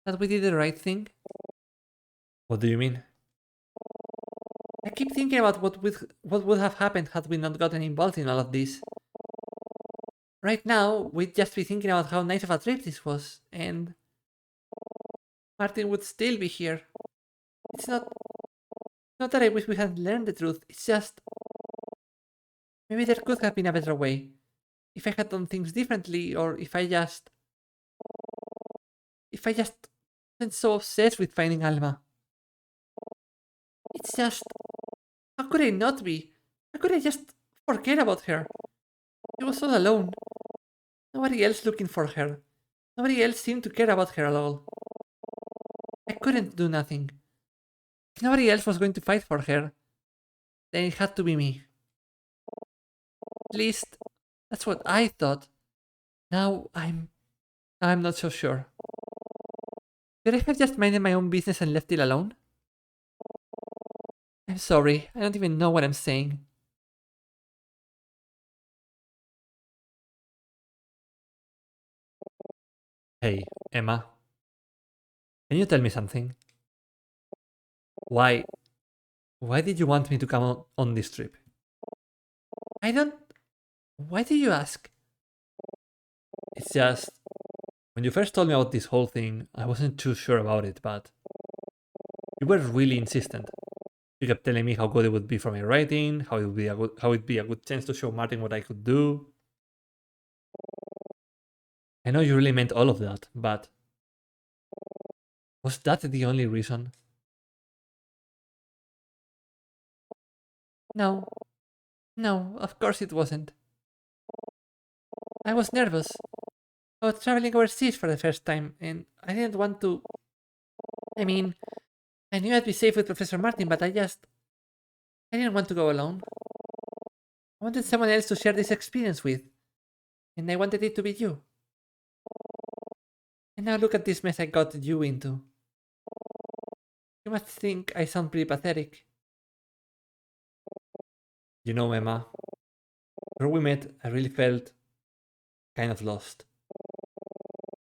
that we did the right thing? What do you mean? I keep thinking about what would have happened had we not gotten involved in all of this. Right now, we'd just be thinking about how nice of a trip this was, and Martin would still be here. It's not that I wish we had learned the truth, it's just maybe there could have been a better way. If I had done things differently, or if I just wasn't so obsessed with finding Alma. It's just, how could I not be? How could I just forget about her? I was all alone. Nobody else looking for her. Nobody else seemed to care about her at all. I couldn't do nothing. If nobody else was going to fight for her, then it had to be me. At least, that's what I thought. Now I'm not so sure. Could I have just minded my own business and left it alone? I'm sorry, I don't even know what I'm saying. Hey, Emma. Can you tell me something? Why did you want me to come on this trip? Why do you ask? It's just, when you first told me about this whole thing, I wasn't too sure about it, but you were really insistent. You kept telling me how good it would be for my writing, how it'd be a good chance to show Martin what I could do. I know you really meant all of that, but was that the only reason? No, of course it wasn't. I was nervous. I was traveling overseas for the first time, and I didn't want to... I mean, I knew I'd be safe with Professor Martin, but I didn't want to go alone. I wanted someone else to share this experience with, and I wanted it to be you. And now look at this mess I got you into. You must think I sound pretty pathetic. You know, Emma, before we met, I really felt kind of lost.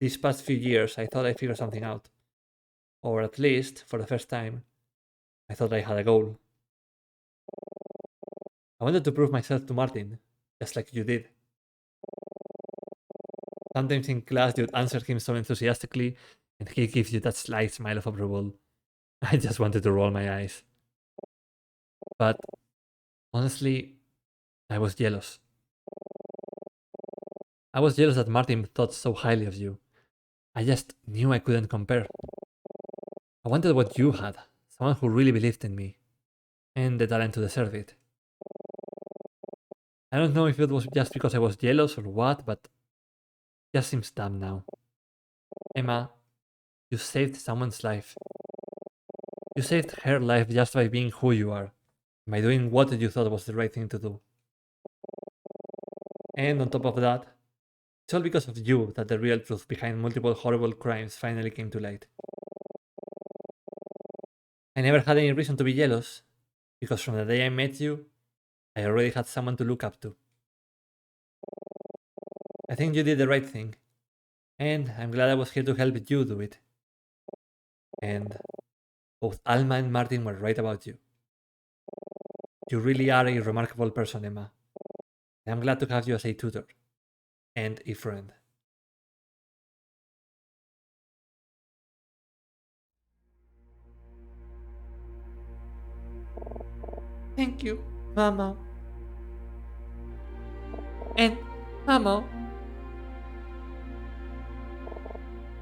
These past few years, I thought I figured something out. Or at least, for the first time, I thought I had a goal. I wanted to prove myself to Martin, just like you did. Sometimes in class you'd answer him so enthusiastically, and he gives you that slight smile of approval. I just wanted to roll my eyes. But, honestly, I was jealous. I was jealous that Martin thought so highly of you. I just knew I couldn't compare. I wanted what you had, someone who really believed in me, and the talent to deserve it. I don't know if it was just because I was jealous or what, but it just seems dumb now. Emma, you saved someone's life. You saved her life just by being who you are, by doing what you thought was the right thing to do. And on top of that, it's all because of you that the real truth behind multiple horrible crimes finally came to light. I never had any reason to be jealous, Because from the day I met you, I already had someone to look up to. I think you did the right thing. And I'm glad I was here to help you do it. And both Alma and Martin were right about you. You really are a remarkable person, Emma. And I'm glad to have you as a tutor and a friend. Thank you, Mama. And, Mama,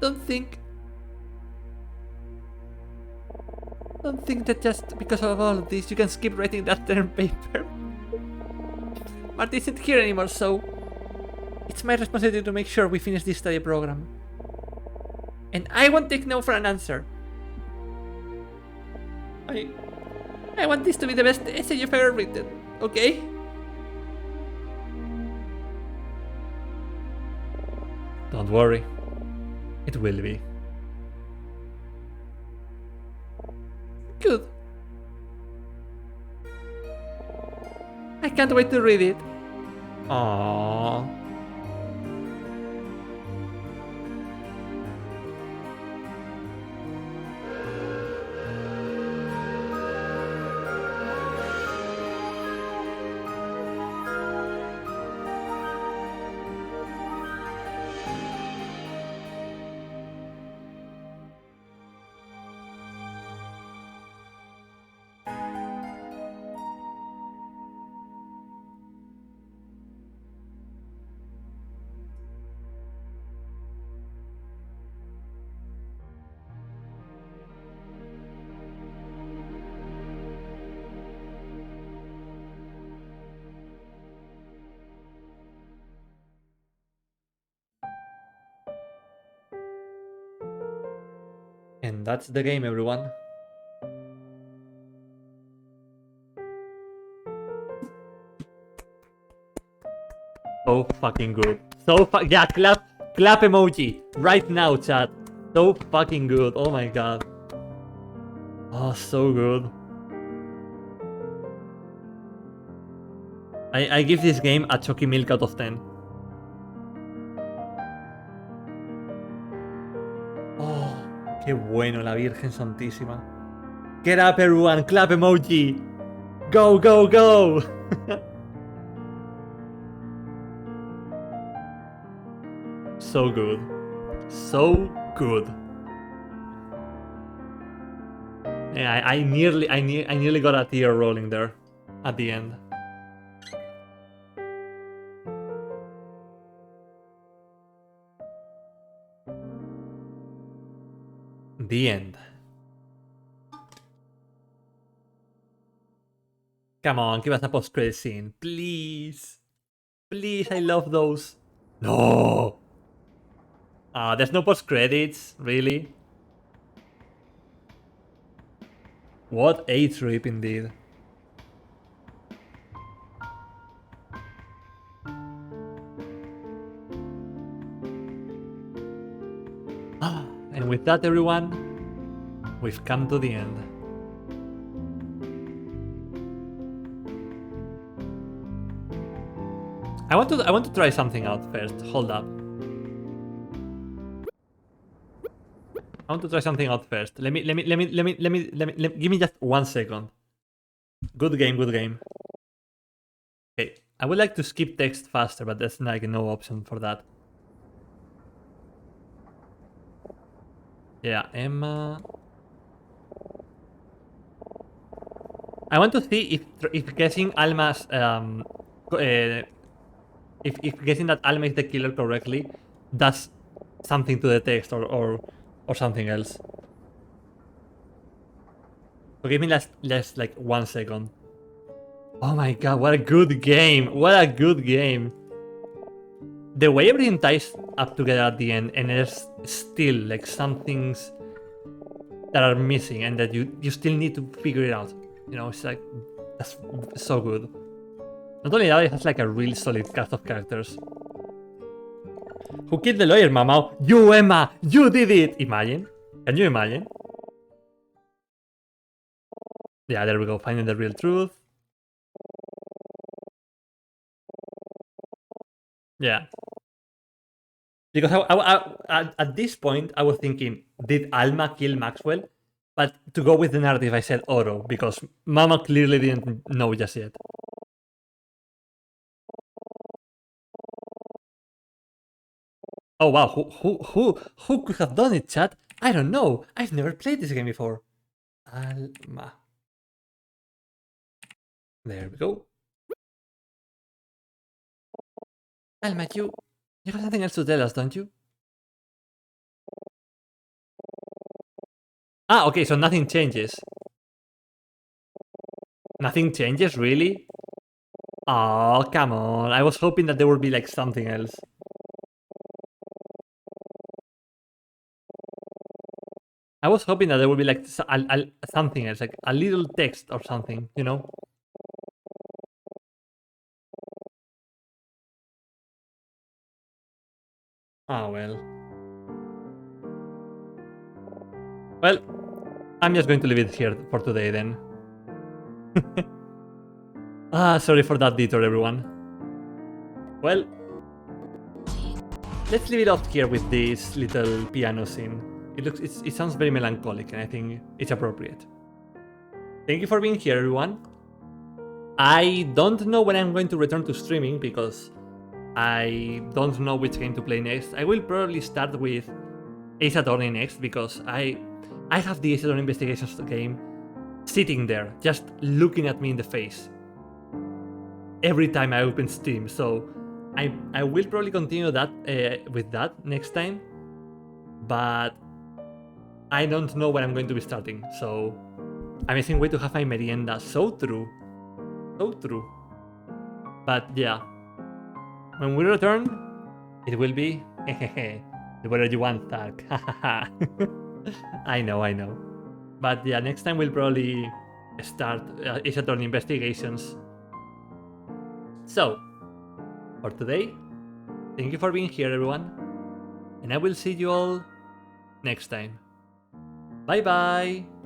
don't think that just because of all of this you can skip writing that term paper. Marty isn't here anymore, so it's my responsibility to make sure we finish this study program. And I won't take no for an answer. I want this to be the best essay you've ever written, okay? Don't worry. It will be. Good. I can't wait to read it. Aww. And that's the game, everyone. So fucking good. Yeah, clap emoji right now, chat. So fucking good. Oh my god. Oh, so good. I give this game a Chucky Milk out of 10. Oh, qué bueno, la Virgen Santísima. Get up, everyone. Clap emoji. Go, go, go. So good. So good. Yeah, I nearly got a tear rolling there at the end. The end. Come on, give us a post-credit scene. Please. Please, I love those. No. There's no post-credits, really? What a trip indeed. And with that, everyone, we've come to the end. I want to try something out first. Hold up. I want to try something out first. Let me give me just 1 second. Good game, good game. Okay, I would like to skip text faster, but there's like no option for that. Yeah, Emma. I want to see if guessing Alma's if guessing that Alma is the killer correctly does something to the text or something else. So give me last like 1 second. Oh my god, what a good game! What a good game! The way everything ties up together at the end, and there's still like some things that are missing, and that you still need to figure it out. You know, it's like that's so good. Not only that, it has like a really solid cast of characters. Who killed the lawyer, Mama? You, Emma! You did it! Imagine. Can you imagine? Yeah, there we go. Finding the real truth. Yeah. Because at this point, I was thinking, did Alma kill Maxwell? But to go with the narrative, I said Oro, because Mama clearly didn't know just yet. Oh wow, who could have done it, chat? I don't know. I've never played this game before. Alma. There we go. Alma, you have something else to tell us, don't you? Ah, okay, so nothing changes. Nothing changes, really? Oh, come on. I was hoping that there would be like something else. I was hoping that there would be like something else, like a little text or something, you know? Ah, well. Well, I'm just going to leave it here for today then. Sorry for that detour, everyone. Well, let's leave it off here with this little piano scene. It sounds very melancholic, and I think it's appropriate. Thank you for being here, everyone. I don't know when I'm going to return to streaming because I don't know which game to play next. I will probably start with Ace Attorney next because I have the Ace Attorney Investigations game sitting there, just looking at me in the face every time I open Steam. So I will probably continue that with that next time, but I don't know when I'm going to be starting. So amazing way to have my merienda. So true, so true. But yeah, when we return, it will be whatever you want, Tark. I know. But yeah, next time we'll probably start Ace Attorney Investigations. So, for today, thank you for being here, everyone. And I will see you all next time. Bye bye!